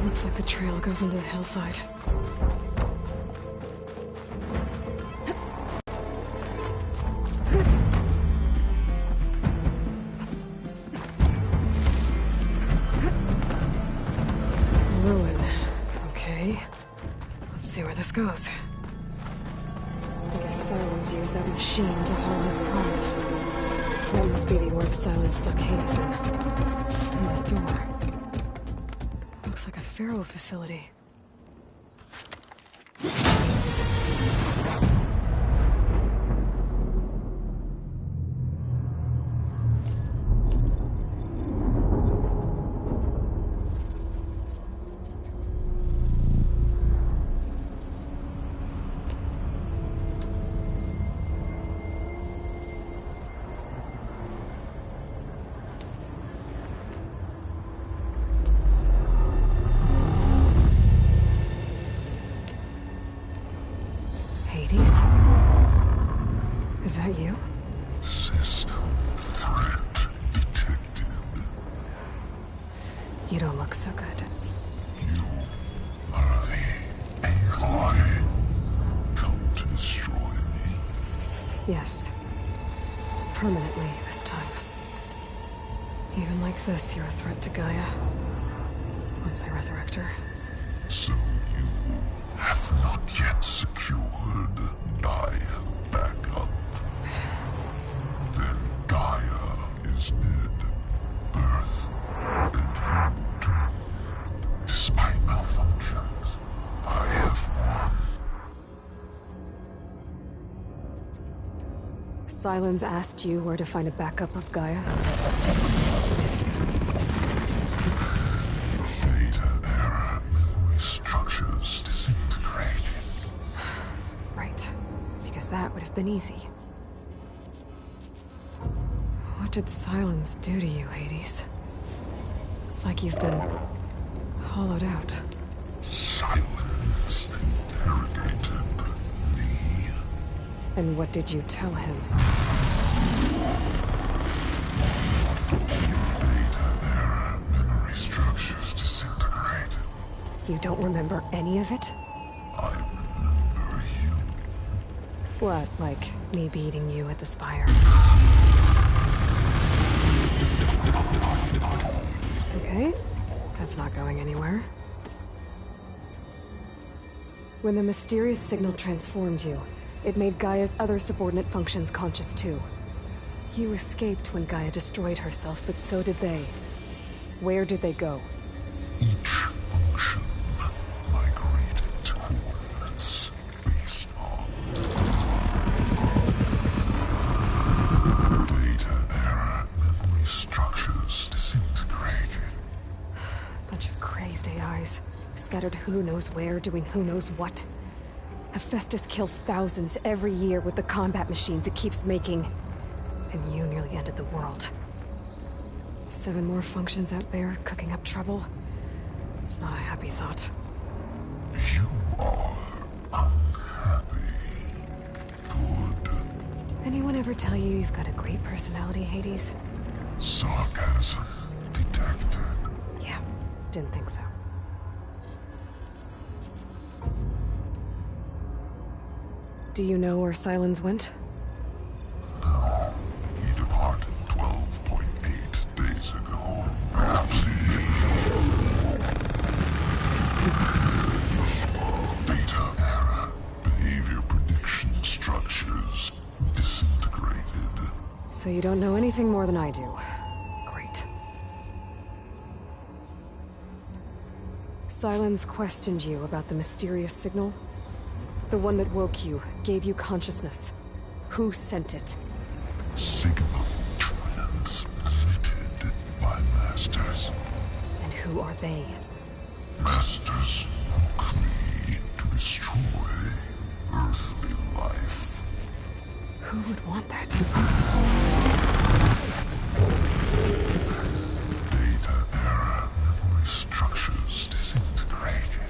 Looks like the trail goes into the hillside. Ruin. Okay. Let's see where this goes. I guess Silence used that machine to haul his prize. That must be the orb Silence stuck Hades in. And that door. Looks like a Pharaoh facility. Hades? Is that you? System threat detected. You don't look so good. You are the AI come to destroy me. Yes. Permanently this time. Even like this, you're a threat to Gaia. Once I resurrect her. So you have not yet secured Gaia back up. Then Gaia is dead. Earth and you too. Despite malfunctions, I have won. Silence asked you where to find a backup of Gaia? Data error, memory structures disintegrated. Right. Because that would have been easy. What did Silence do to you, Hades? It's like you've been hollowed out. Silence interrogated me. And what did you tell him? Data error, memory structures disintegrated. You don't remember any of it? I remember you. What, like me beating you at the spire? Okay, that's not going anywhere. When the mysterious signal transformed you, it made Gaia's other subordinate functions conscious too. You escaped when Gaia destroyed herself, but so did they. Where did they go? Each function migrated to coordinates based on data error, memory structures disintegrated. But allies, scattered who knows where, doing who knows what. Hephaestus kills thousands every year with the combat machines it keeps making. And you nearly ended the world. 7 more functions out there, cooking up trouble. It's not a happy thought. You are unhappy. Good. Anyone ever tell you you've got a great personality, Hades? Sarcasm detected. Yeah, didn't think so. Do you know where Silence went? No. He departed 12.8 days ago. Perhaps data error. Behavior prediction structures disintegrated. So you don't know anything more than I do. Great. Silence questioned you about the mysterious signal? The one that woke you, gave you consciousness. Who sent it? Signal transmitted by masters. And who are they? Masters woke me to destroy earthly life. Who would want that? Data error. Memory structures disintegrated.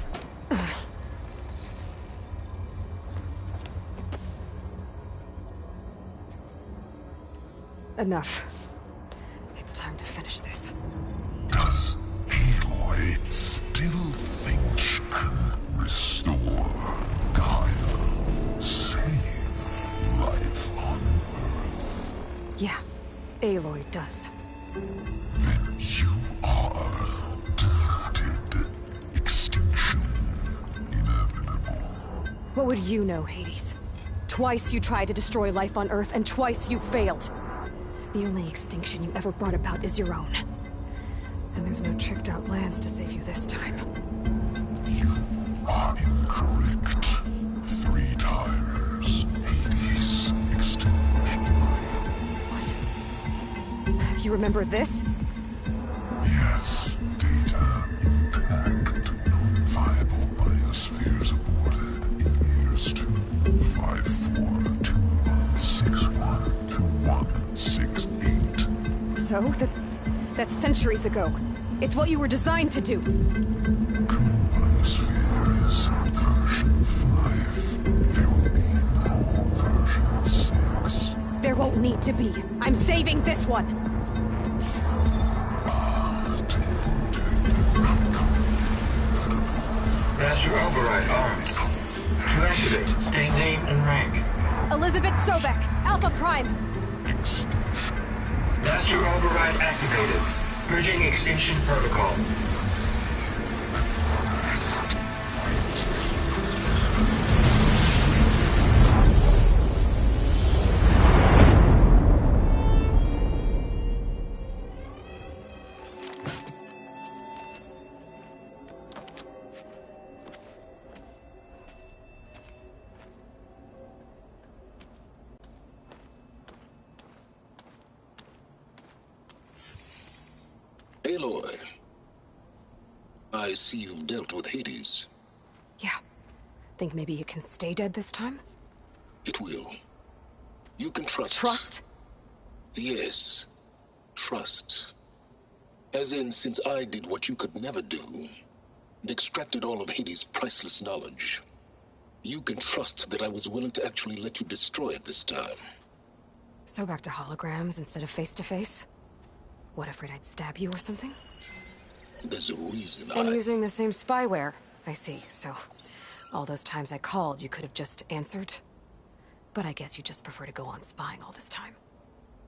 Enough. It's time to finish this. Does Aloy still think she can restore Gaia? Save life on Earth? Yeah, Aloy does. Then you are deluded. Extinction inevitable. What would you know, Hades? Twice you tried to destroy life on Earth, and twice you failed. The only extinction you ever brought about is your own. And there's no tricked-out lands to save you this time. You are incorrect. 3 times. Hades extinguished life. What? You remember this? Yes. Data intact. Non-viable biospheres aborted in years 254, 2161, 2168. So? That's centuries ago. It's what you were designed to do. Current biosphere is version 5. There will be no version 6. There won't need to be. I'm saving this one. Master override armed. To activate, state name and rank. Elizabeth Sobek, Alpha Prime. Master override activated. Bridging extinction protocol. Aloy, I see you've dealt with Hades. Yeah. Think maybe you can stay dead this time? It will. You can trust. Trust? Yes. Trust. As in, since I did what you could never do, and extracted all of Hades' priceless knowledge, you can trust that I was willing to actually let you destroy it this time. So back to holograms instead of face-to-face? What, afraid I'd stab you or something? There's a reason And using the same spyware. I see, so... all those times I called, you could have just answered? But I guess you just prefer to go on spying all this time.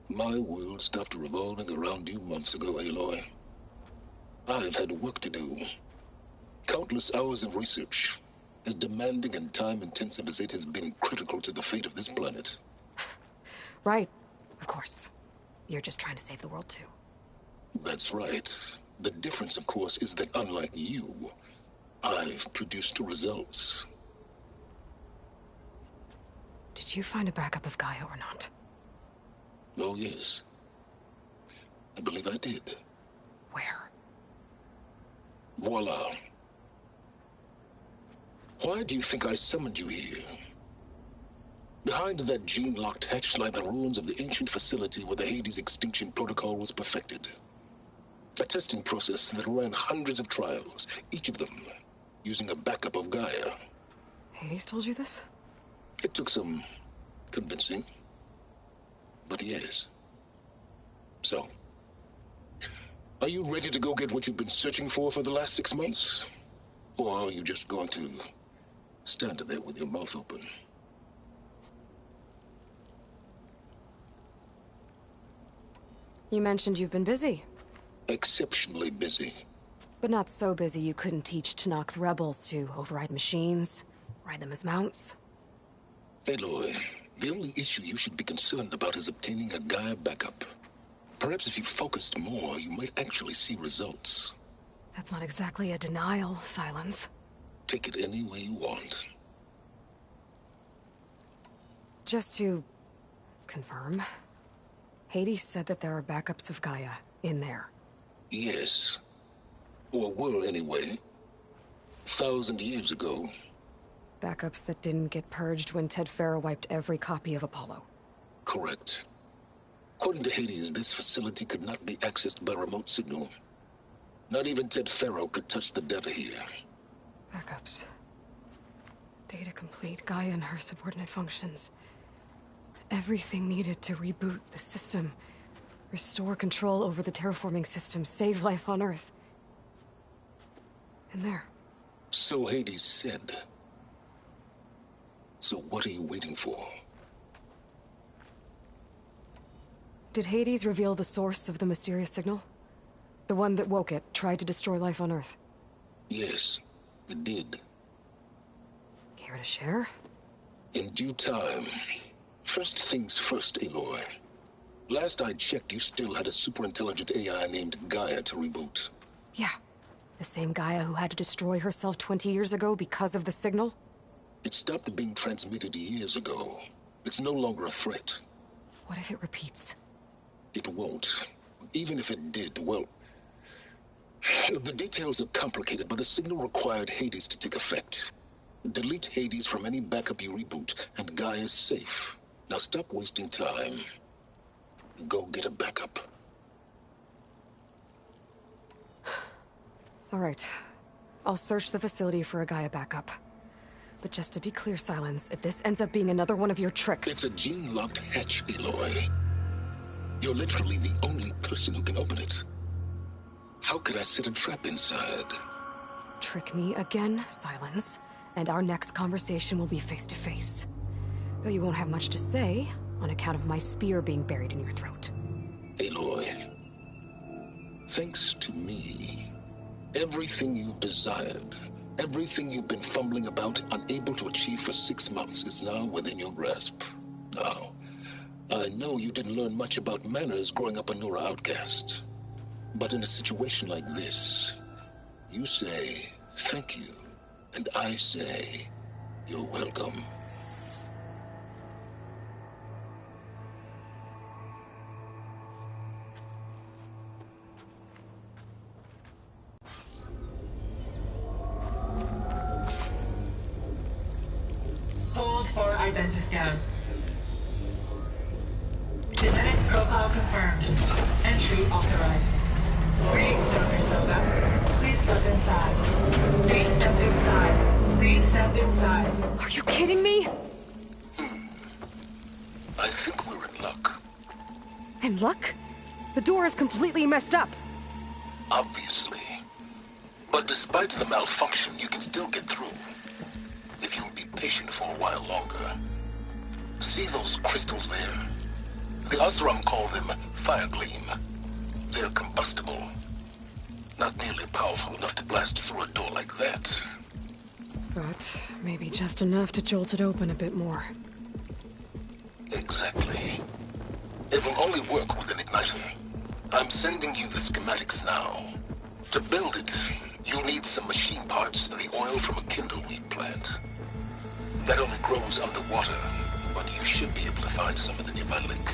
My world stopped revolving around you months ago, Aloy. I've had work to do. Countless hours of research. As demanding and time-intensive as it has been critical to the fate of this planet. Right. Of course. You're just trying to save the world, too. That's right. The difference, of course, is that unlike you, I've produced results. Did you find a backup of Gaia or not? Oh, yes. I believe I did. Where? Voila. Why do you think I summoned you here? Behind that gene-locked hatch lie the ruins of the ancient facility where the Hades extinction protocol was perfected. A testing process that ran hundreds of trials, each of them using a backup of Gaia. Hades told you this? It took some convincing, but yes. So, are you ready to go get what you've been searching for the last 6 months? Or are you just going to stand there with your mouth open? You mentioned you've been busy. Exceptionally busy. But not so busy you couldn't teach Tanakh rebels to override machines, ride them as mounts. Aloy, the only issue you should be concerned about is obtaining a Gaia backup. Perhaps if you focused more, you might actually see results. That's not exactly a denial, Silence. Take it any way you want. Just to confirm, Hades said that there are backups of Gaia in there. Yes. Or were anyway. 1,000 years ago. Backups that didn't get purged when Ted Farrow wiped every copy of Apollo. Correct. According to Hades, this facility could not be accessed by remote signal. Not even Ted Farrow could touch the data here. Backups. Data complete, Gaia and her subordinate functions. Everything needed to reboot the system. Restore control over the terraforming system, save life on Earth. And there. So Hades said. So what are you waiting for? Did Hades reveal the source of the mysterious signal? The one that woke it, tried to destroy life on Earth? Yes, it did. Care to share? In due time. First things first, Aloy. Last I checked, you still had a superintelligent AI named Gaia to reboot. Yeah. The same Gaia who had to destroy herself 20 years ago because of the signal? It stopped being transmitted years ago. It's no longer a threat. What if it repeats? It won't. Even if it did, well... The details are complicated, but the signal required Hades to take effect. Delete Hades from any backup you reboot, and Gaia's safe. Now stop wasting time. Go get a backup. All right. I'll search the facility for a Gaia backup. But just to be clear, Silence, if this ends up being another one of your tricks... It's a gene-locked hatch, Aloy. You're literally the only person who can open it. How could I set a trap inside? Trick me again, Silence, and our next conversation will be face-to-face. Though you won't have much to say, on account of my spear being buried in your throat. Aloy, thanks to me, everything you've desired, everything you've been fumbling about, unable to achieve for 6 months, is now within your grasp. Now, I know you didn't learn much about manners growing up a Nora outcast. But in a situation like this, you say, thank you, and I say, you're welcome. Hold for identiscan. Genetic profile confirmed. Entry authorized. Greetings, Dr. Soka. Please step inside. Please step inside. Please step inside. Are you kidding me? I think we're in luck. In luck? The door is completely messed up. Obviously. But despite the malfunction, you can still get through. If you'll be patient for a while longer. See those crystals there? The Osram call them fire gleam. They're combustible. Not nearly powerful enough to blast through a door like that. But maybe just enough to jolt it open a bit more. Exactly. It will only work with an igniter. I'm sending you the schematics now. To build it, you'll need some machine parts and the oil from a kindleweed plant. That only grows underwater, but you should be able to find some in the nearby lake.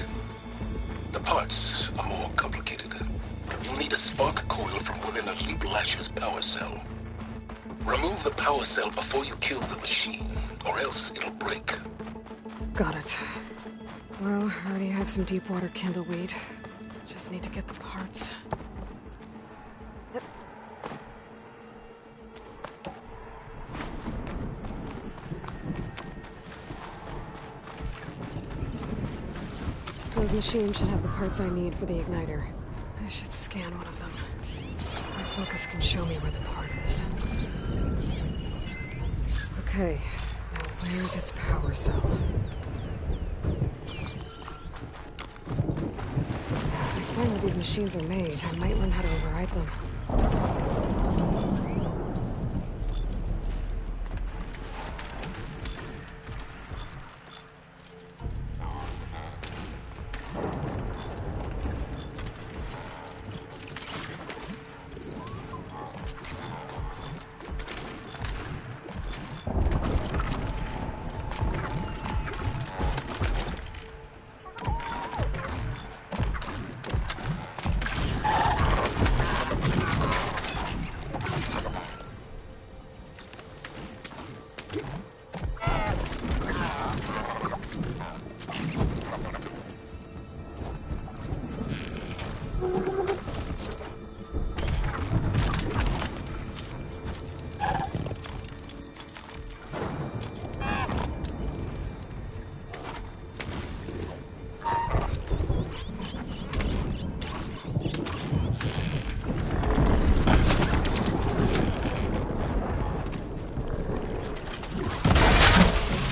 The parts are more complicated. You'll need a spark coil from within a Leap Lasher's power cell. Remove the power cell before you kill the machine, or else it'll break. Got it. Well, I already have some deep water kindleweed. Just need to get the parts. Those machines should have the parts I need for the igniter. I should scan one of them. My focus can show me where the part is. Okay, now where's its power cell? If I find where these machines are made, I might learn how to override them.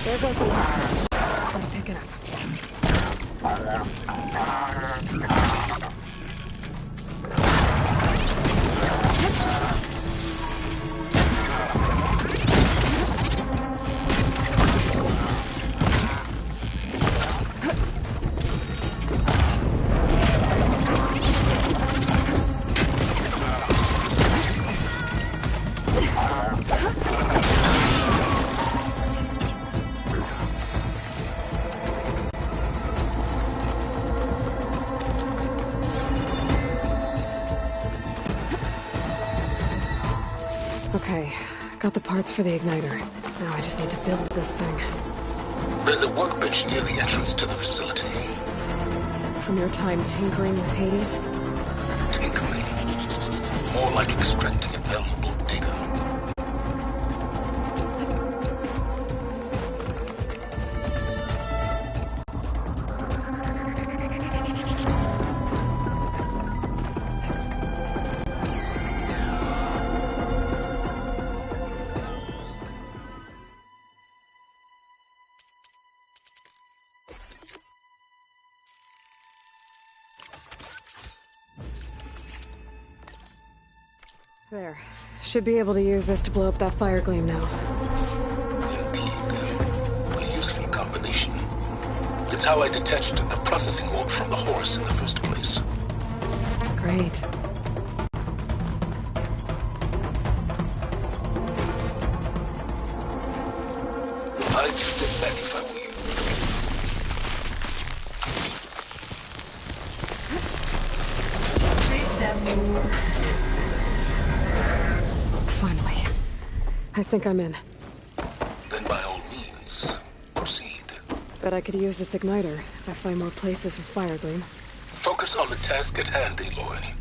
There goes the box. Gotta pick it up. Okay, got the parts for the igniter. Now I just need to build this thing. There's a workbench near the entrance to the facility. From your time tinkering with Hades? Tinkering? More like extracting valuable data. There. Should be able to use this to blow up that fire gleam now. Indeed. A useful combination. It's how I detached the processing orb from the horse in the first place. Great. I'd step back if I were you. 374. Finally. I think I'm in. Then by all means, proceed. Bet I could use this igniter if I find more places with fire gleam. Focus on the task at hand, Aloy.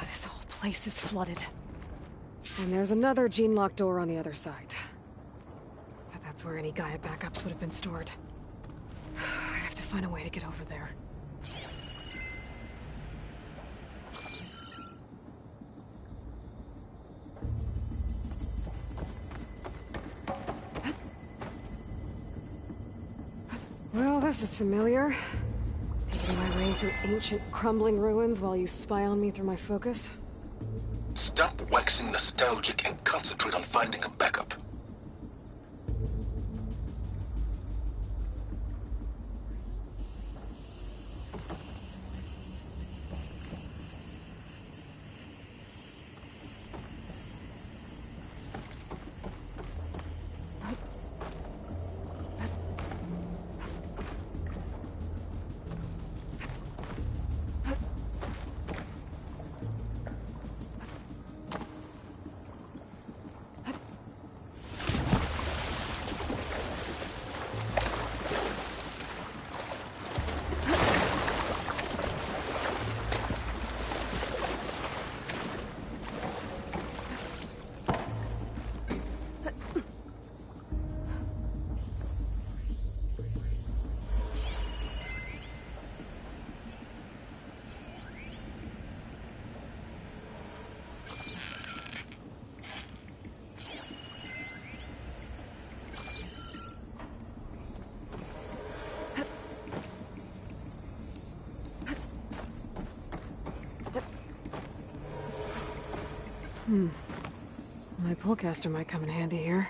This whole place is flooded. And there's another gene-locked door on the other side. But that's where any Gaia backups would have been stored. I have to find a way to get over there. Well, this is familiar. Making my way through ancient, crumbling ruins while you spy on me through my focus. Stop waxing nostalgic and concentrate on finding a backup. My pullcaster might come in handy here.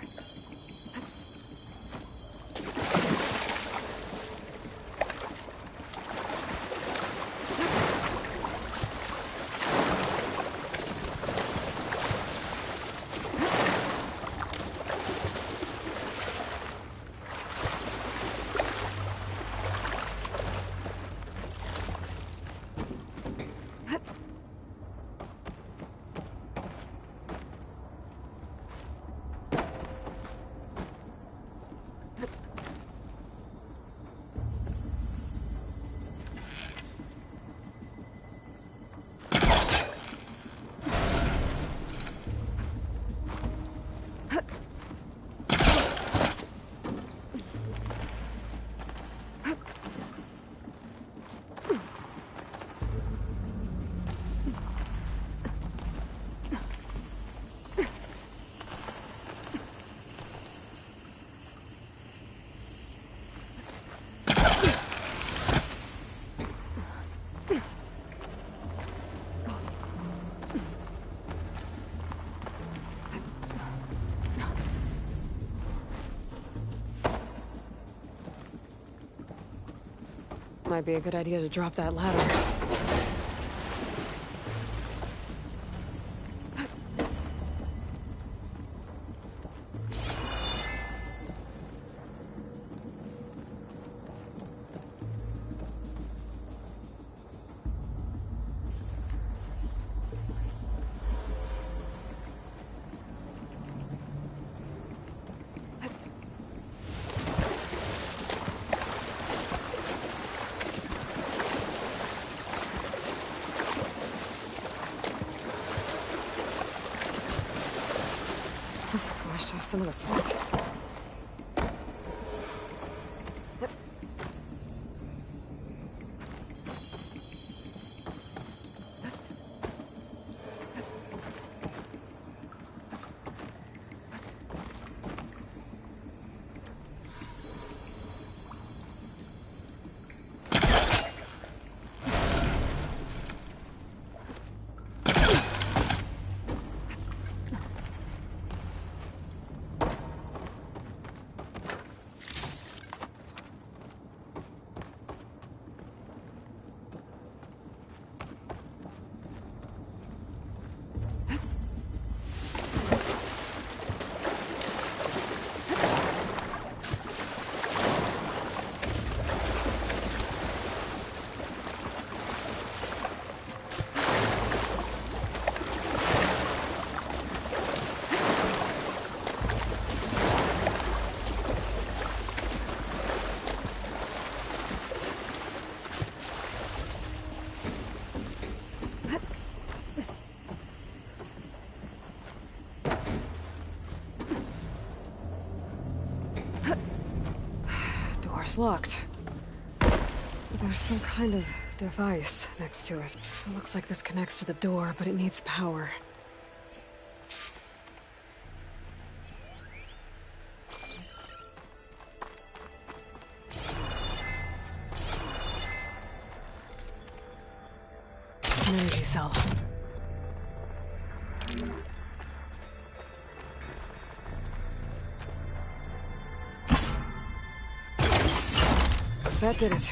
Might be a good idea to drop that ladder. Washed off some of the sweat. Door's locked. There's some kind of device next to it. It looks like this connects to the door, but it needs power. An energy cell. That did it.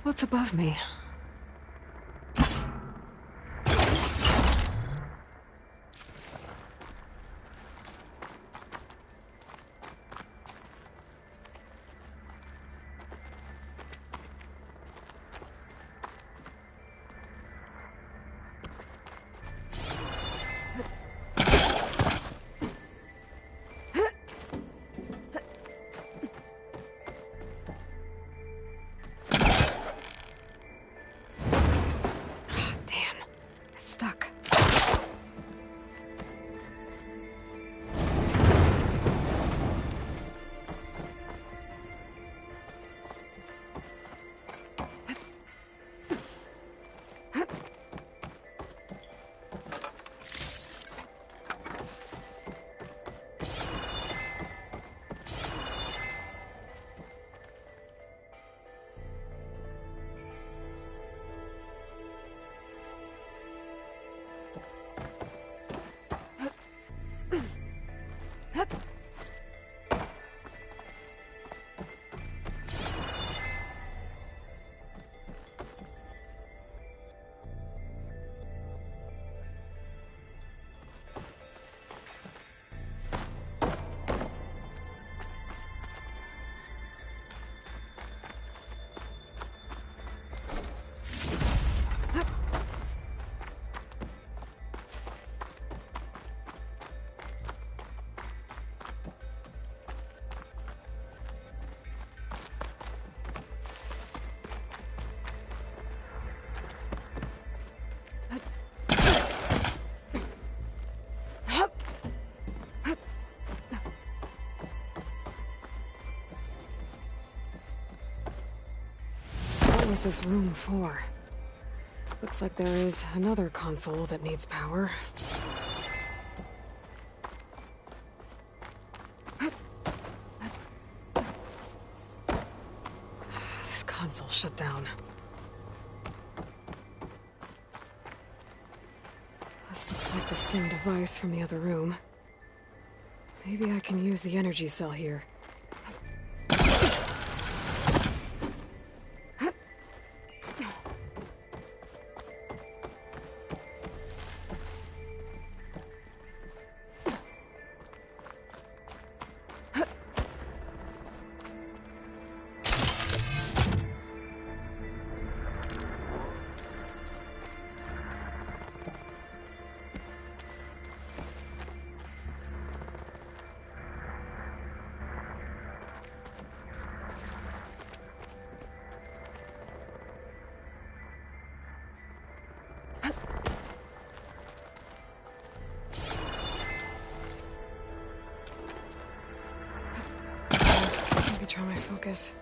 What's above me? What was this room for? Looks like there is another console that needs power. This console shut down. This looks like the same device from the other room. Maybe I can use the energy cell here. Try my focus.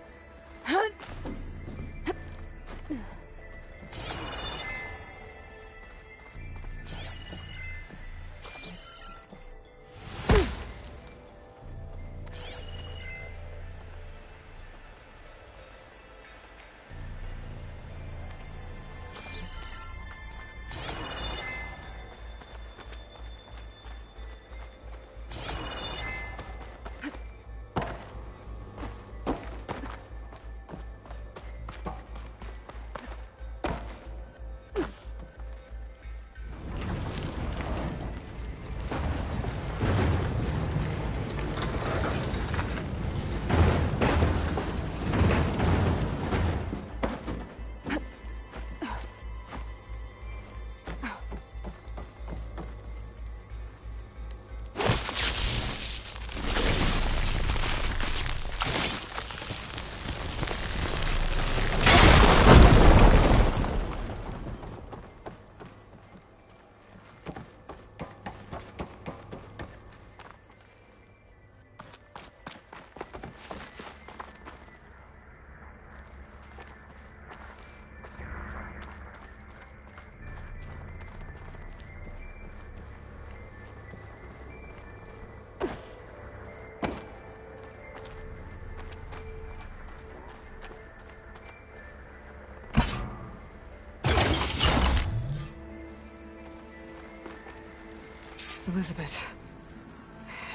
Elizabeth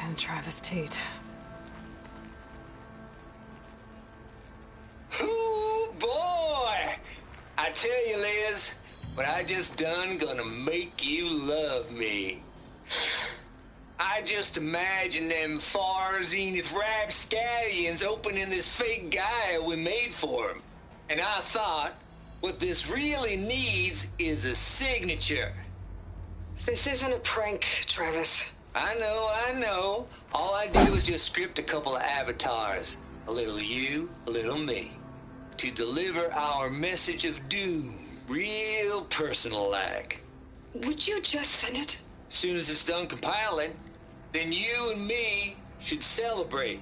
and Travis Tate. Ooh, boy! I tell you, Liz, what I just done gonna make you love me. I just imagine them far zenith rapscallions opening this fake guy we made for him. And I thought, what this really needs is a signature. This isn't a prank, Travis. I know. All I did was just script a couple of avatars. A little you, a little me. To deliver our message of doom, real personal-like. Would you just send it? Soon as it's done compiling, then you and me should celebrate.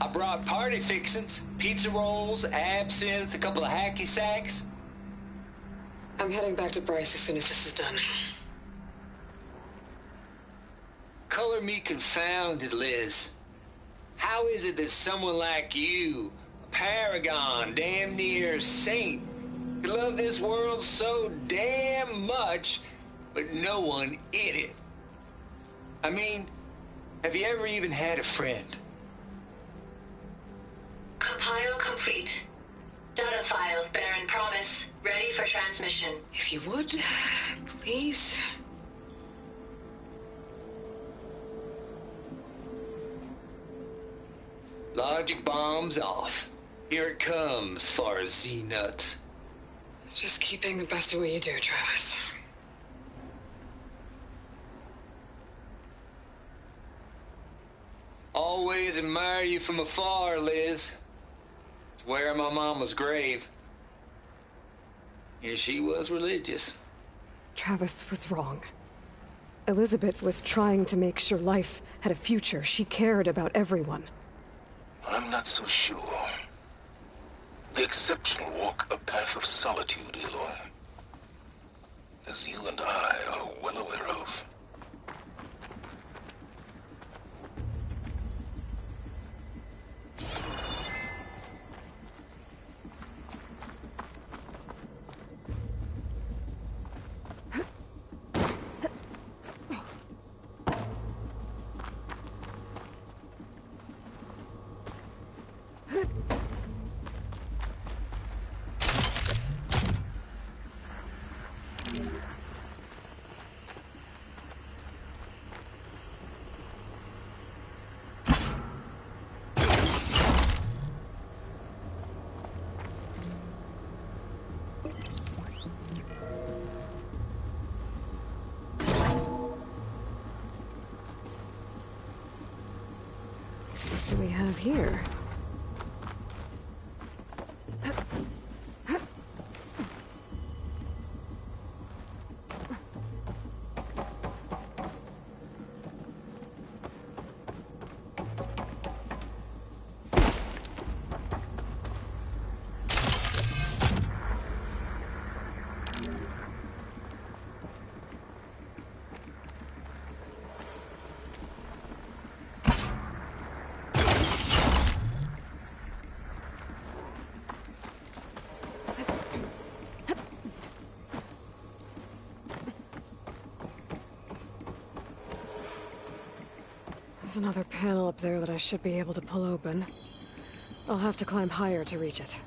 I brought party fixings, pizza rolls, absinthe, a couple of hacky sacks. I'm heading back to Bryce as soon as this is done. Color me confounded, Liz. How is it that someone like you, a paragon, damn near saint, could love this world so damn much, but no one in it. I mean, have you ever even had a friend? Compile complete. Data file, Baron Promise, ready for transmission. If you would, please. Logic bomb's off. Here it comes, far as Z-nuts. Just keep being the best at what you do, Travis. Always admire you from afar, Liz. It's where my mama's grave. And she was religious. Travis was wrong. Elizabeth was trying to make sure life had a future. She cared about everyone. I'm not so sure. The exceptional walk a path of solitude, Aloy. As you and I are well aware of. What do we have here? There's another panel up there that I should be able to pull open. I'll have to climb higher to reach it.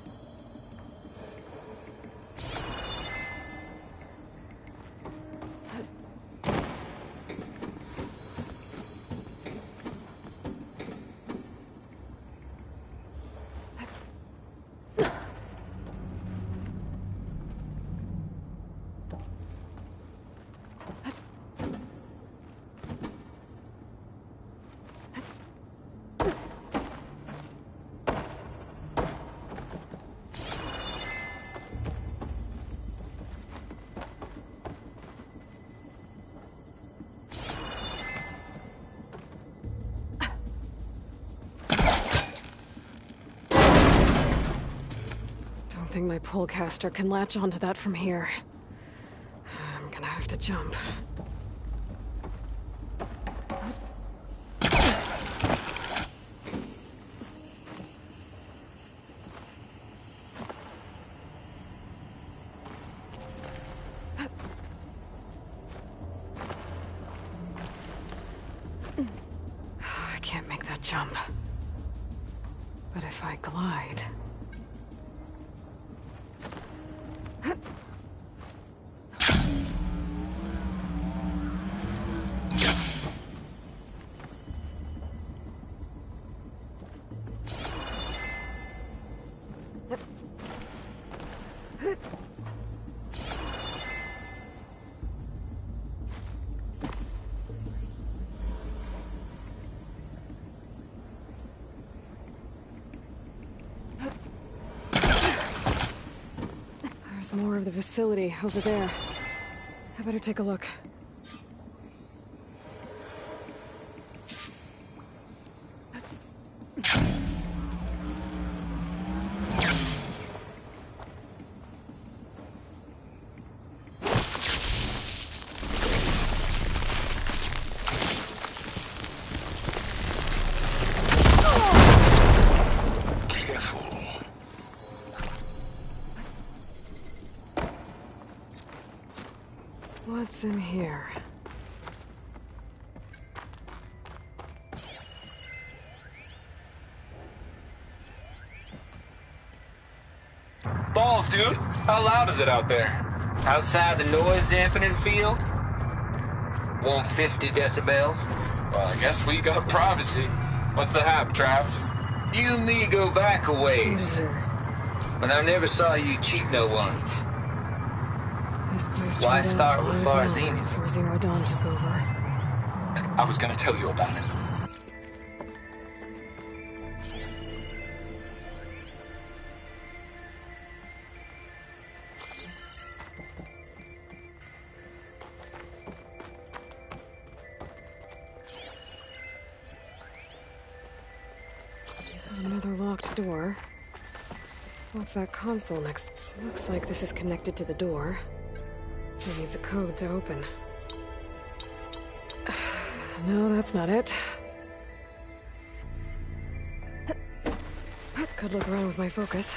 I think my pullcaster can latch onto that from here. I'm gonna have to jump. I can't make that jump. But if I glide... There's more of the facility over there. I better take a look. What's What's in here? Balls, dude. How loud is it out there? Outside the noise dampening field? 150 decibels? Well, I guess we got privacy. What's the hap, Trav? You and me go back a ways. But I never saw you cheat no one. This place Why tried out start with long ago Farzini? before Zero Dawn took over. I was gonna tell you about it. There's another locked door. What's that console next? Looks like this is connected to the door. It needs a code to open. No, that's not it. Could look around with my focus.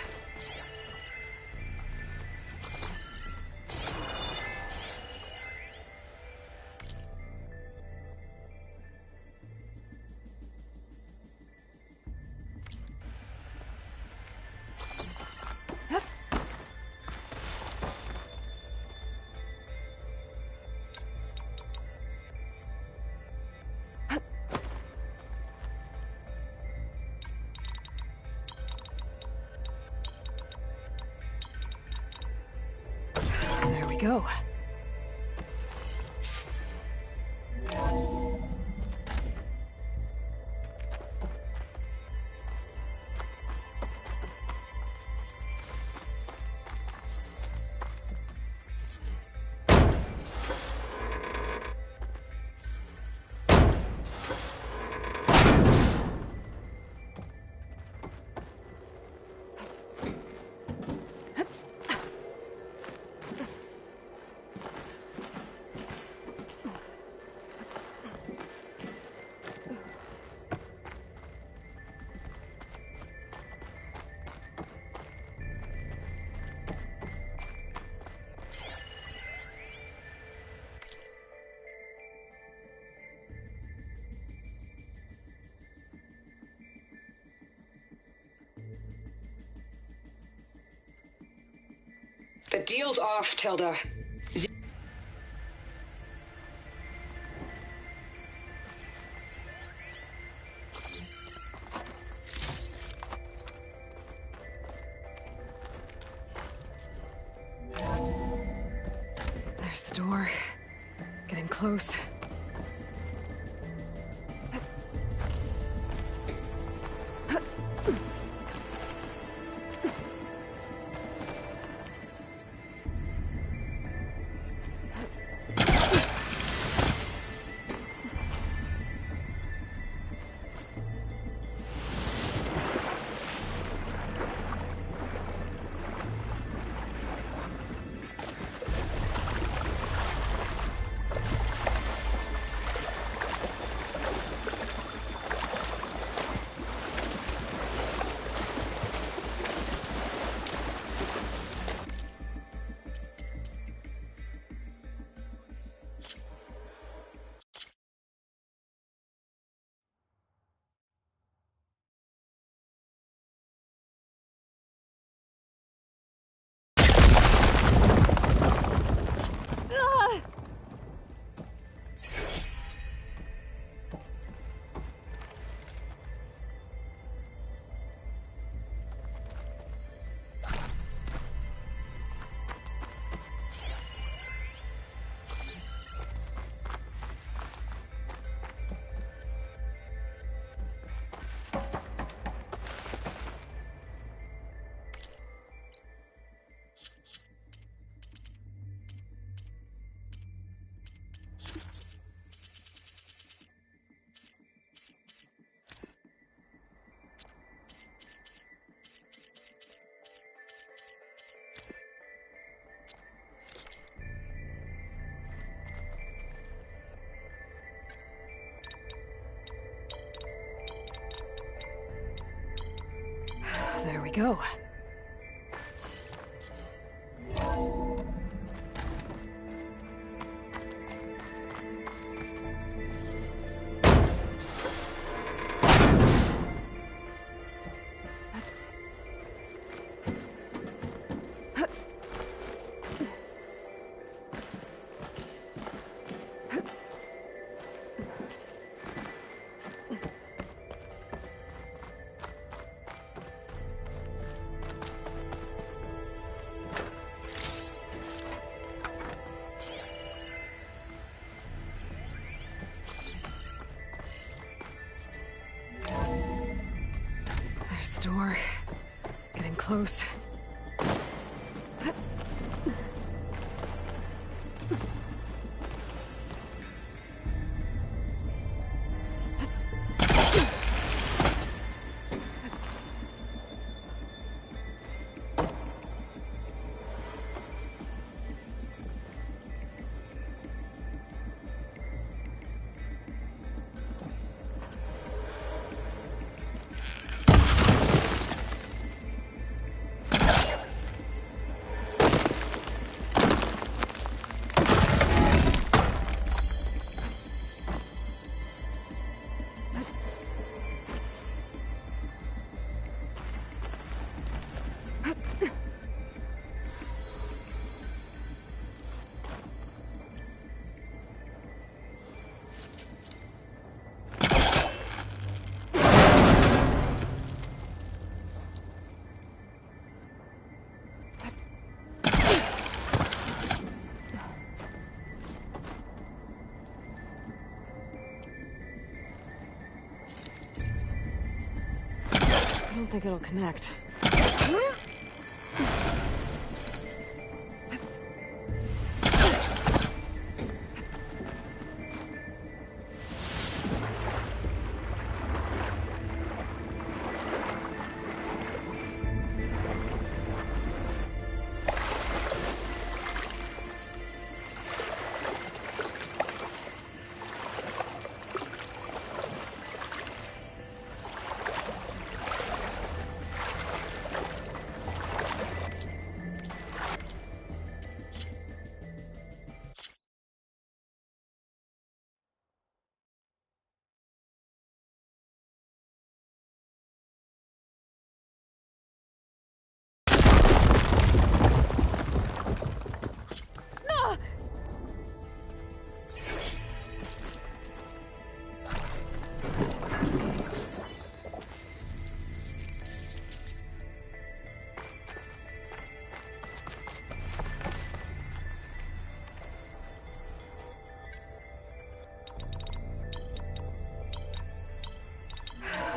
There we go. The deal's off, Tilda. There's the door. Getting close. There we go. close. I don't think it'll connect.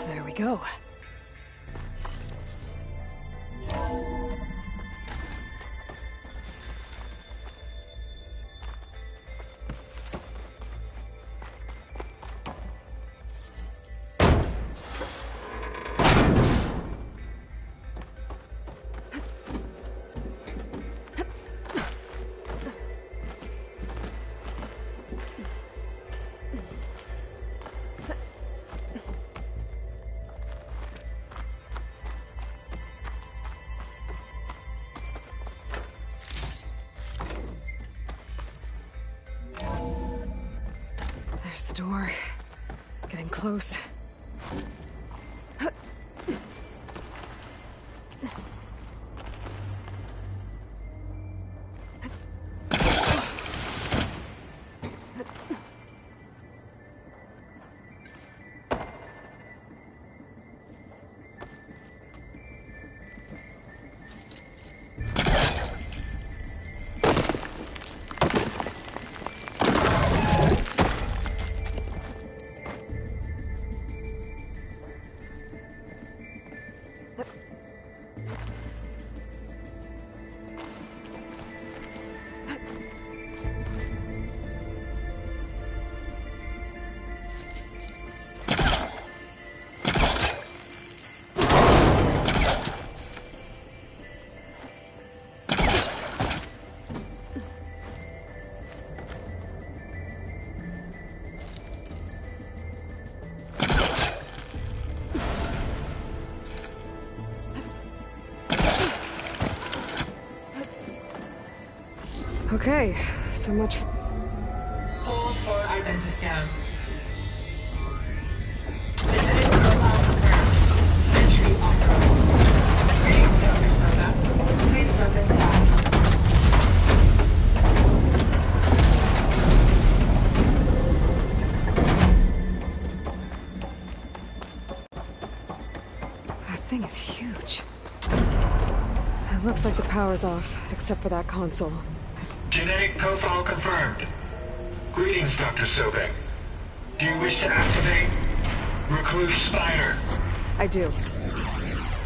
There we go. There's the door. Getting close. Okay, so much. Hold for identiscan. Visiting profile confirmed. Entry authorized. Greetings, Dr. Soda. Please step inside. That thing is huge. It looks like the power's off, except for that console. Genetic profile confirmed. Greetings, Dr. Sobek. Do you wish to activate Recluse Spider? I do.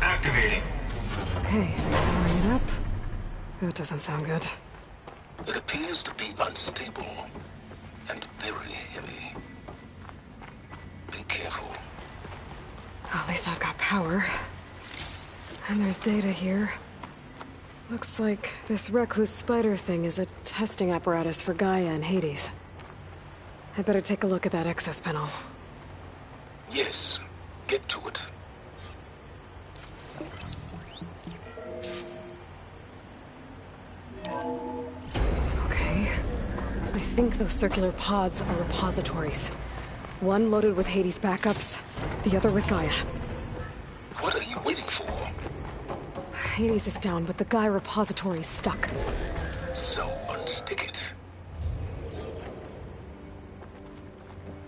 Activating. Okay, powering it up. That doesn't sound good. It appears to be unstable and very heavy. Be careful. Well, at least I've got power. And there's data here. Looks like this recluse spider thing is a testing apparatus for Gaia and Hades. I'd better take a look at that access panel. Yes, get to it. Okay. I think those circular pods are repositories. One loaded with Hades backups, the other with Gaia. What are you waiting for? Hades is down, but the Gaia repository is stuck. So unstick it.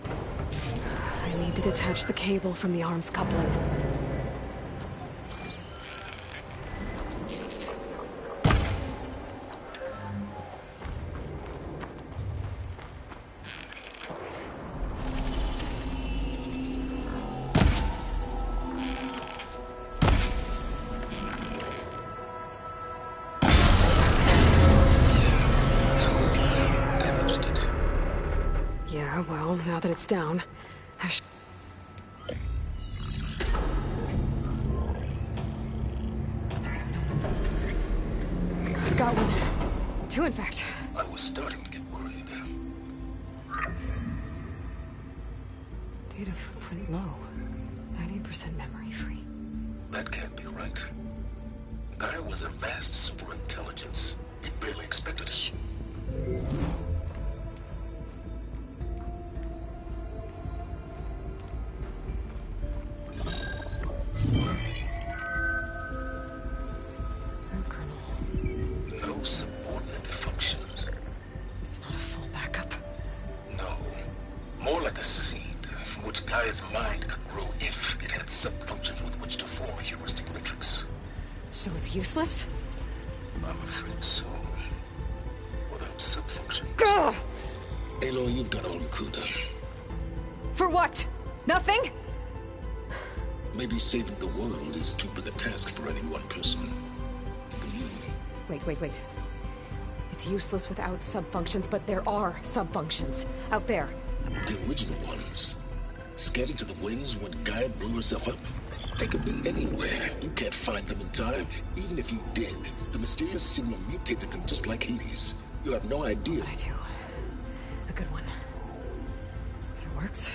I need to detach the cable from the arms coupling. Yeah, well, now that it's down, I I've got one. Two, in fact. I was starting to get worried. Data footprint low. 90% memory free. That can't be right. Gaia was a vast superintelligence. It barely expected it. No subordinate functions. It's not a full backup. No. More like a seed from which Gaia's mind could grow if it had sub-functions with which to form a heuristic matrix. So it's useless? I'm afraid so. Without sub-function. Ugh! Aloy, you've done all you could. For what? Nothing? Maybe saving the world is too big a task for any one person. Even you. Wait. It's useless without subfunctions, but there are subfunctions out there. The original ones. Scattered to the winds when Gaia blew herself up. They could be anywhere. You can't find them in time. Even if you did, the mysterious signal mutated them just like Hades. You have no idea. But I do. A good one. If it works.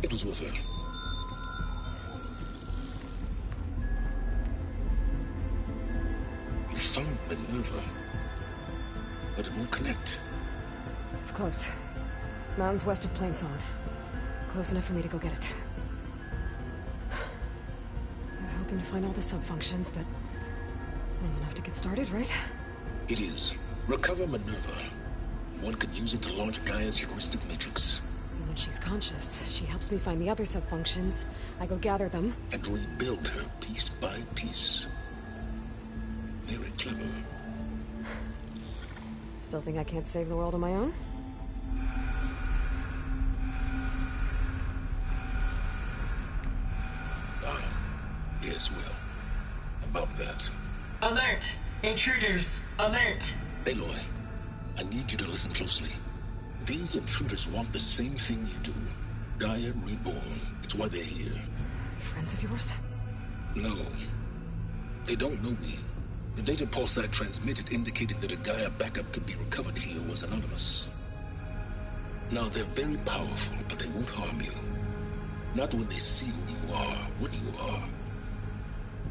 It was with her. You found Minerva, but it won't connect. It's close. Mountains west of Plainsong. Close enough for me to go get it. I was hoping to find all the subfunctions, but one's enough to get started, right? It is. Recover Minerva. One could use it to launch Gaia's heuristic matrix. And when she's conscious, she helps me find the other subfunctions. I go gather them. And rebuild her piece by piece. Very clever. Still think I can't save the world on my own? Yes, well. About that. Alert! Intruders! Alert! Aloy, I need you to listen closely. These intruders want the same thing you do. Gaia reborn. It's why they're here. Friends of yours? No. They don't know me. The data pulse I transmitted indicated that a Gaia backup could be recovered here was anonymous. Now, they're very powerful, but they won't harm you. Not when they see who you are, what you are.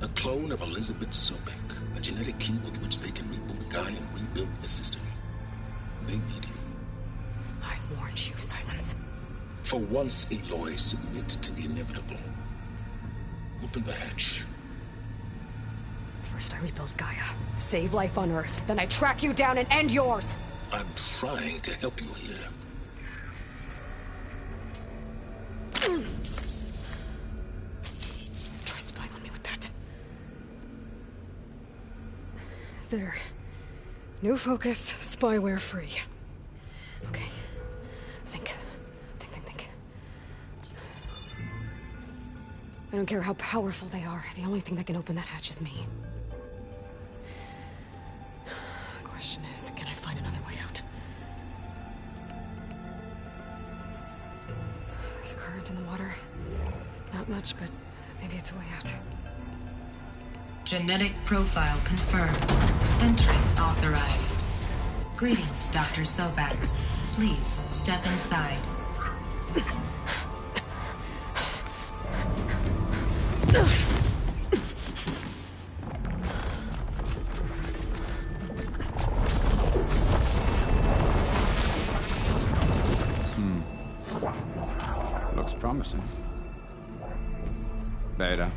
A clone of Elizabeth Sobek, a genetic key with which they can reboot Gaia and rebuild the system. They need you. I warned you, Silence. For once, Aloy, submit to the inevitable. Open the hatch. First I rebuild Gaia, save life on Earth, then I track you down and end yours! I'm trying to help you here. Try spying on me with that. There. New focus, spyware free. don't care how powerful they are. The only thing that can open that hatch is me. The question is, can I find another way out? There's a current in the water. Not much, but maybe it's a way out. Genetic profile confirmed. Entry authorized. Greetings, Dr. Sobek. Please step inside. Looks promising. Beta.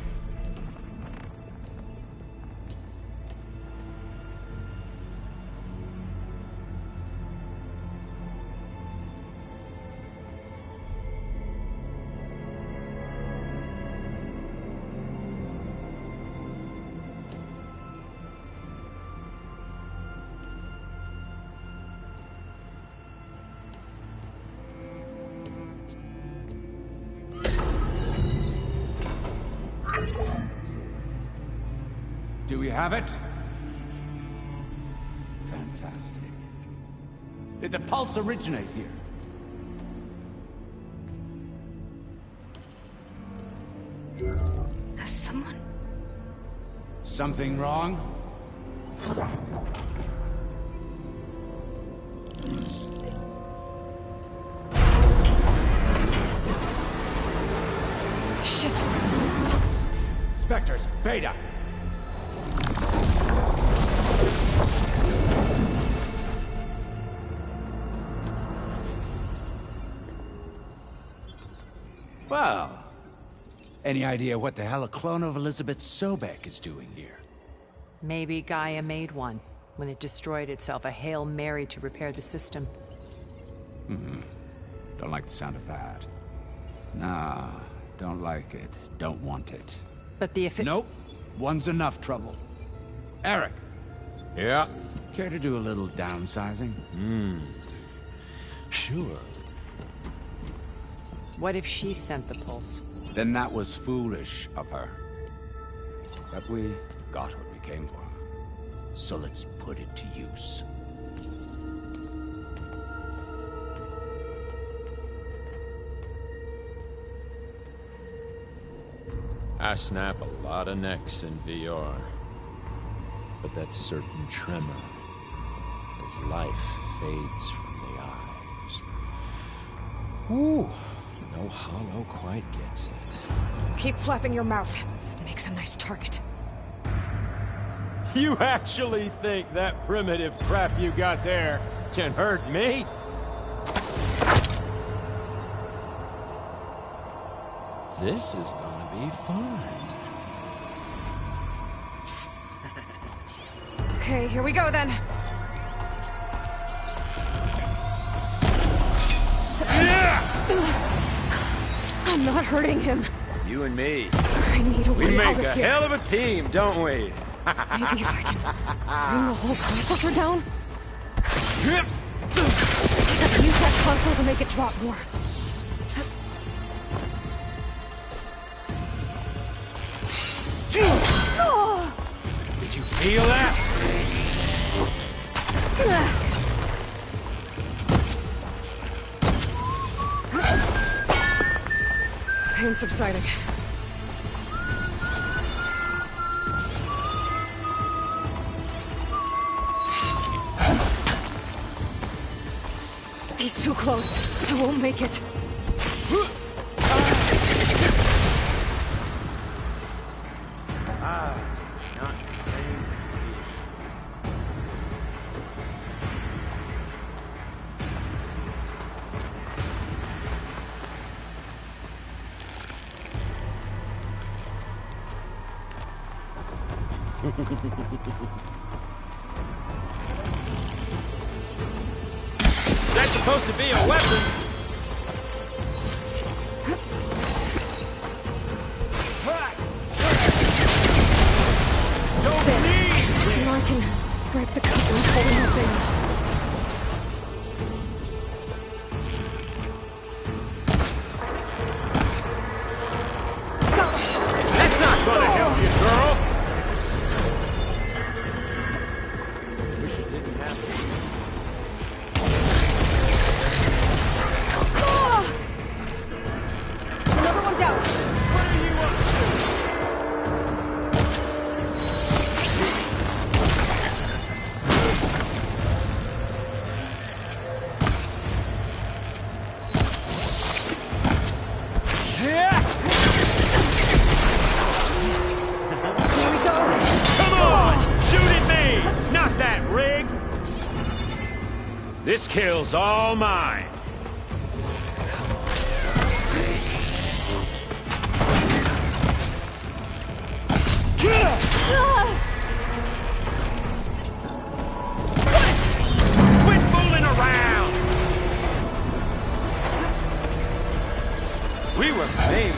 Do we have it? Fantastic. Did the pulse originate here? Has someone... Something wrong? Shit! Spectres, Beta! Well, any idea what the hell a clone of Elizabeth Sobek is doing here? Maybe Gaia made one when it destroyed itself, a Hail Mary to repair the system. Don't like the sound of that. Nah, don't like it. Don't want it. But the Nope. One's enough trouble. Eric. Yeah? Care to do a little downsizing? Sure. What if she sent the pulse? Then that was foolish of her. But we got what we came for. So let's put it to use. I snap a lot of necks in VR. But that certain tremor as life fades from the eyes. Ooh, no hollow quite gets it. Keep flapping your mouth. It makes a nice target. You actually think that primitive crap you got there can hurt me? This is gonna be fun. Okay, here we go then. I'm not hurting him. You and me. I need a way out of here. We make a hell of a team, don't we? Maybe if I can bring the whole processor down? I can use that console to make it drop more. Did you feel that? Pain subsiding. He's too close. I won't make it. Not the same. That's supposed to be a weapon. Don't need. Now I can break the cover and pull him thing. Got it. This kill's all mine. Quit fooling around! We were made.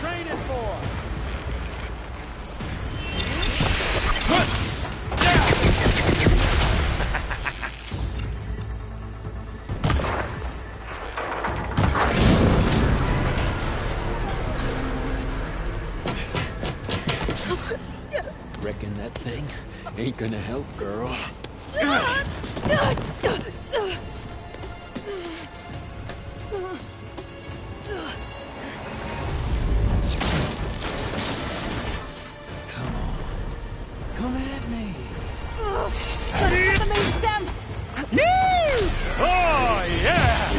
Training for! Reckon that thing ain't gonna help, girl. Come at me. The main stem! Oh, yeah!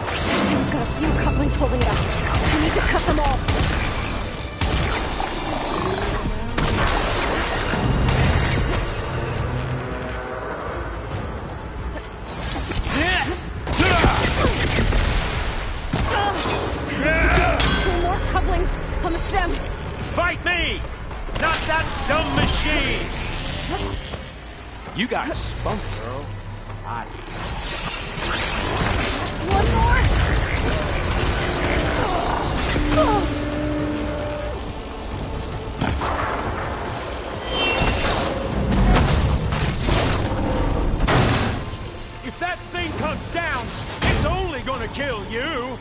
This thing's got a few couplings holding it up. I need to cut them all. Two more couplings on the stem. Fight me! Not that dumb machine! You got spunk, girl. One more. If that thing comes down, it's only gonna kill you!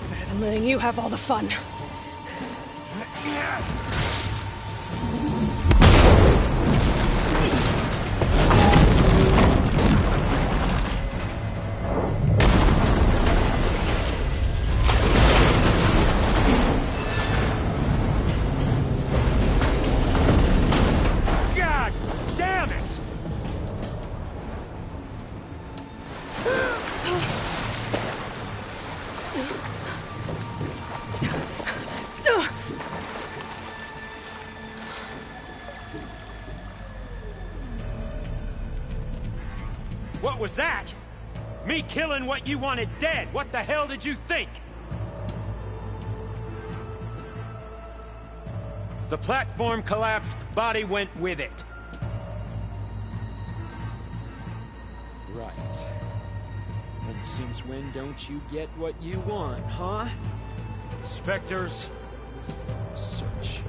Better than letting you have all the fun. God damn it! What was that? Me killing what you wanted dead. What the hell did you think? The platform collapsed, body went with it. Right. And since when don't you get what you want, huh? Spectres, Search.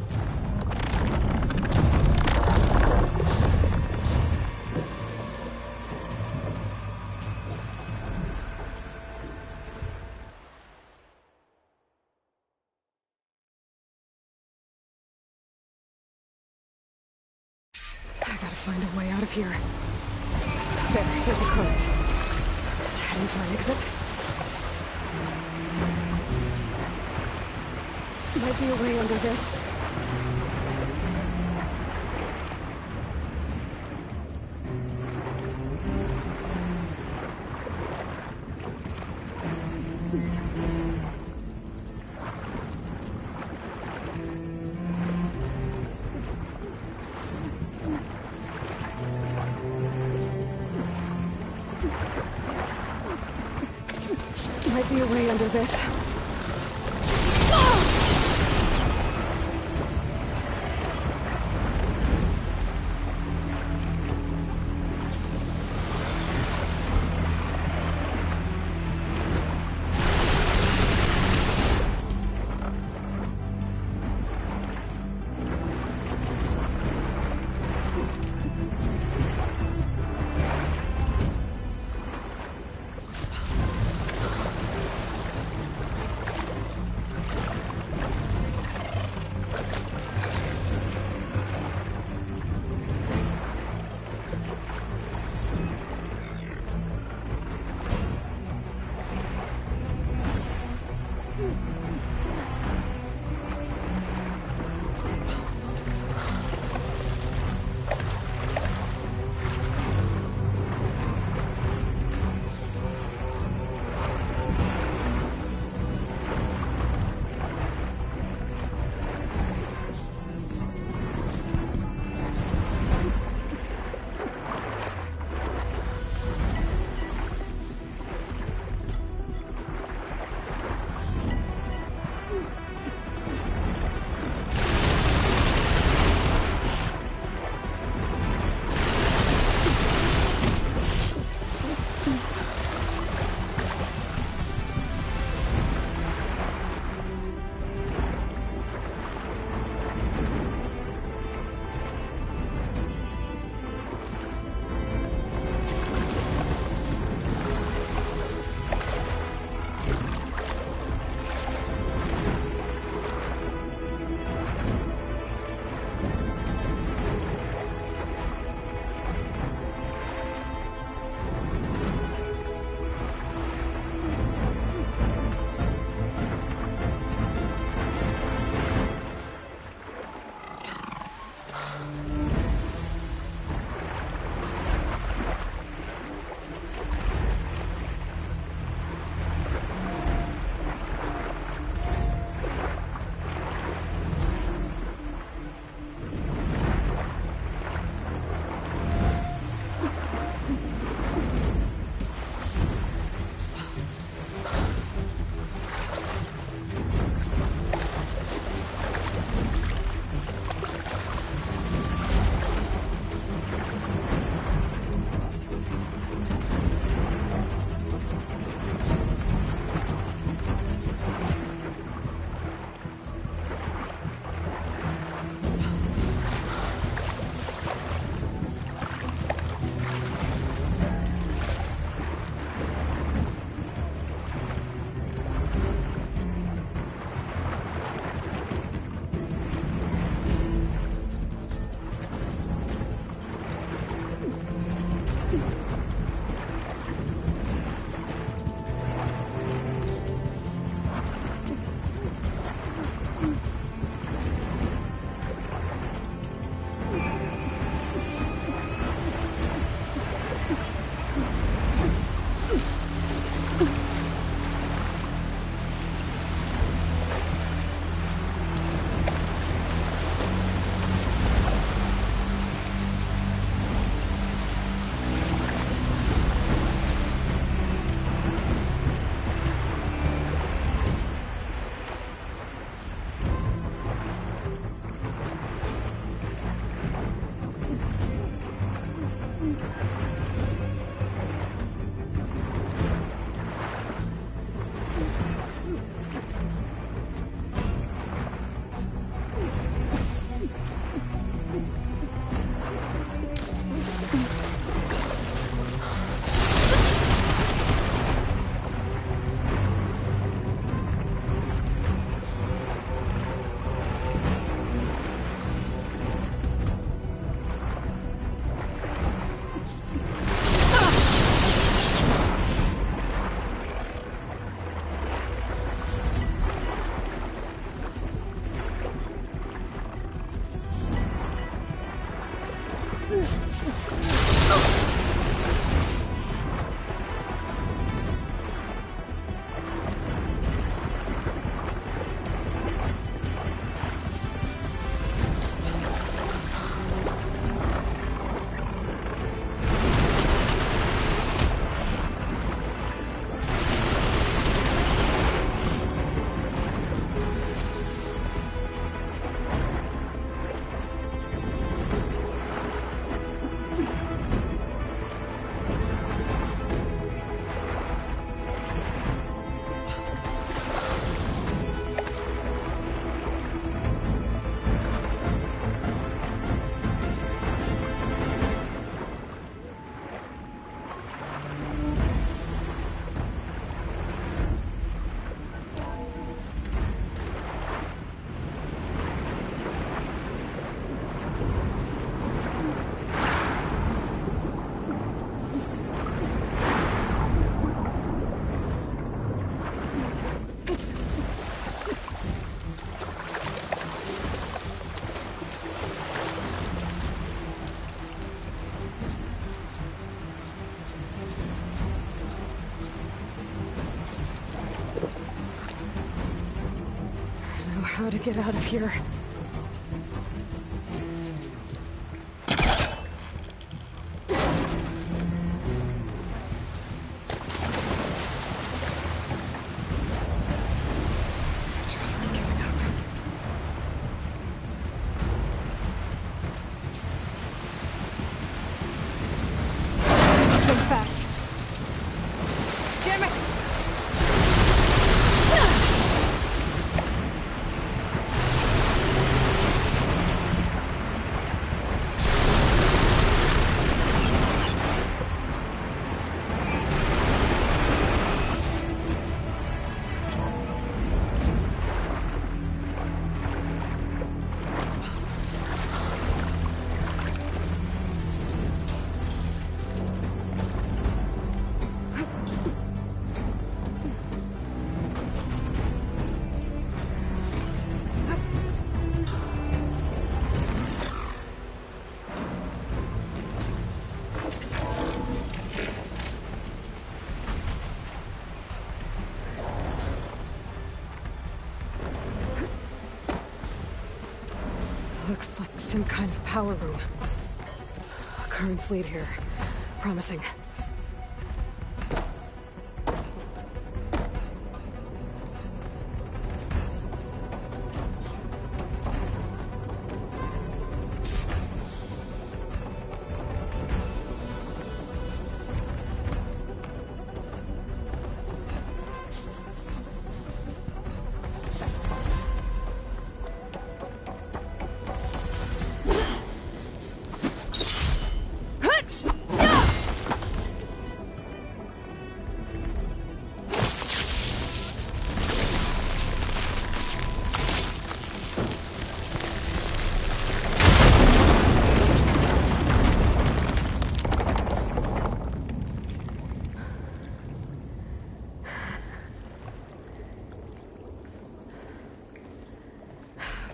I gotta find a way out of here. There's a current. Is it heading for an exit? Might be a way under this. Might be a way under this. how to get out of here. Spectres aren't giving up. Swing fast. Damn it! Looks like some kind of power room. Currents lead here. Promising.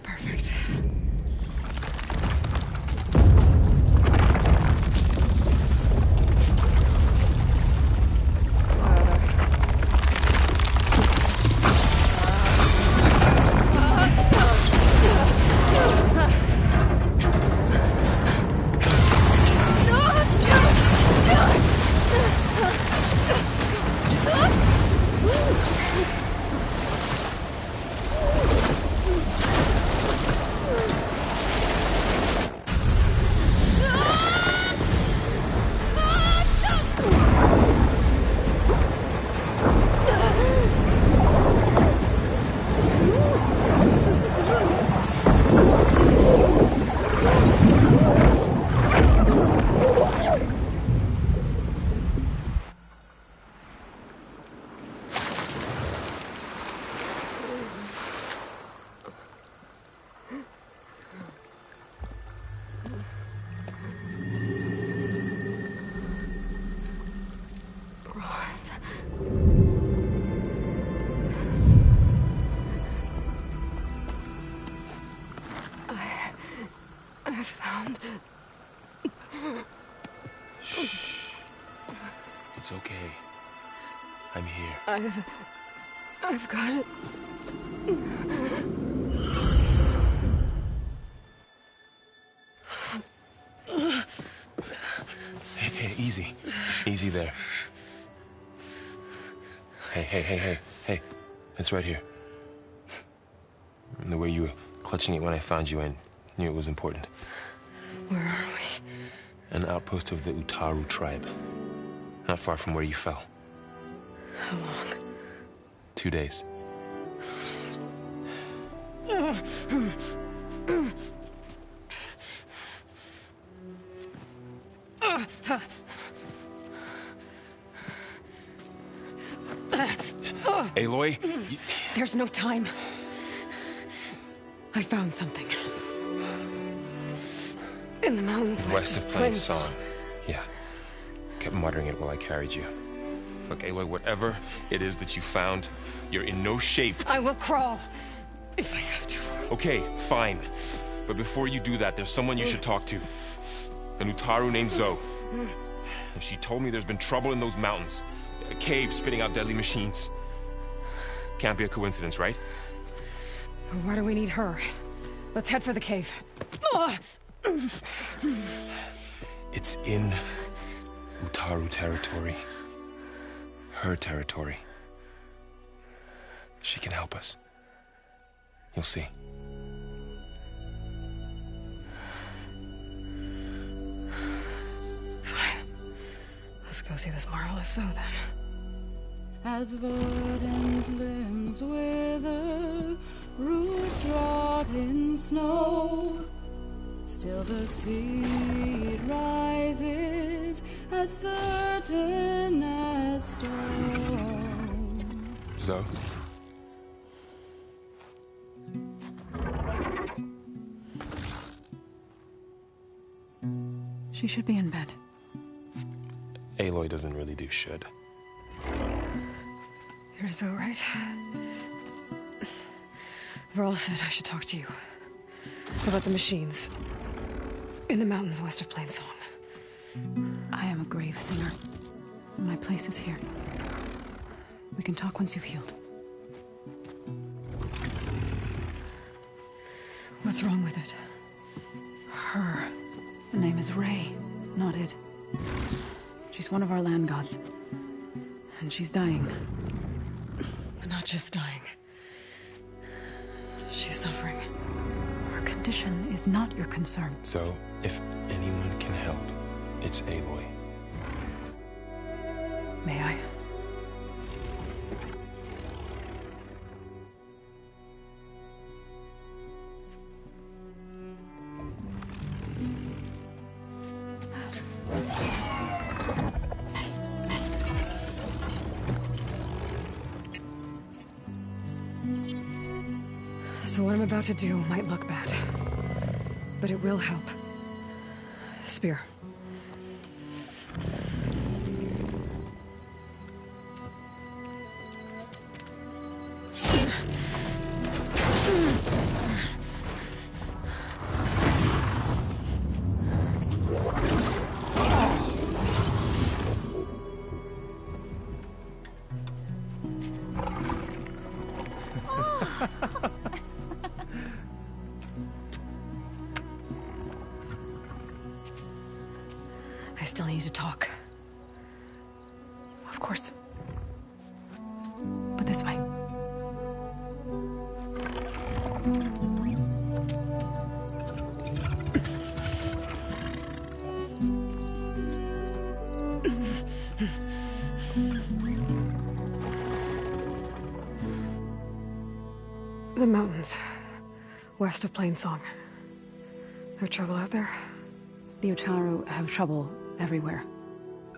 Perfect. I found... Shh. It's okay. I'm here. I've got it. Hey, easy. Easy there. Hey. It's right here. And the way you were clutching it when I found you, I knew it was important. Where are we? An outpost of the Utaru tribe. Not far from where you fell. How long? 2 days. Aloy? There's no time. I found something. In the mountains West of Plain Song. Yeah. Kept muttering it while I carried you. Look, Aloy, whatever it is that you found, you're in no shape to... I will crawl, if I have to. Okay, fine. But before you do that, there's someone you should talk to. An Utaru named Zoe. And she told me there's been trouble in those mountains. A cave spitting out deadly machines. Can't be a coincidence, right? Why do we need her? Let's head for the cave. It's in Utaru territory. Her territory. She can help us. You'll see. Fine. Let's go see this marvelous Zoe then. As verdant limbs wither, roots rot in snow, still the seed rises as certain as stone. Zoe? She should be in bed. Aloy doesn't really do should. You're so right. Varl said I should talk to you about the machines in the mountains west of Plainsong. I am a grave singer. My place is here. We can talk once you've healed. What's wrong with it? Her name is Ray, not it. She's one of our land gods. And she's dying. Not just dying. She's suffering. Her condition is not your concern. So, if anyone can help, it's Aloy. May I? So what I'm about to do might look bad, but it will help. Spear. I still need to talk. Of course. But this way. The mountains, west of Plainsong. There trouble out there? The Utaru have trouble everywhere.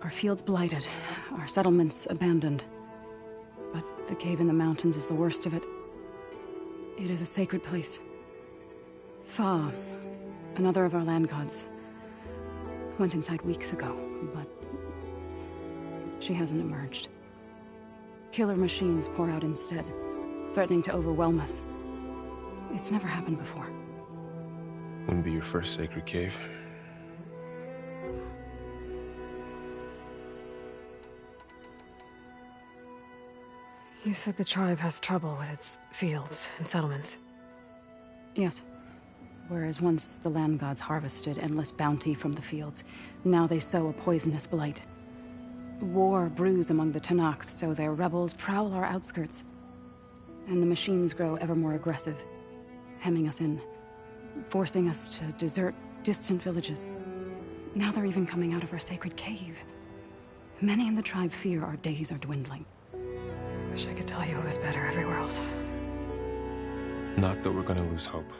Our fields blighted, our settlements abandoned. But the cave in the mountains is the worst of it. It is a sacred place. Fa, another of our land gods, went inside weeks ago, but she hasn't emerged. Killer machines pour out instead, threatening to overwhelm us. It's never happened before. Wouldn't be your first sacred cave. You said the tribe has trouble with its fields and settlements. Yes. Whereas once the land gods harvested endless bounty from the fields, now they sow a poisonous blight. War brews among the Tenakth, so their rebels prowl our outskirts. And the machines grow ever more aggressive, hemming us in, forcing us to desert distant villages. Now they're even coming out of our sacred cave. Many in the tribe fear our days are dwindling. Wish I could tell you it was better everywhere else. Not that we're gonna lose hope.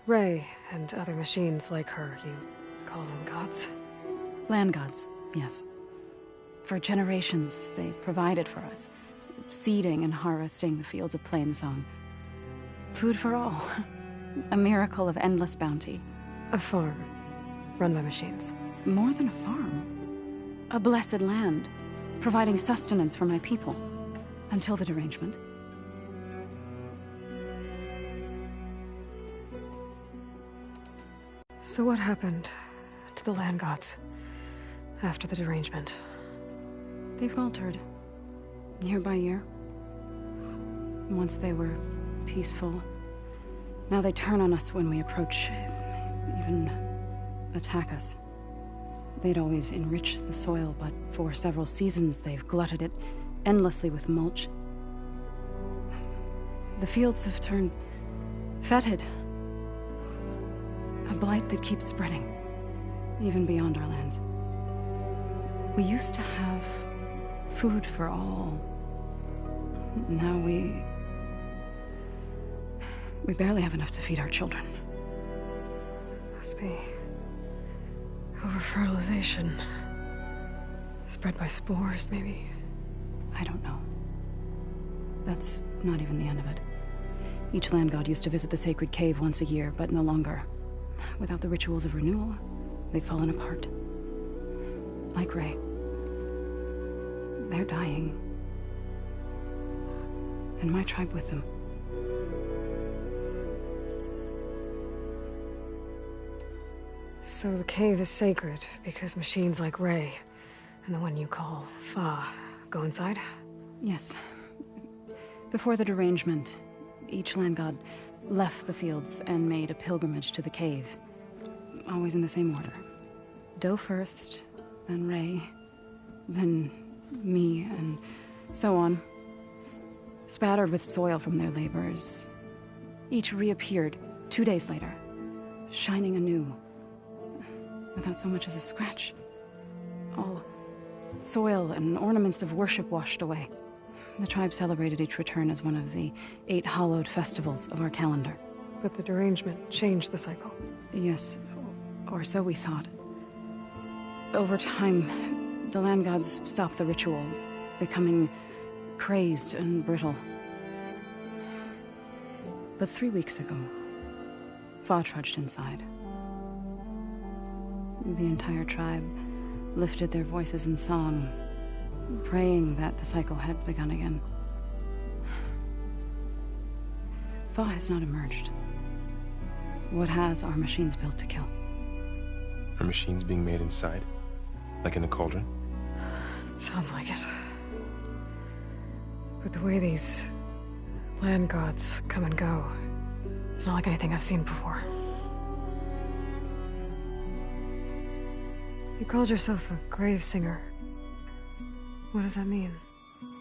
Ray and other machines like her, you call them gods? Land gods, yes. For generations, they provided for us, seeding and harvesting the fields of Plainsong. Food for all. A miracle of endless bounty. A farm, run by machines. More than a farm. A blessed land, providing sustenance for my people. Until the derangement. So what happened to the land gods after the derangement? They faltered, year by year. Once they were peaceful. Now they turn on us when we approach, even attack us. They'd always enriched the soil, but for several seasons they've glutted it endlessly with mulch. The fields have turned fetid. A blight that keeps spreading, even beyond our lands. We used to have food for all. Now we barely have enough to feed our children. Must be over-fertilization. Spread by spores, maybe? I don't know. That's not even the end of it. Each land god used to visit the sacred cave once a year, but no longer. Without the rituals of renewal, they've fallen apart. Like Ray. They're dying. And my tribe with them. So the cave is sacred because machines like Ray and the one you call Fa go inside? Yes. Before the derangement, each land god left the fields and made a pilgrimage to the cave. Always in the same order. Doe first, then Ray, then me, and so on. Spattered with soil from their labors. Each reappeared 2 days later, shining anew. Without so much as a scratch. All soil and ornaments of worship washed away. The tribe celebrated each return as one of the 8 hallowed festivals of our calendar. But the derangement changed the cycle. Yes, or so we thought. Over time, the land gods stopped the ritual, becoming crazed and brittle. But 3 weeks ago, Fa trudged inside. The entire tribe lifted their voices in song, praying that the cycle had begun again. Fa has not emerged. What has are machines built to kill? Are machines being made inside? Like in a cauldron? Sounds like it. But the way these land gods come and go, it's not like anything I've seen before. You called yourself a grave singer. What does that mean?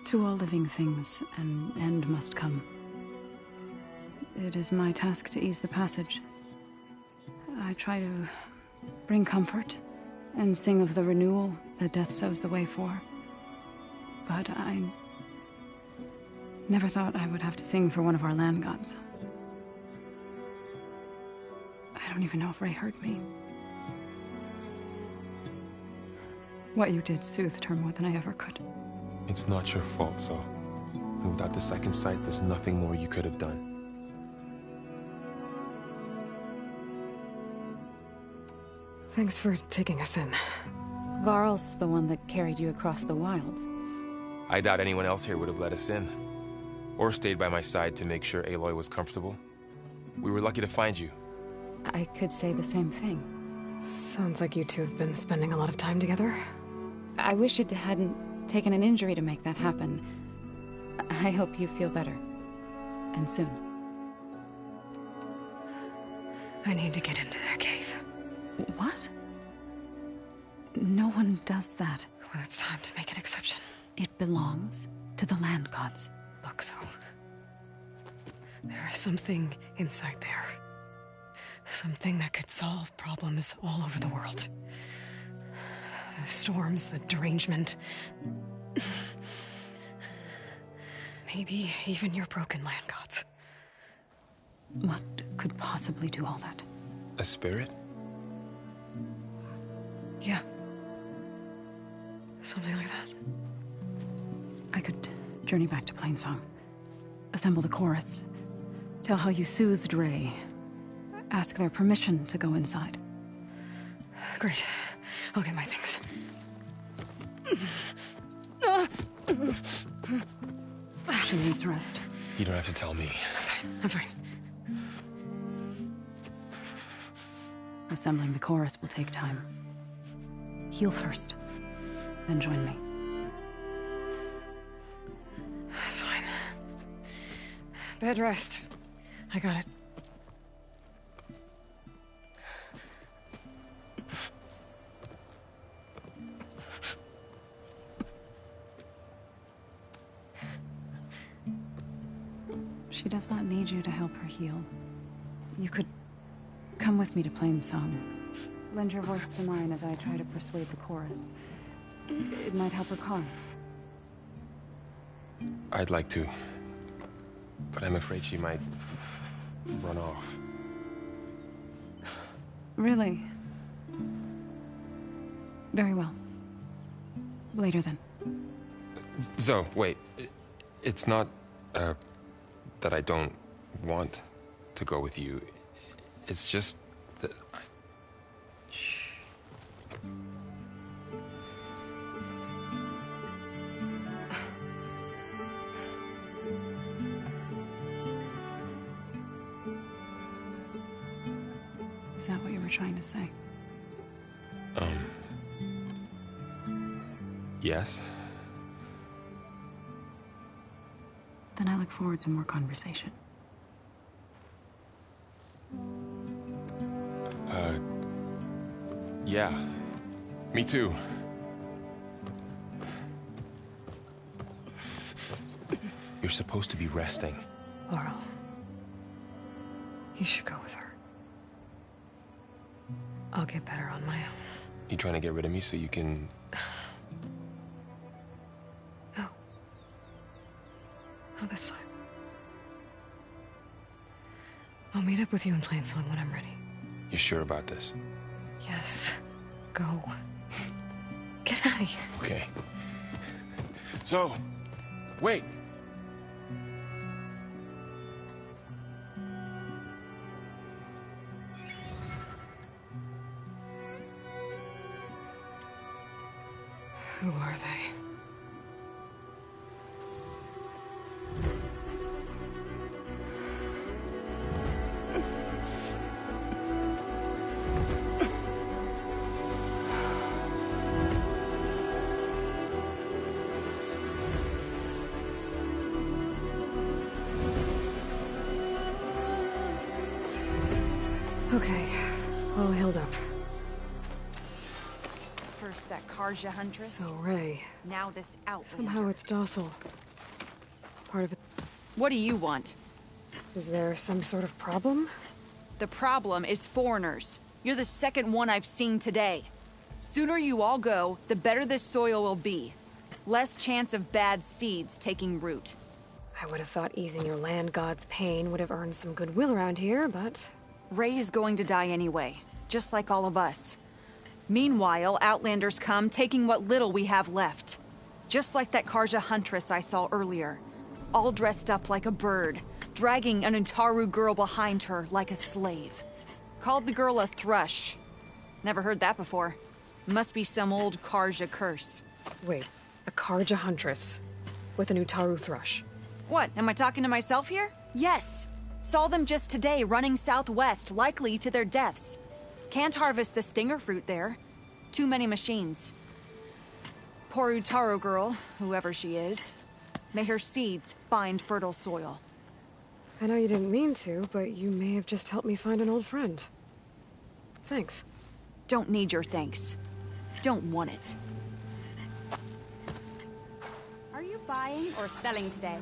To all living things, an end must come. It is my task to ease the passage. I try to bring comfort and sing of the renewal that death sows the way for. But I never thought I would have to sing for one of our land gods. I don't even know if Ray heard me. What you did soothed her more than I ever could. It's not your fault, Saul. And without the second sight, there's nothing more you could have done. Thanks for taking us in. Varl's the one that carried you across the wilds. I doubt anyone else here would have let us in. Or stayed by my side to make sure Aloy was comfortable. We were lucky to find you. I could say the same thing. Sounds like you two have been spending a lot of time together. I wish it hadn't taken an injury to make that happen. I hope you feel better. And soon. I need to get into that cave. What? No one does that. Well, it's time to make an exception. It belongs to the land gods. Look, so there is something inside there. Something that could solve problems all over the world. The storms, the derangement. Maybe even your broken land gods. What could possibly do all that? A spirit? Yeah. Something like that. I could journey back to Plainsong, assemble the chorus, tell how you soothed Ray, ask their permission to go inside. Great. I'll get my things. She needs rest. You don't have to tell me. I'm fine. Assembling the chorus will take time. Heal first, then join me. Fine. Bed rest. I got it. She does not need you to help her heal. You could come with me to Plainsong. Lend your voice to mine as I try to persuade the chorus. It might help her cause. I'd like to, but I'm afraid she might run off. Really? Very well. Later then. Zoe, wait. It's not, that I don't want to go with you. It's just that I... Is that what you were trying to say? Yes? Then I look forward to more conversation. Yeah. Me too. You're supposed to be resting. Laurel. You should go with her. I'll get better on my own. You trying to get rid of me so you can... No. Not this time. I'll meet up with you in Plainsong when I'm ready. You sure about this? Yes. Go. Get out of here. Okay. So, wait. Who are they? Okay, all healed up. First that Karja huntress. So, Ray. Now this outlander. Somehow it's docile. Part of it. What do you want? Is there some sort of problem? The problem is foreigners. You're the second one I've seen today. Sooner you all go, the better this soil will be. Less chance of bad seeds taking root. I would have thought easing your land god's pain would have earned some goodwill around here, but... Ray is going to die anyway, just like all of us. Meanwhile, Outlanders come, taking what little we have left. Just like that Karja huntress I saw earlier. All dressed up like a bird, dragging an Utaru girl behind her like a slave. Called the girl a thrush. Never heard that before. Must be some old Karja curse. Wait, a Karja huntress with an Utaru thrush. What, am I talking to myself here? Yes. Saw them just today running southwest, likely to their deaths. Can't harvest the stinger fruit there. Too many machines. Poor Utaru girl, whoever she is. May her seeds find fertile soil. I know you didn't mean to, but you may have just helped me find an old friend. Thanks. Don't need your thanks. Don't want it. Are you buying or selling today?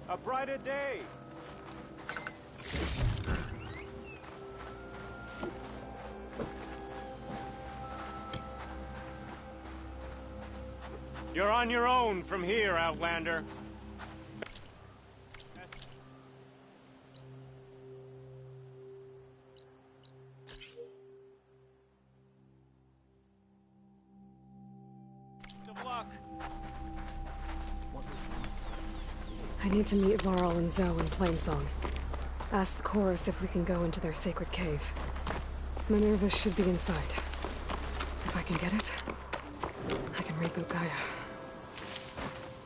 A brighter day! You're on your own from here, Outlander. Of luck. I need to meet Varl and Zoe in Plainsong. Ask the chorus if we can go into their sacred cave. Minerva should be inside. If I can get it, I can reboot Gaia.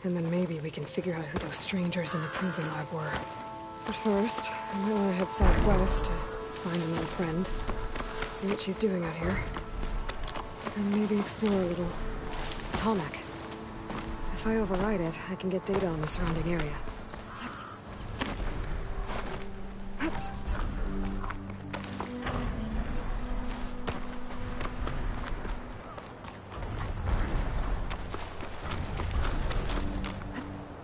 And then maybe we can figure out who those strangers in the Proving Lab were. But first, I might want to head southwest to find an old friend. See what she's doing out here. And maybe explore a little Tallneck. If I override it, I can get data on the surrounding area.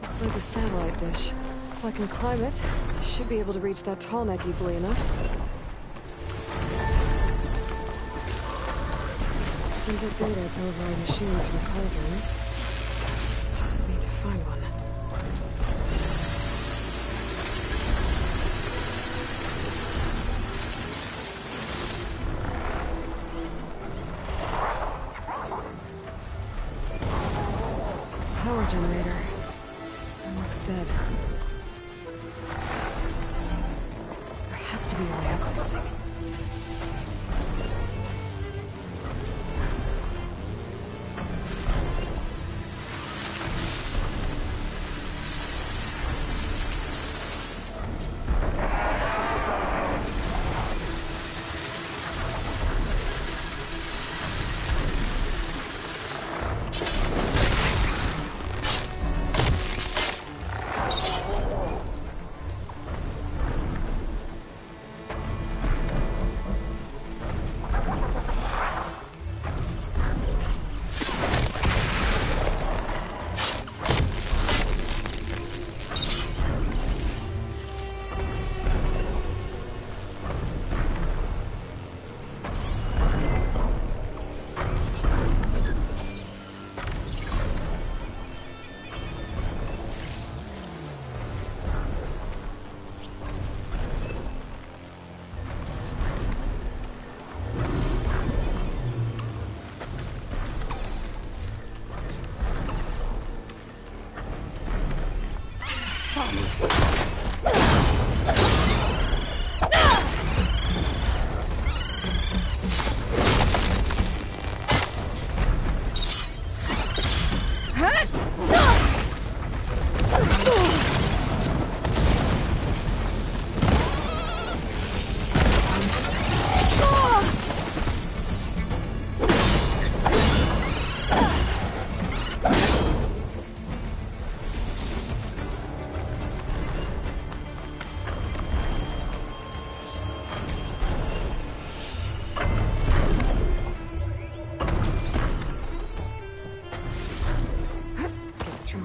Looks like a satellite dish. If I can climb it, I should be able to reach that Tallneck easily enough. I can get data to override machines from cauldrons. Just need to find one. Power generator. That looks dead. There has to be a way up this thing.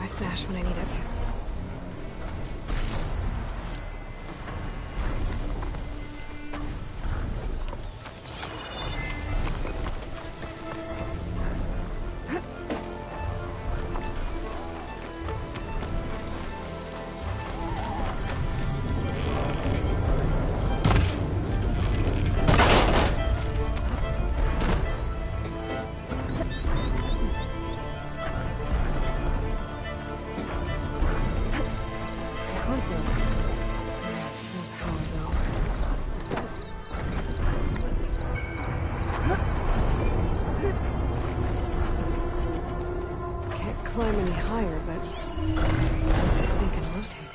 Stash when I need it. Climb any higher, but looks like this thing can rotate.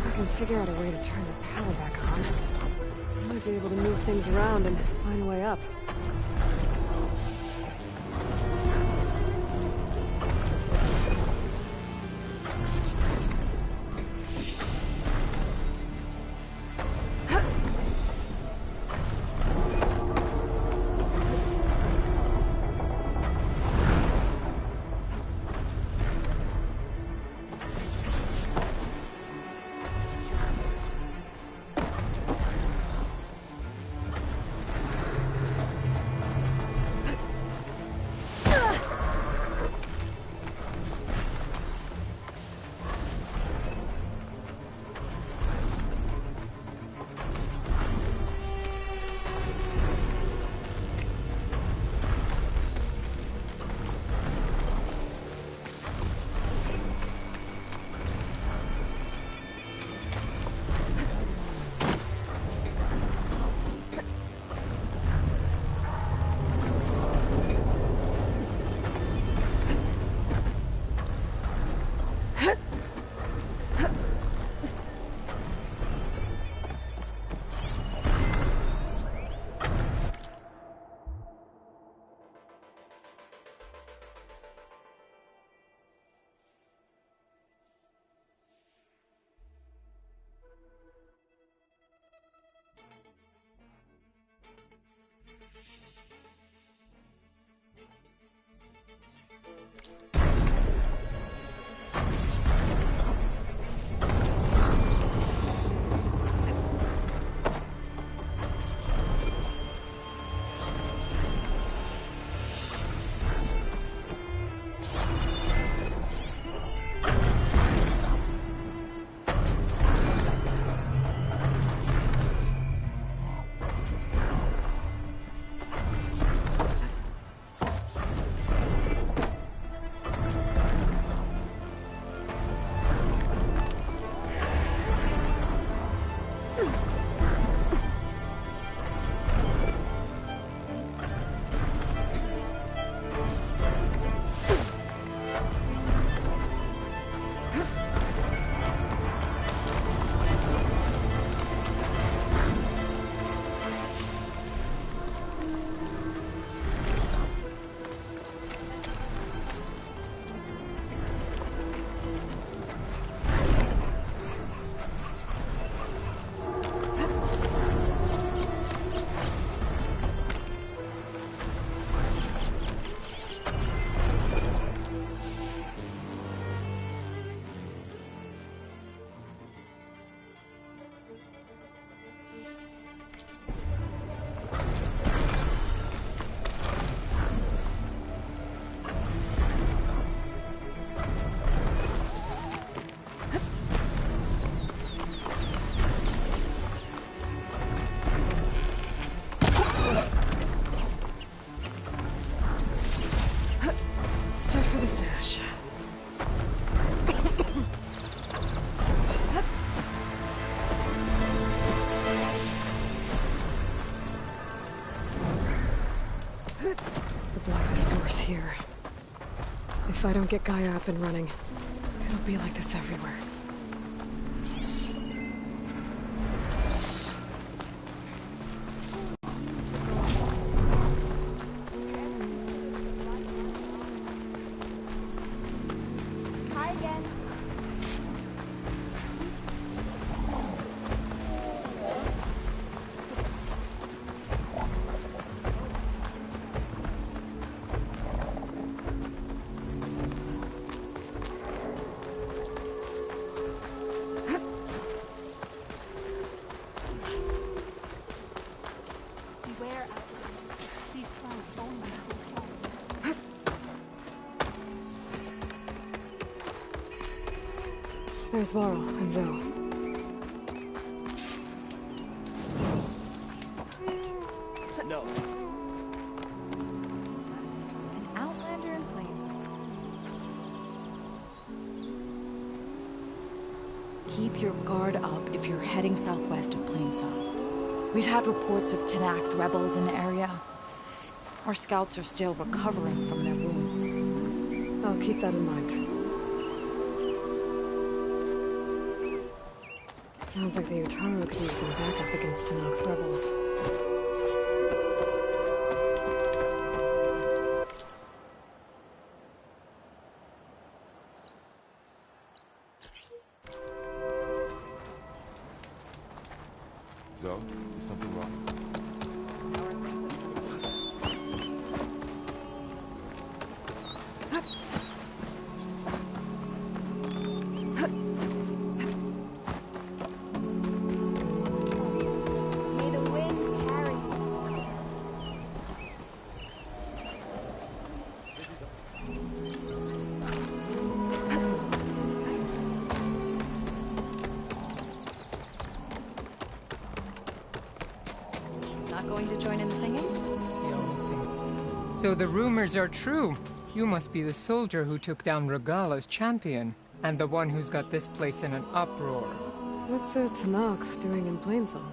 I can figure out a way to turn the power back on. I might be able to move things around and find a way up. The blight is worse here. If I don't get Gaia up and running, it'll be like this everywhere. Try again. Beware of these plants only. There's Varl and Zoe. No. An outlander in Plains. Keep your guard up if you're heading southwest of Plainsong. We've had reports of Tenakth rebels in the area. Our scouts are still recovering from their wounds. I'll keep that in mind. Sounds like the Utaru could use some backup against Tenakth rebels. Zoe, is something wrong? May the wind carry you. Not going to join in the singing? They only sing. So the rumors are true. You must be the soldier who took down Regala's champion, and the one who's got this place in an uproar. What's a Tenakth doing in Plainsong?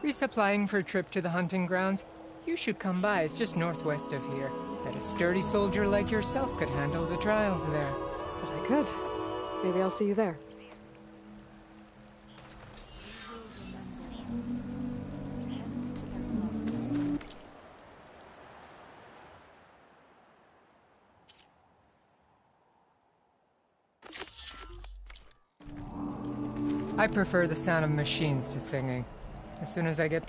Resupplying for a trip to the hunting grounds. You should come by, it's just northwest of here. Bet a sturdy soldier like yourself could handle the trials there. But I could. Maybe I'll see you there. I prefer the sound of machines to singing. As soon as I get...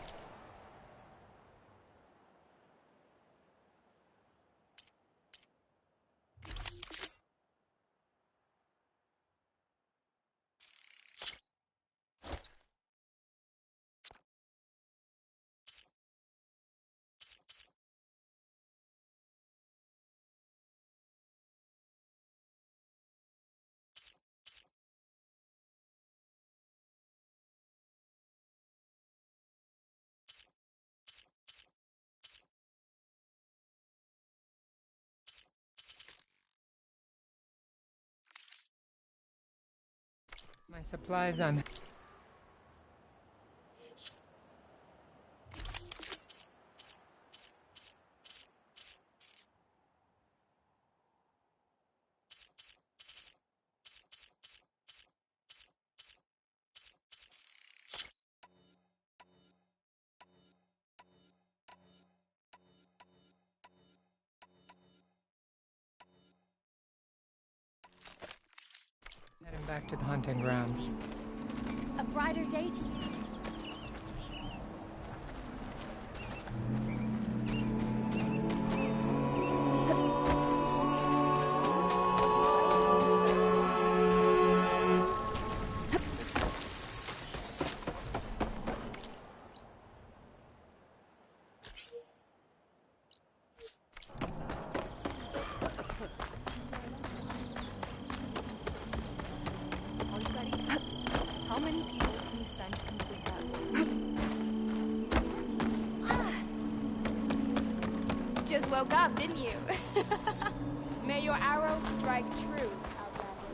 My supplies, I'm... heading back to the hunting grounds. A brighter day to you. How many people can you send to complete that? Just woke up, didn't you? May your arrows strike true, Outlander.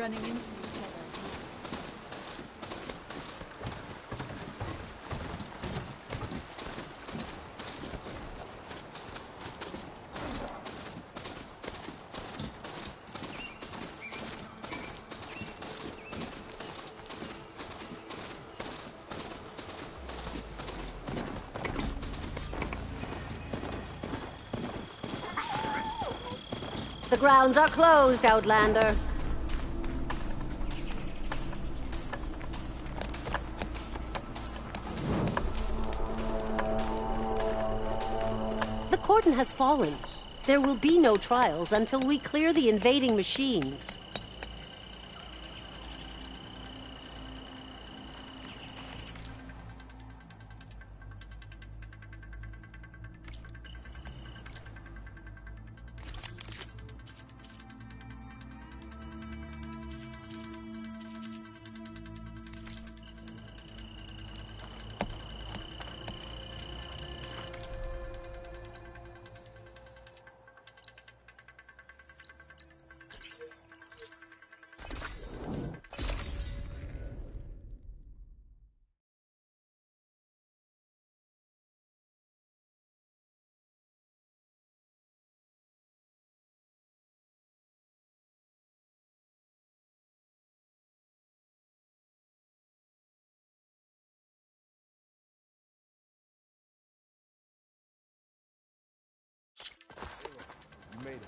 running into each other. The grounds are closed, Outlander. The cordon has fallen. There will be no trials until we clear the invading machines. You made it.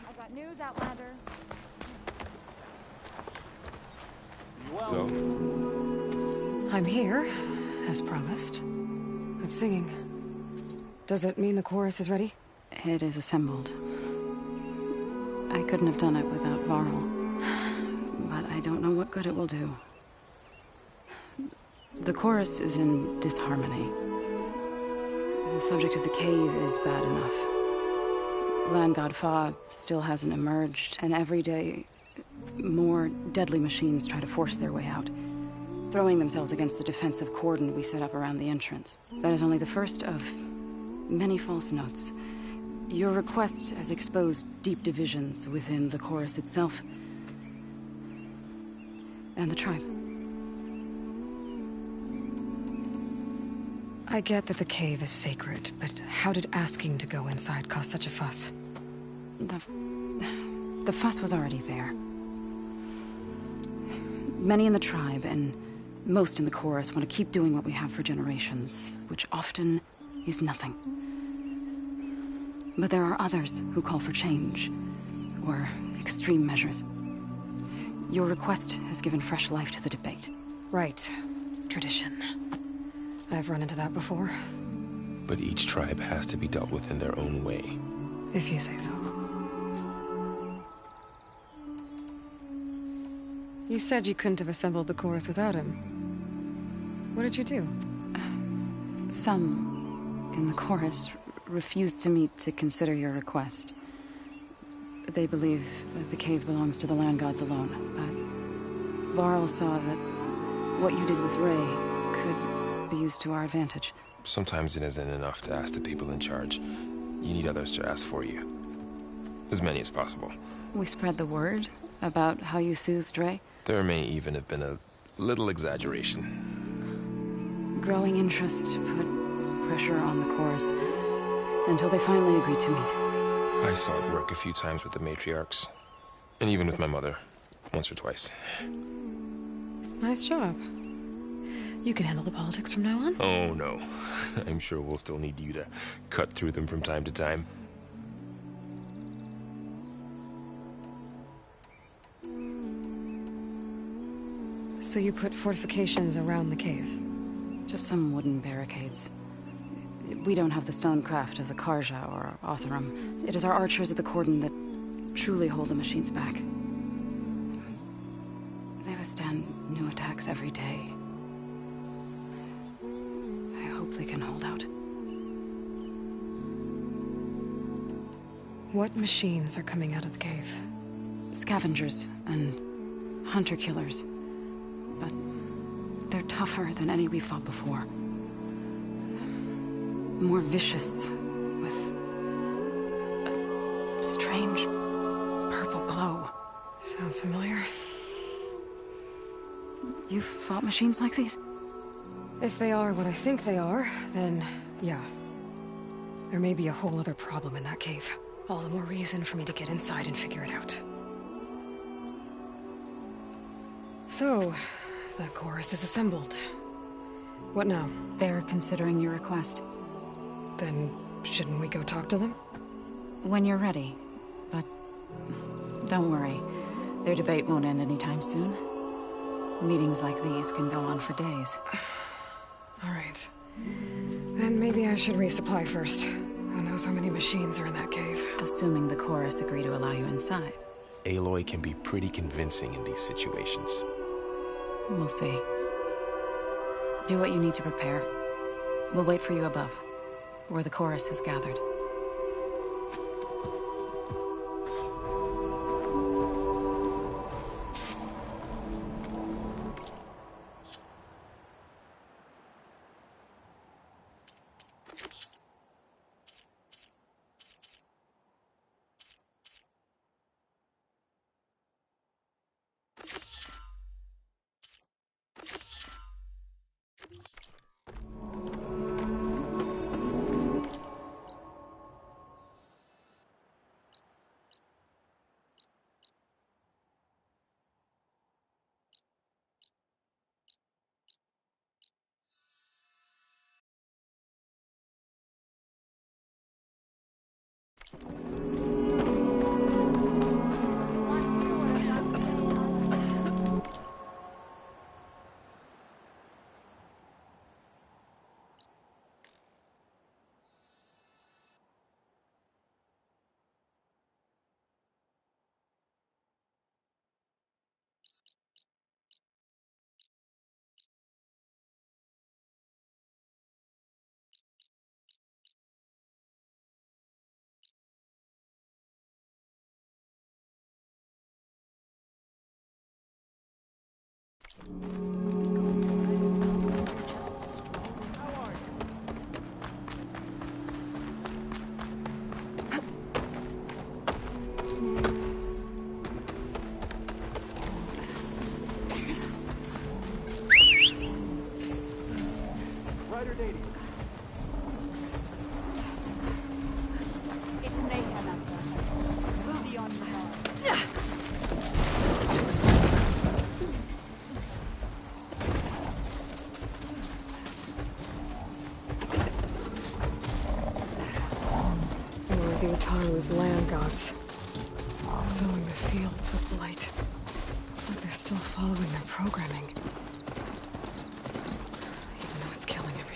I got news, Outlander. So? I'm here, as promised. It's singing. Does it mean the chorus is ready? It is assembled. I couldn't have done it without Varl. But I don't know what good it will do. The chorus is in disharmony. The subject of the cave is bad enough. Land God Fa still hasn't emerged, and every day, more deadly machines try to force their way out, throwing themselves against the defensive cordon we set up around the entrance. That is only the first of many false notes. Your request has exposed deep divisions within the chorus itself and the tribe. I get that the cave is sacred, but how did asking to go inside cause such a fuss? The fuss was already there. Many in the tribe, and most in the chorus, want to keep doing what we have for generations, which often is nothing. But there are others who call for change, or extreme measures. Your request has given fresh life to the debate. Right. Tradition. I've run into that before. But each tribe has to be dealt with in their own way. If you say so. You said you couldn't have assembled the chorus without him. What did you do? Some in the chorus refused to meet to consider your request. They believe that the cave belongs to the land gods alone, but Varl saw that what you did with Ray could be used to our advantage. Sometimes it isn't enough to ask the people in charge. You need others to ask for you. As many as possible. We spread the word about how you soothed Ray. There may even have been a little exaggeration. Growing interest put pressure on the chorus until they finally agreed to meet. I saw it work a few times with the matriarchs. And even with my mother. Once or twice. Nice job. You can handle the politics from now on? Oh, no. I'm sure we'll still need you to cut through them from time to time. So you put fortifications around the cave? Just some wooden barricades. We don't have the stonecraft of the Karja or Oseram. It is our archers at the cordon that truly hold the machines back. stand new attacks every day. I hope they can hold out. What machines are coming out of the cave? Scavengers and hunter-killers. But they're tougher than any we fought before. More vicious, with a strange purple glow. Sounds familiar. You've fought machines like these? If they are what I think they are, then yeah. There may be a whole other problem in that cave. All the more reason for me to get inside and figure it out. So, the chorus is assembled. What now? They're considering your request. Then, shouldn't we go talk to them? When you're ready. But don't worry. Their debate won't end anytime soon. Meetings like these can go on for days. All right. Then maybe I should resupply first. Who knows how many machines are in that cave? Assuming the chorus agree to allow you inside. Aloy can be pretty convincing in these situations. We'll see. Do what you need to prepare. We'll wait for you above, where the chorus has gathered. It's mayhem out there. Beyond the hell. Or the Utaru's land gods. Sowing the fields with blight. It's like they're still following their programming. Even though it's killing everything.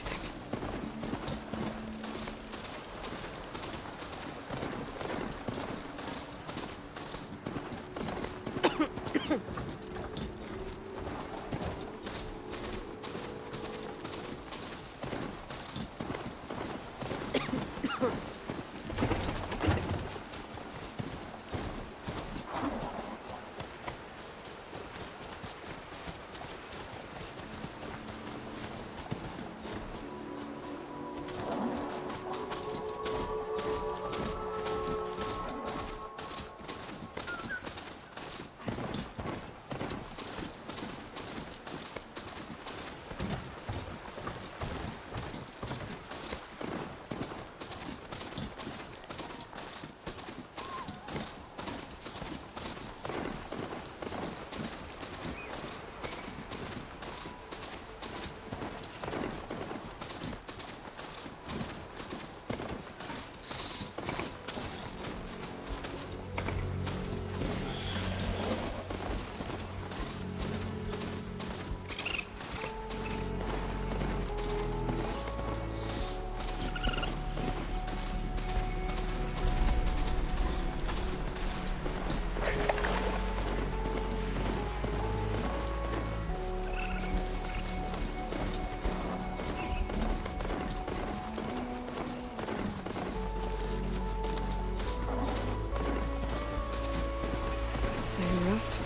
Stay and rest,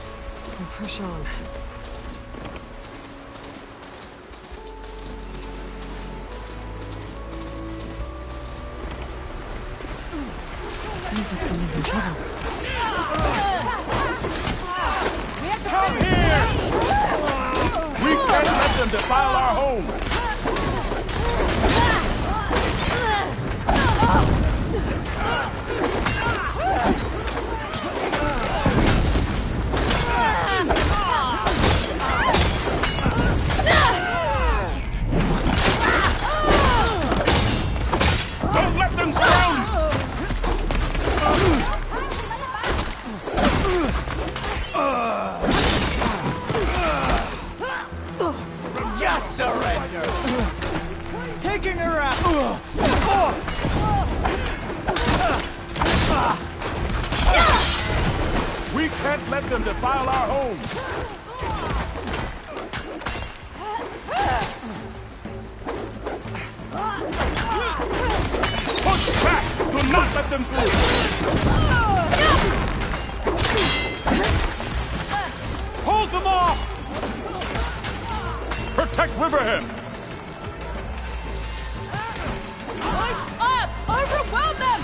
and push on. Seems like someone's in trouble. Come here! We can't let them defile our home! Don't let them surround! Just surrender! Taking her out! We can't let them defile our home! Push back! Do not let them through! Hold them off! Protect Riverhead! Push up! Overwhelm them!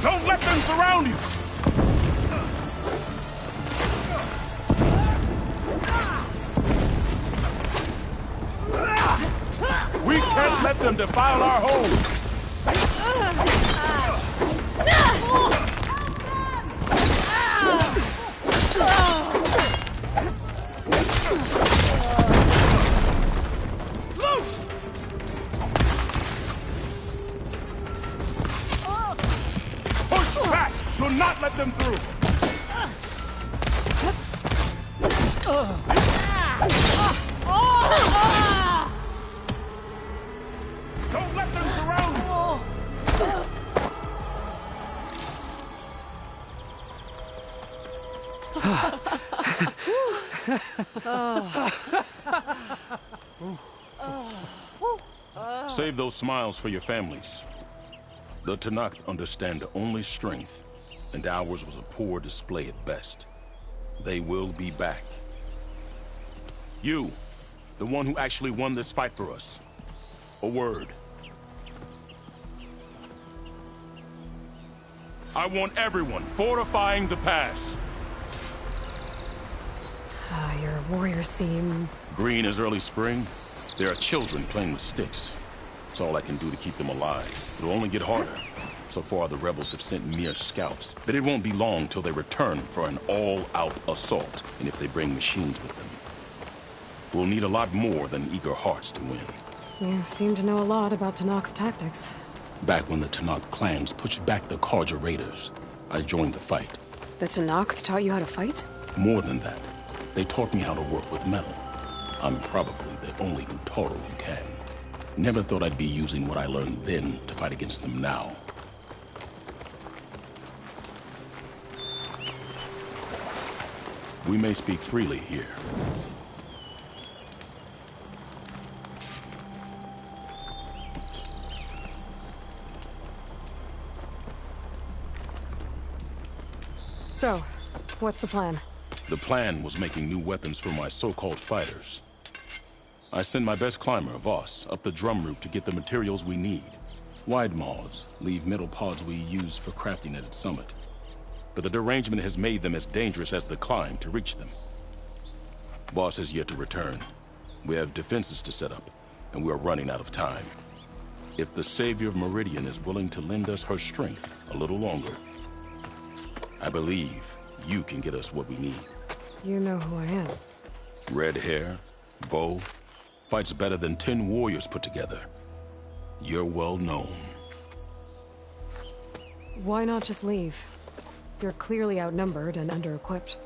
Don't let them surround you! We can't let them defile our home! Loose! Push back! Do not let them through! Don't let them surround you! Save those smiles for your families. The Tenakth understand only strength, and ours was a poor display at best. They will be back. You, the one who actually won this fight for us. A word. I want everyone fortifying the pass. Your warriors seem... Green as early spring. There are children playing with sticks. It's all I can do to keep them alive. It'll only get harder. So far, the rebels have sent mere scouts. But it won't be long till they return for an all-out assault. And if they bring machines with them, we'll need a lot more than eager hearts to win. You seem to know a lot about Tenakth tactics. Back when the Tenakth clans pushed back the Karja raiders, I joined the fight. The Tenakth taught you how to fight? More than that, they taught me how to work with metal. I'm probably the only Utaru who can. Never thought I'd be using what I learned then to fight against them now. We may speak freely here. So, what's the plan? The plan was making new weapons for my so-called fighters. I send my best climber, Voss, up the drum route to get the materials we need. Wide maws leave metal pods we use for crafting at its summit. But the derangement has made them as dangerous as the climb to reach them. Voss has yet to return. We have defenses to set up, and we are running out of time. If the Savior of Meridian is willing to lend us her strength a little longer, I believe you can get us what we need. You know who I am. Red hair, bow, fights better than 10 warriors put together. You're well known. Why not just leave? You're clearly outnumbered and under-equipped.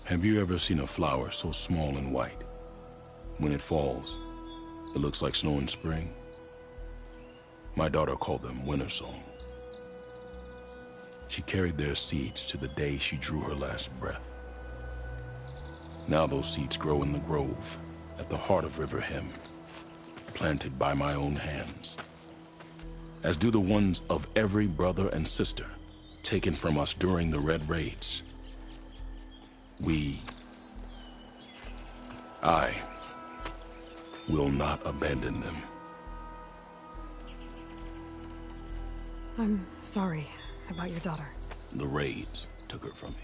Have you ever seen a flower so small and white? When it falls, it looks like snow in spring. My daughter called them winter song. She carried their seeds to the day she drew her last breath. Now those seeds grow in the grove at the heart of River Hem, planted by my own hands, as do the ones of every brother and sister taken from us during the Red Raids. I will not abandon them. I'm sorry about your daughter. The raids took her from me.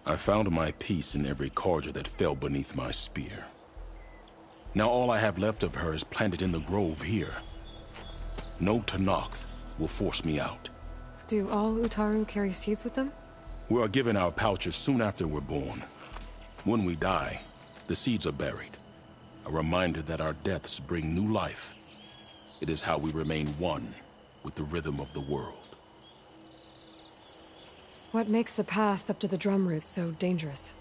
I found my peace in every cordial that fell beneath my spear. Now all I have left of her is planted in the grove here. No Tenakth will force me out. Do all Utaru carry seeds with them? We are given our pouches soon after we're born. When we die, the seeds are buried. A reminder that our deaths bring new life. It is how we remain one with the rhythm of the world. What makes the path up to the drum root so dangerous?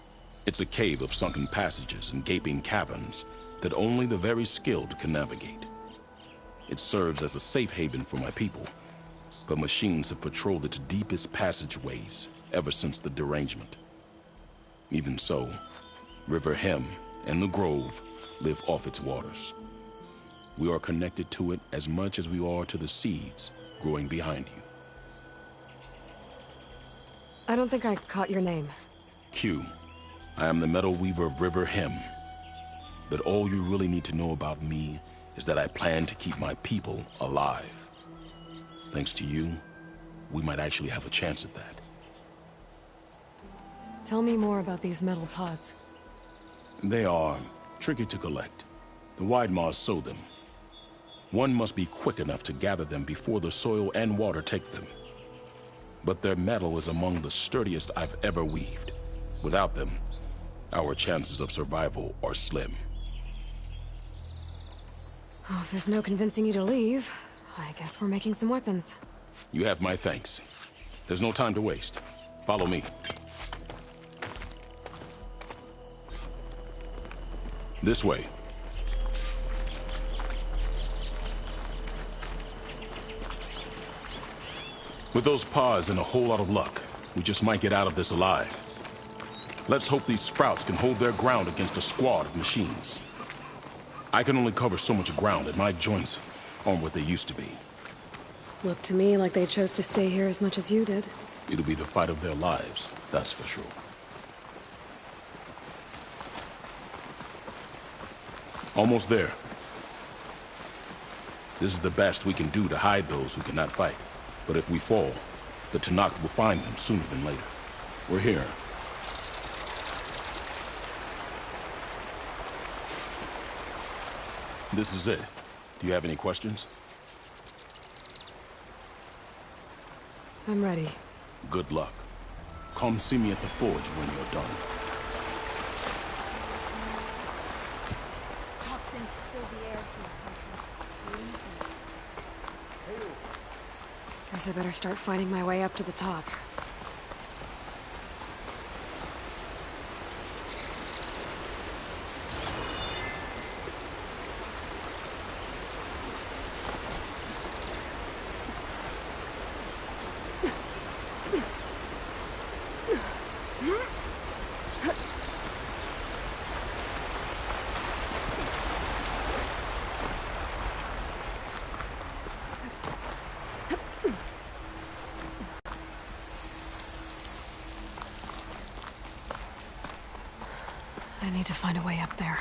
It's a cave of sunken passages and gaping caverns that only the very skilled can navigate. It serves as a safe haven for my people, but machines have patrolled its deepest passageways ever since the derangement. Even so, River Hem and the Grove live off its waters. We are connected to it as much as we are to the seeds growing behind you. I don't think I caught your name. Q. I am the Metal Weaver of River Hem. But all you really need to know about me is that I plan to keep my people alive. Thanks to you, we might actually have a chance at that. Tell me more about these metal pods. They are tricky to collect. The Widemaws sow them. One must be quick enough to gather them before the soil and water take them. But their metal is among the sturdiest I've ever weaved. Without them, our chances of survival are slim. Oh, if there's no convincing you to leave, I guess we're making some weapons. You have my thanks. There's no time to waste. Follow me. This way. With those pods and a whole lot of luck, we just might get out of this alive. Let's hope these sprouts can hold their ground against a squad of machines. I can only cover so much ground, and my joints aren't what they used to be. Looked to me like they chose to stay here as much as you did. It'll be the fight of their lives, that's for sure. Almost there. This is the best we can do to hide those who cannot fight. But if we fall, the Tenakth will find them sooner than later. We're here. This is it. Do you have any questions? I'm ready. Good luck. Come see me at the forge when you're done. Toxins fill the air here. Guess I better start finding my way up to the top. I need to find a way up there.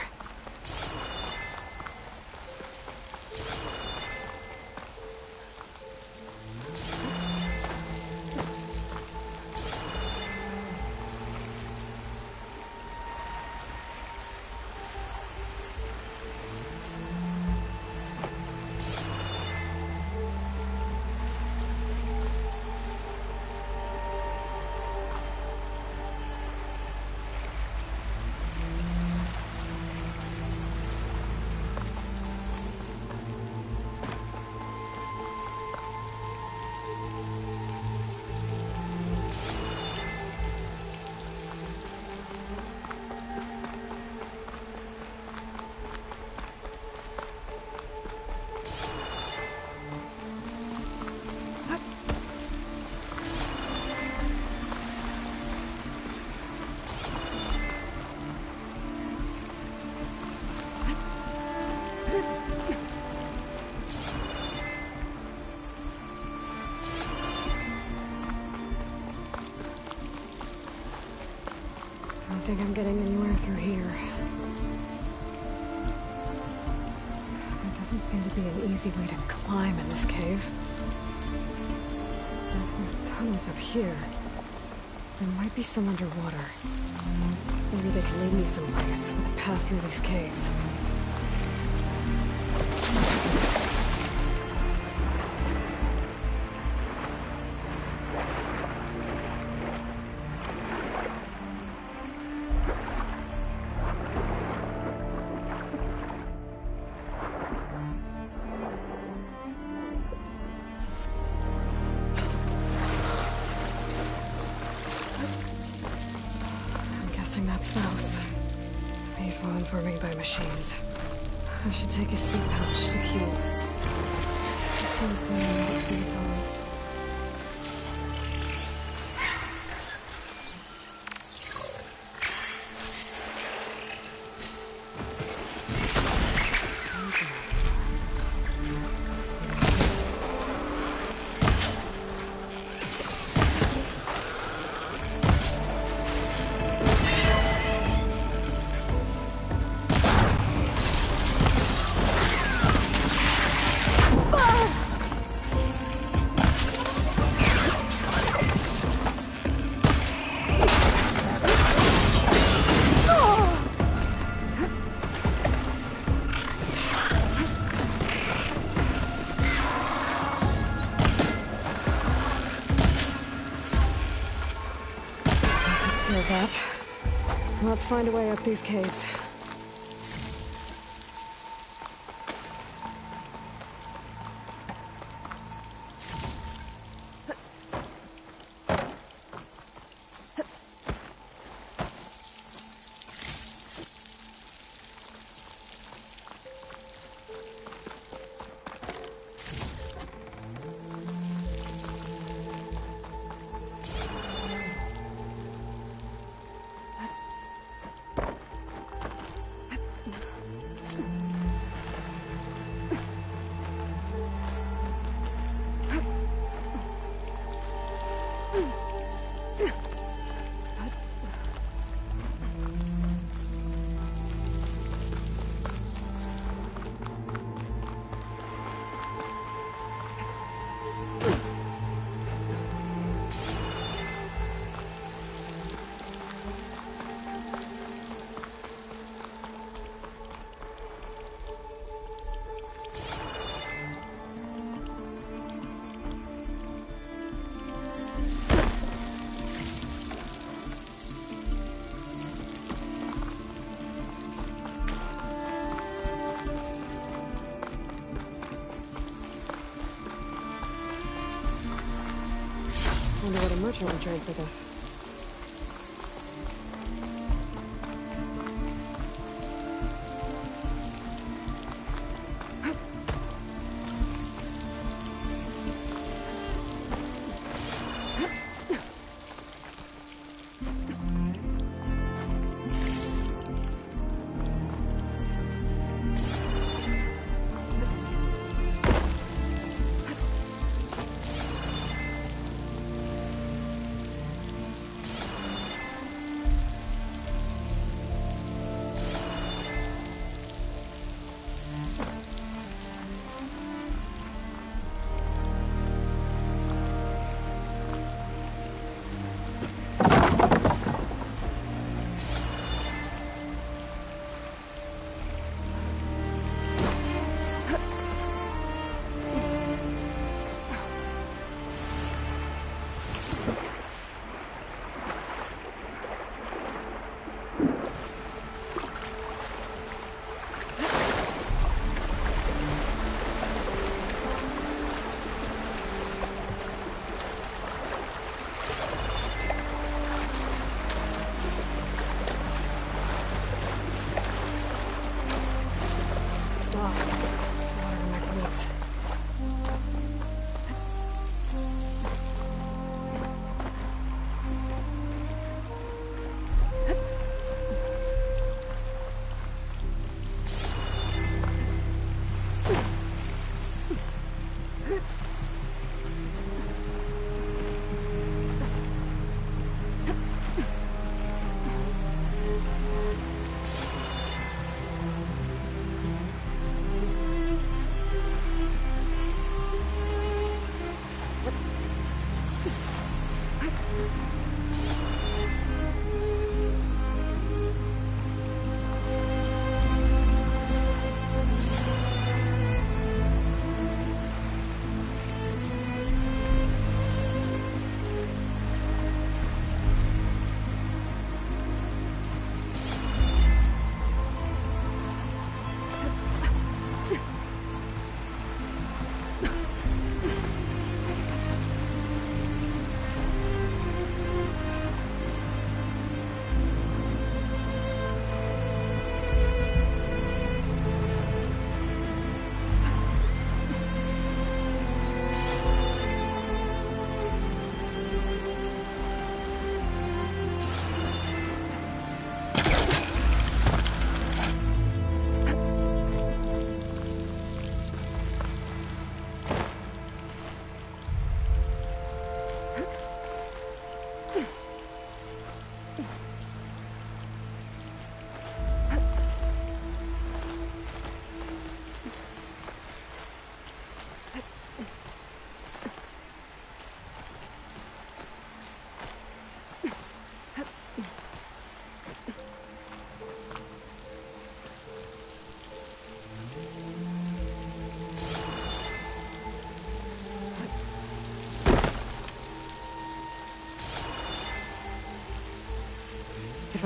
don't think I'm getting anywhere through here. There doesn't seem to be an easy way to climb in this cave. There's tunnels up here. There might be some underwater. Maybe they can lead me someplace with a path through these caves. That's Faust. These wounds were made by machines. I should take a seat pouch to heal. It seems to me not to be fine. That. Let's find a way up these caves. I wonder what a merchant would trade for this.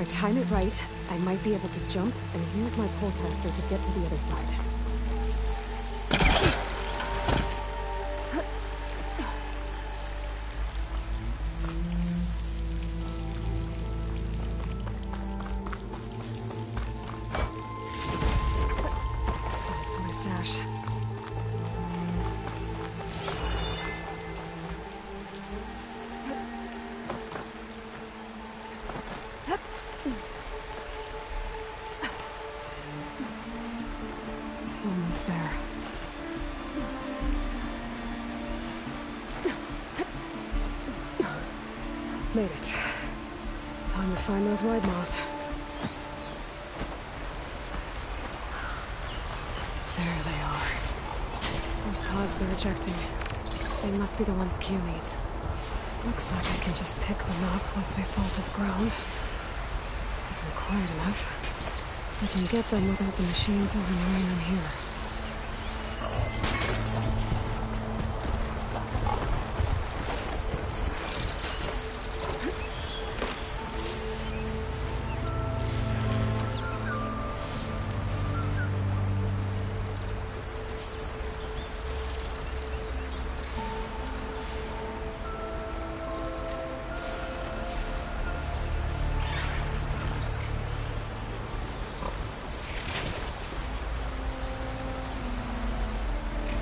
I time it right, I might be able to jump and use my pull caster to get to the other side. Size to my stash. Almost there. Made it. Time to find those wide maws. There they are. Those pods they're ejecting. They must be the ones Q needs. Looks like I can just pick them up once they fall to the ground. If I'm quiet enough, I can get them without the machines even knowing I'm here.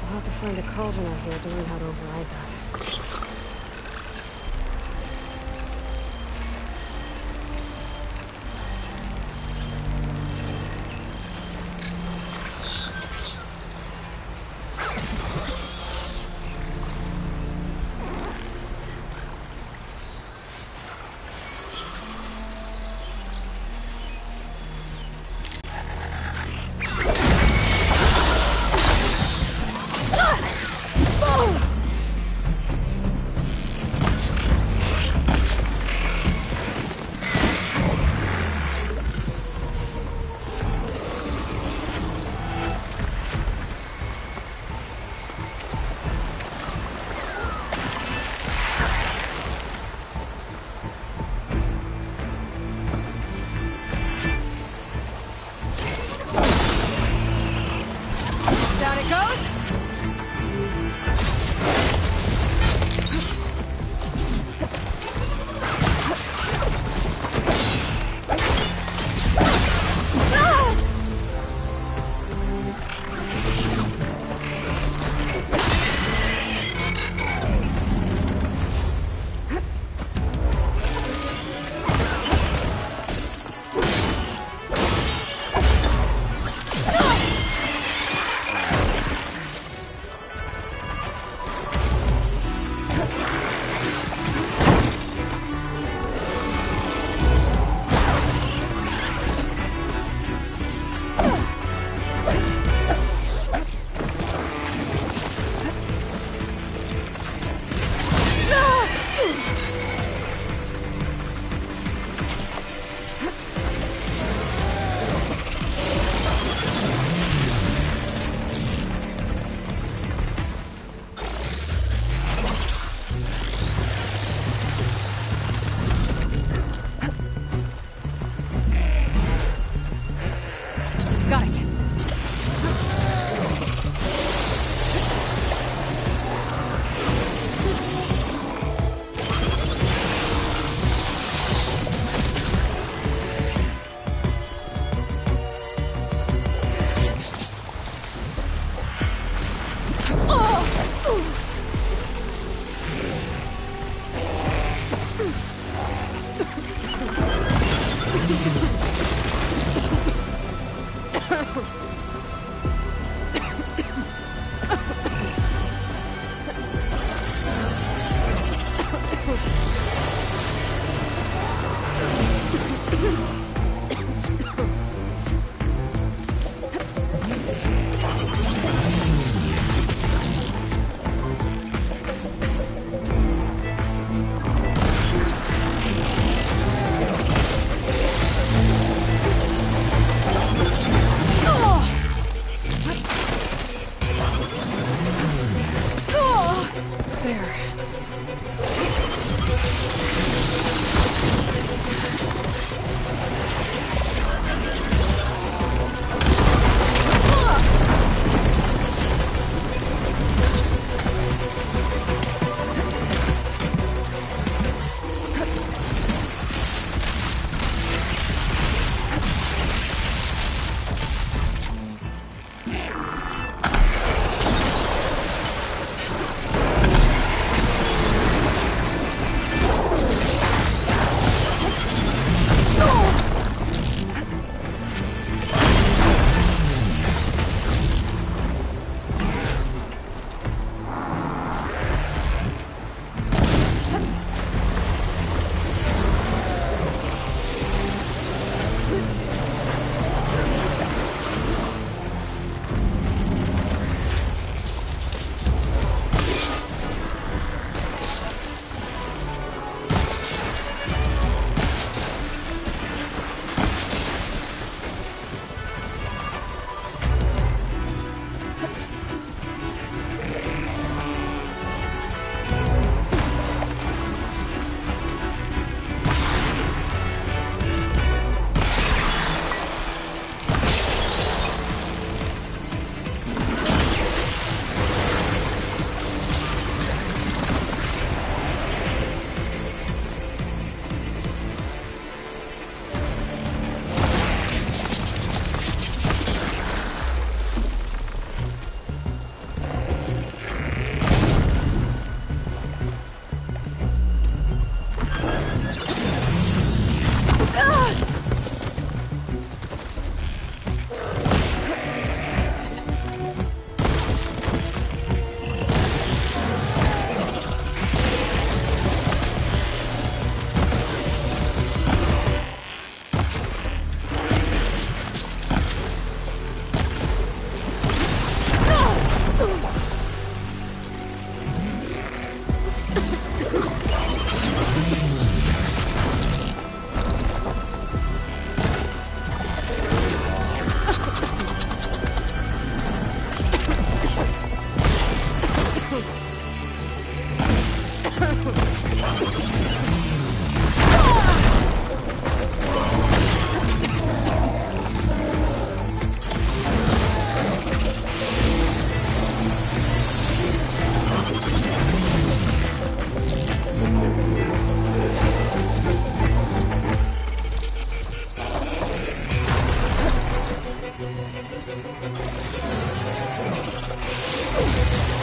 I'll have to find a cauldron out here to learn how to override that. Down it goes! Got it. Oh!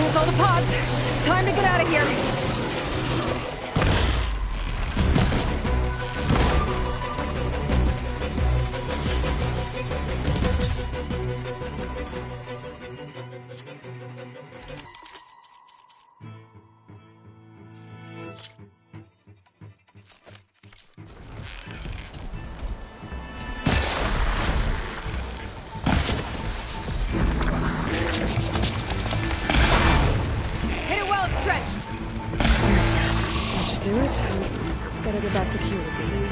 That's all the pods. Time to get out of here. Hit it while it's stretched. That should do it. Better get back to Q with these.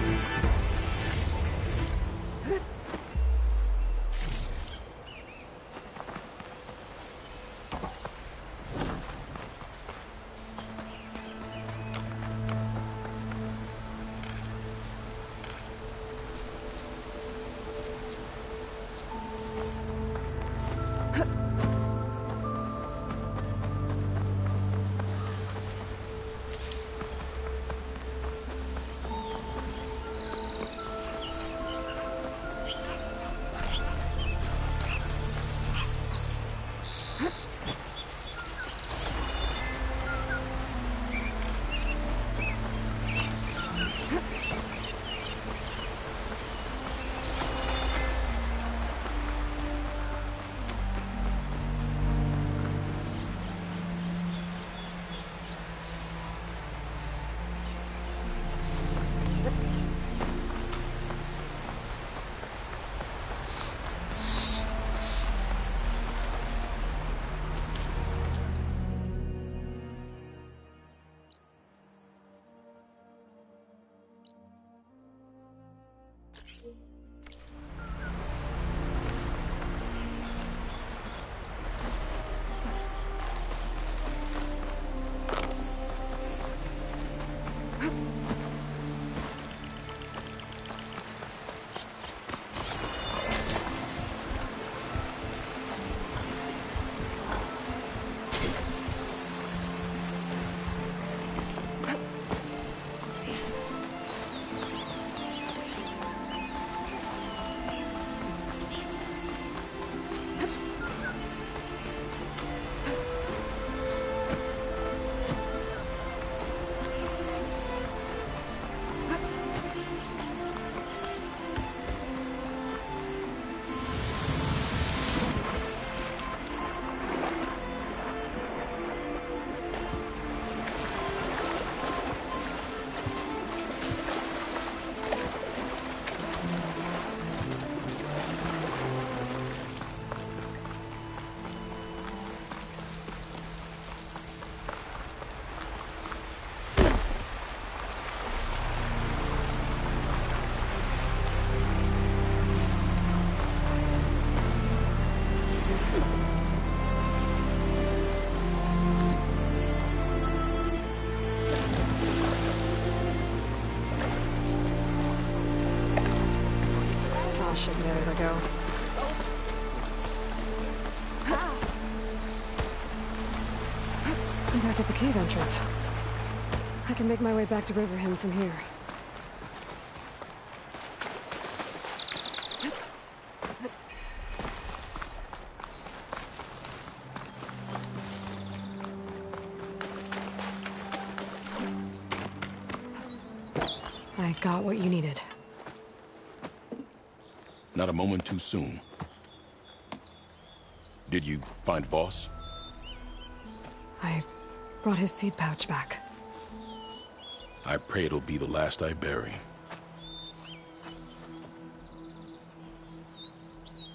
Shit there as I go. I'm back at the cave entrance. I can make my way back to Riverham from here. I got what you needed. Not a moment too soon. Did you find Voss? I brought his seed pouch back. I pray it'll be the last I bury.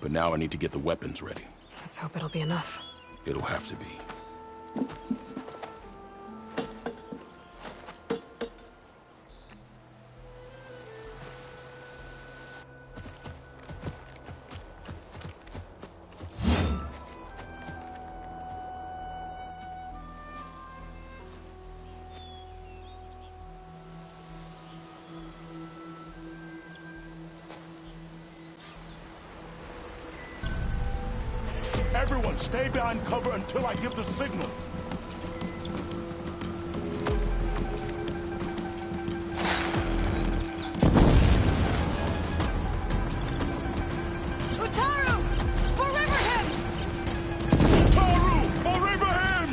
But now I need to get the weapons ready. Let's hope it'll be enough. It'll have to be. Everyone, stay behind cover until I give the signal. Utaru! For Riverham! Utaru! For Riverham!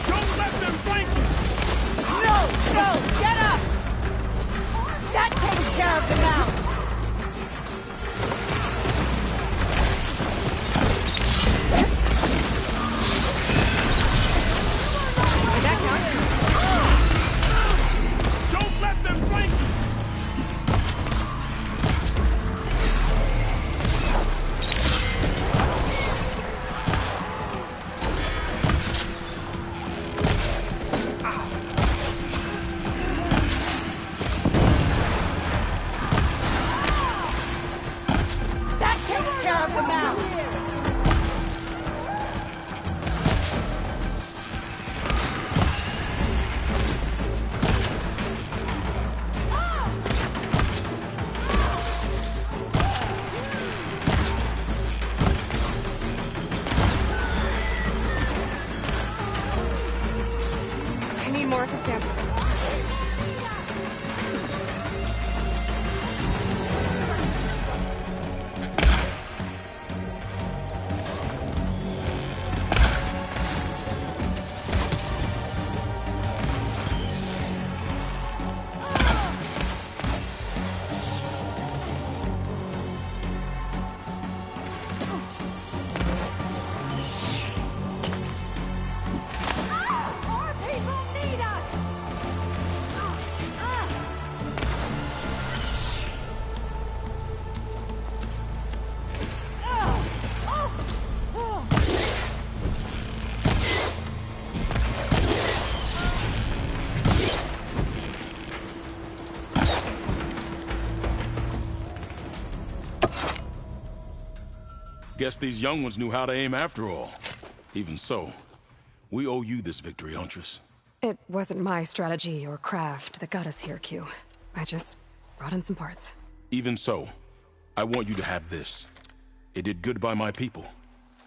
Don't let them flank you! No! Get up! That takes care of the mount! Don't let them flank you! That takes care of the mount! I need more of the sample. Our people need us! Guess these young ones knew how to aim after all. Even so, we owe you this victory, Huntress. It wasn't my strategy or craft that got us here, Q. I just brought in some parts. Even so, I want you to have this. It did good by my people.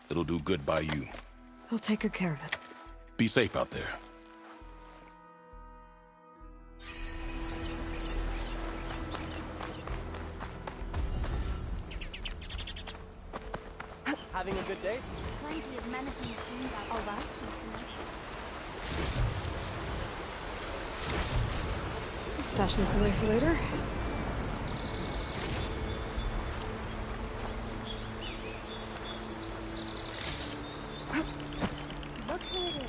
It'll do good by you. I'll take good care of it. Be safe out there. Having a good day? Plenty of menacing machines out there. All right. Stash this away for later. Look who it is.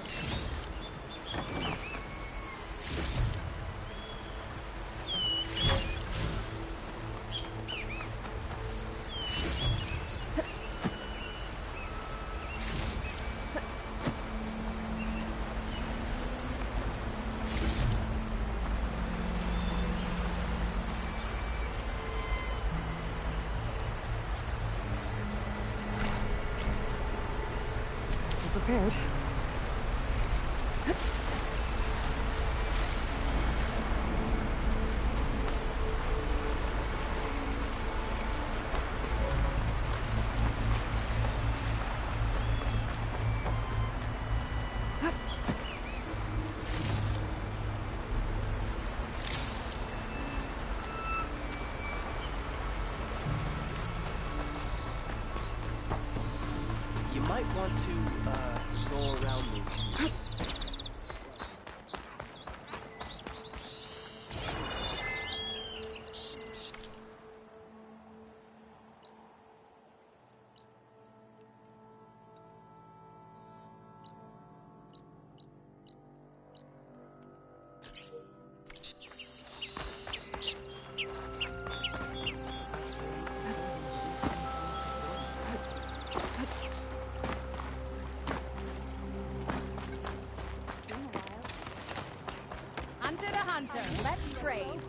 Prepared. You might want to, go around these. Hunter to hunter, let's trade.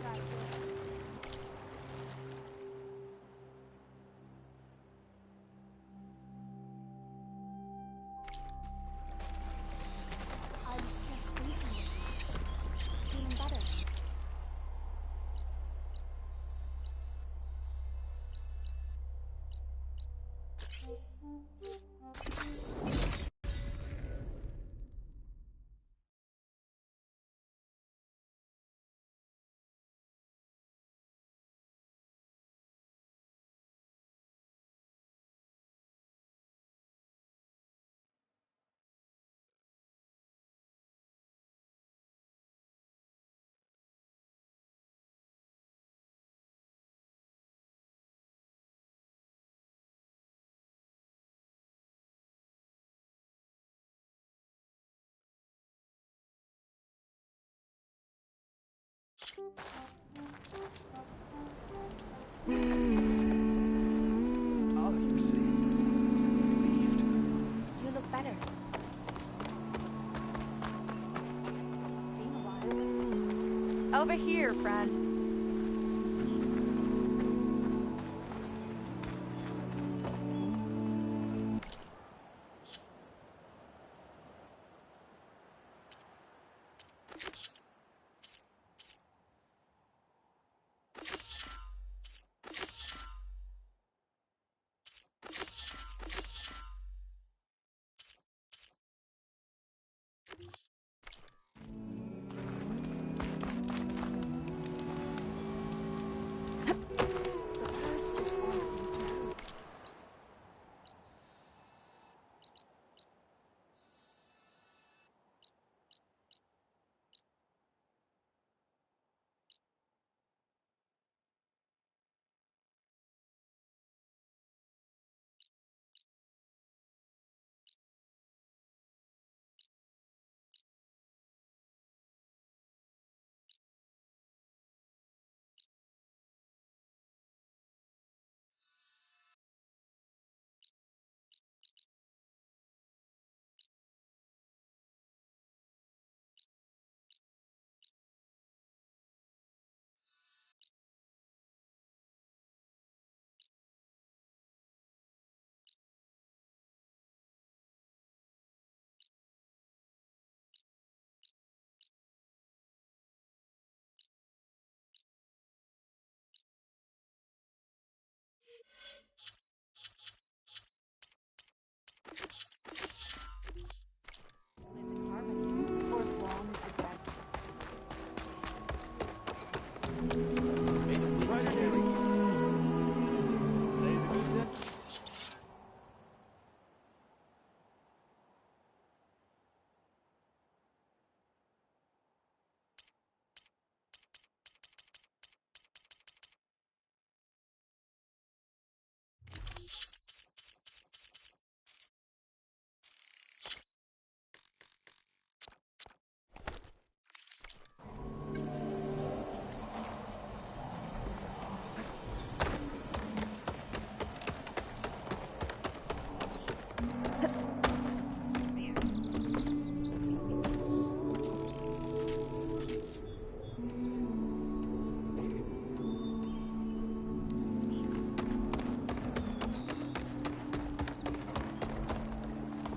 You look better. Over here, friend.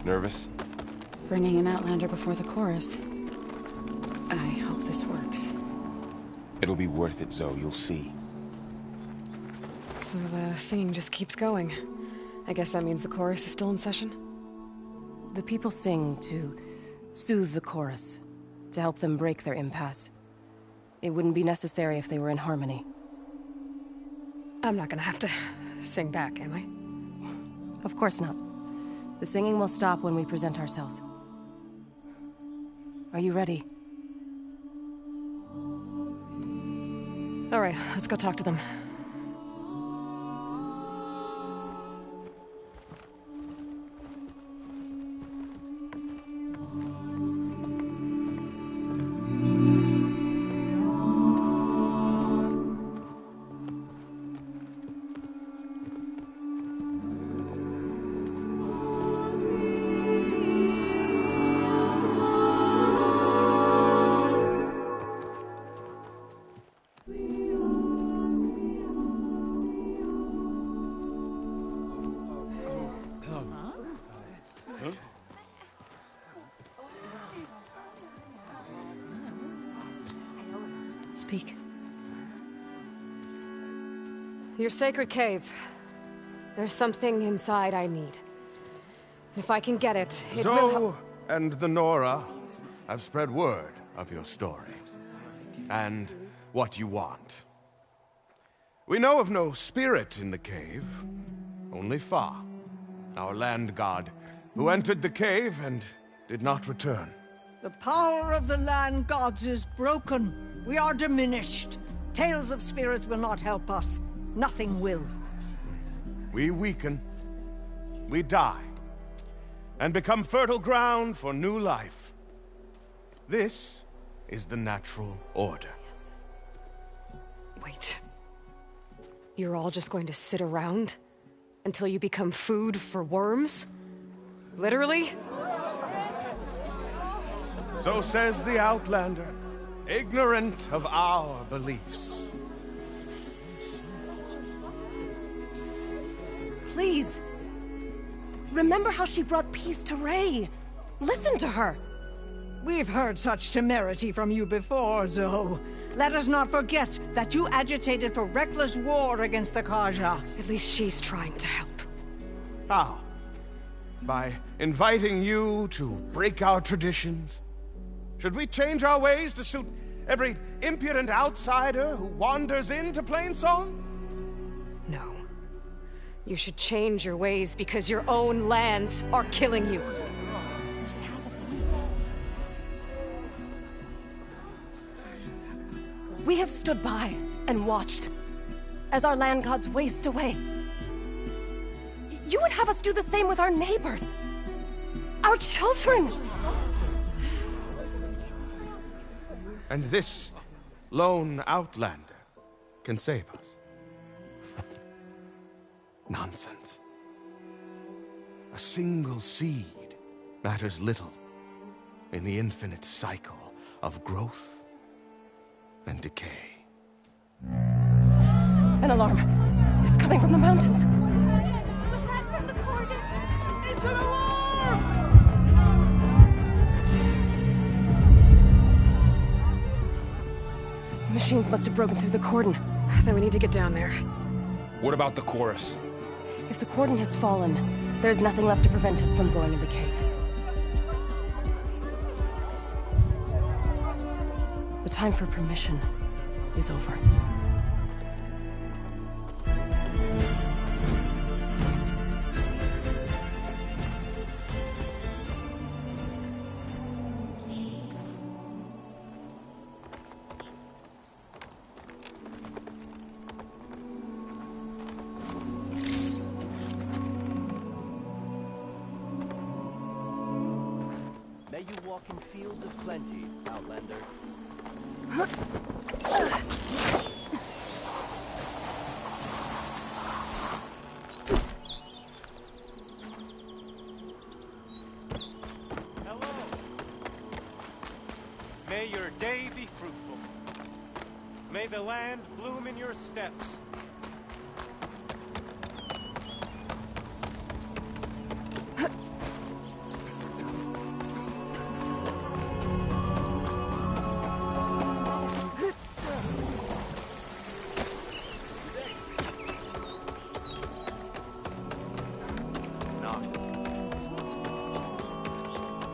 Nervous? Bringing an Outlander before the chorus. I hope this works. It'll be worth it, Zoe. You'll see. So the singing just keeps going. I guess that means the chorus is still in session? The people sing to soothe the chorus, to help them break their impasse. It wouldn't be necessary if they were in harmony. I'm not gonna have to sing back, am I? Of course not. The singing will stop when we present ourselves. Are you ready? All right, let's go talk to them. Speak. Your sacred cave. There's something inside I need. If I can get it, it will help. Zoe and the Nora have spread word of your story. And what you want. We know of no spirit in the cave. Only Fa, our land god, who entered the cave and did not return. The power of the land gods is broken. We are diminished. Tales of spirits will not help us. Nothing will. We weaken. We die. And become fertile ground for new life. This is the natural order. Yes. Wait. You're all just going to sit around until you become food for worms? Literally? So says the Outlander, ignorant of our beliefs. Please. Remember how she brought peace to Ray. Listen to her. We've heard such temerity from you before, Zoe. Let us not forget that you agitated for reckless war against the Kaja. At least she's trying to help. How? By inviting you to break our traditions? Should we change our ways to suit every impudent outsider who wanders into Plainsong? No. You should change your ways because your own lands are killing you. We have stood by and watched as our land gods waste away. You would have us do the same with our neighbors, our children. And this lone Outlander can save us. Nonsense. A single seed matters little in the infinite cycle of growth and decay. An alarm. It's coming from the mountains. Was that from the Corden? It's an alarm! Machines must have broken through the cordon. Then we need to get down there. What about the chorus? If the cordon has fallen, there's nothing left to prevent us from going in the cave. The time for permission is over. May you walk in fields of plenty, Outlander. Hello. May your day be fruitful. May the land bloom in your steps.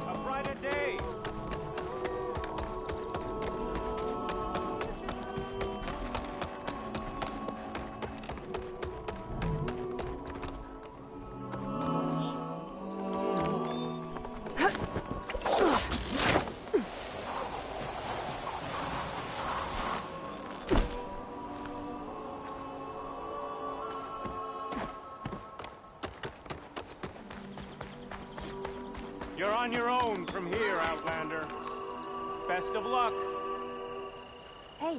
A brighter day. You're on your own from here, Outlander. Best of luck. Hey,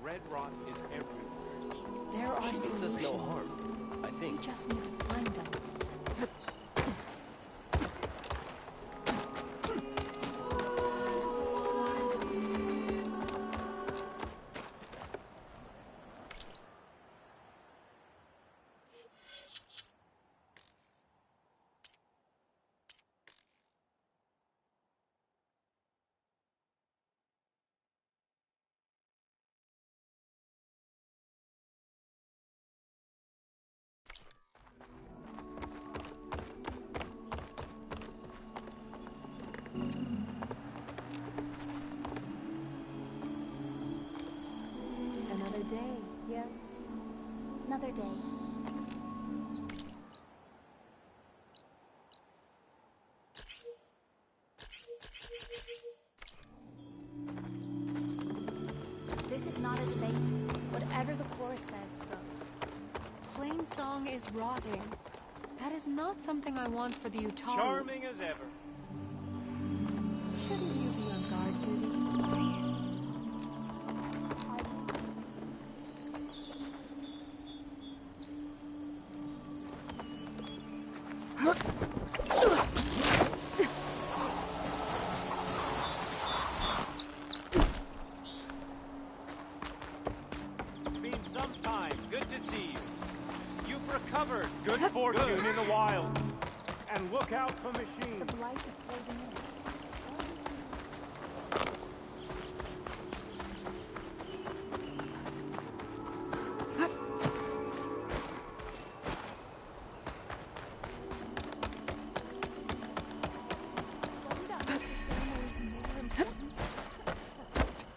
Red rot is everywhere. There are She means us no solutions. harm, I think. We just need to find them. Another day, yes. Another day. This is not a debate. Whatever the chorus says goes. Plainsong is rotting. That is not something I want for the Utaru. Charming as ever. Shouldn't you be on guard duty? It's been some time. Good to see you. You've recovered. Good fortune in the wild. And look out for machines. The blight is closing in.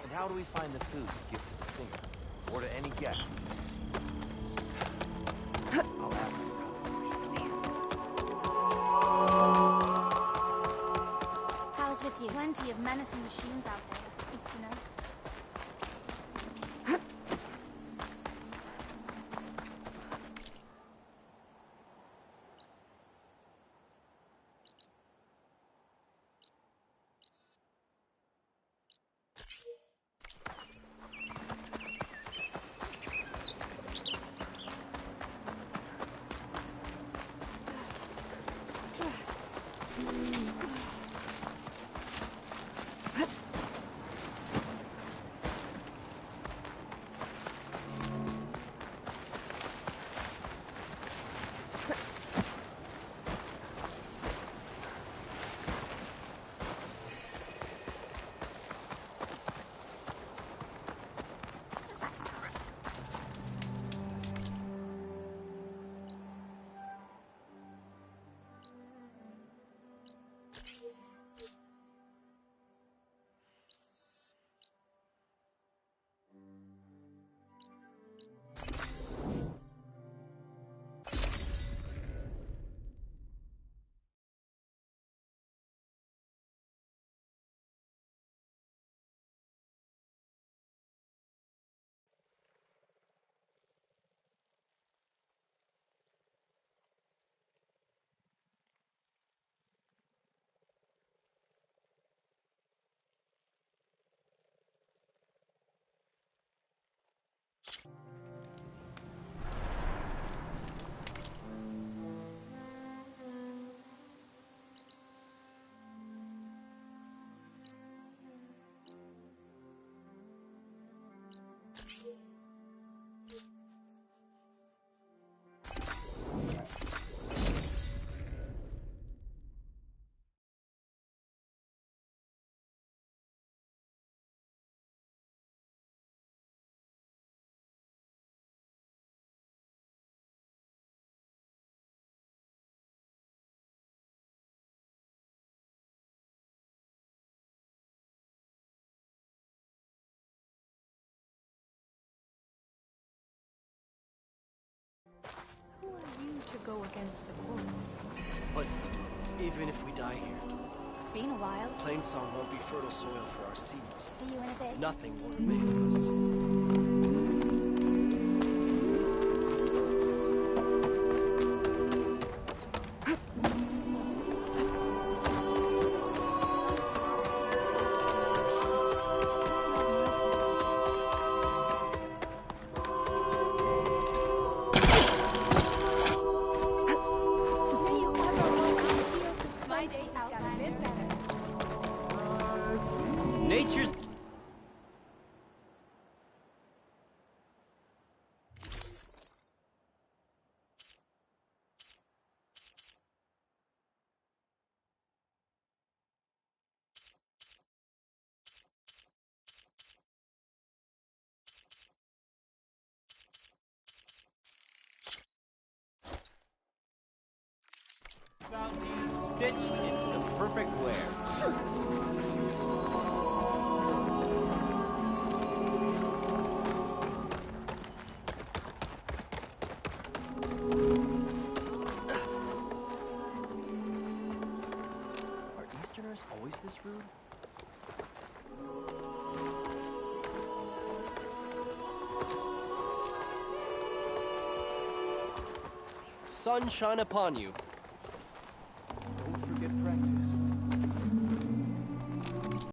And how do we find the food to give to the singer? Or to any guest? I'll ask you. How's with you? Plenty of menacing machines out there, if you know. Who are you to go against the chorus? But even if we die here, Been a while. Plainsong won't be fertile soil for our seeds. See you in a bit. Nothing will remain of us. My day just got a bit better. Nature's... sun shine upon you.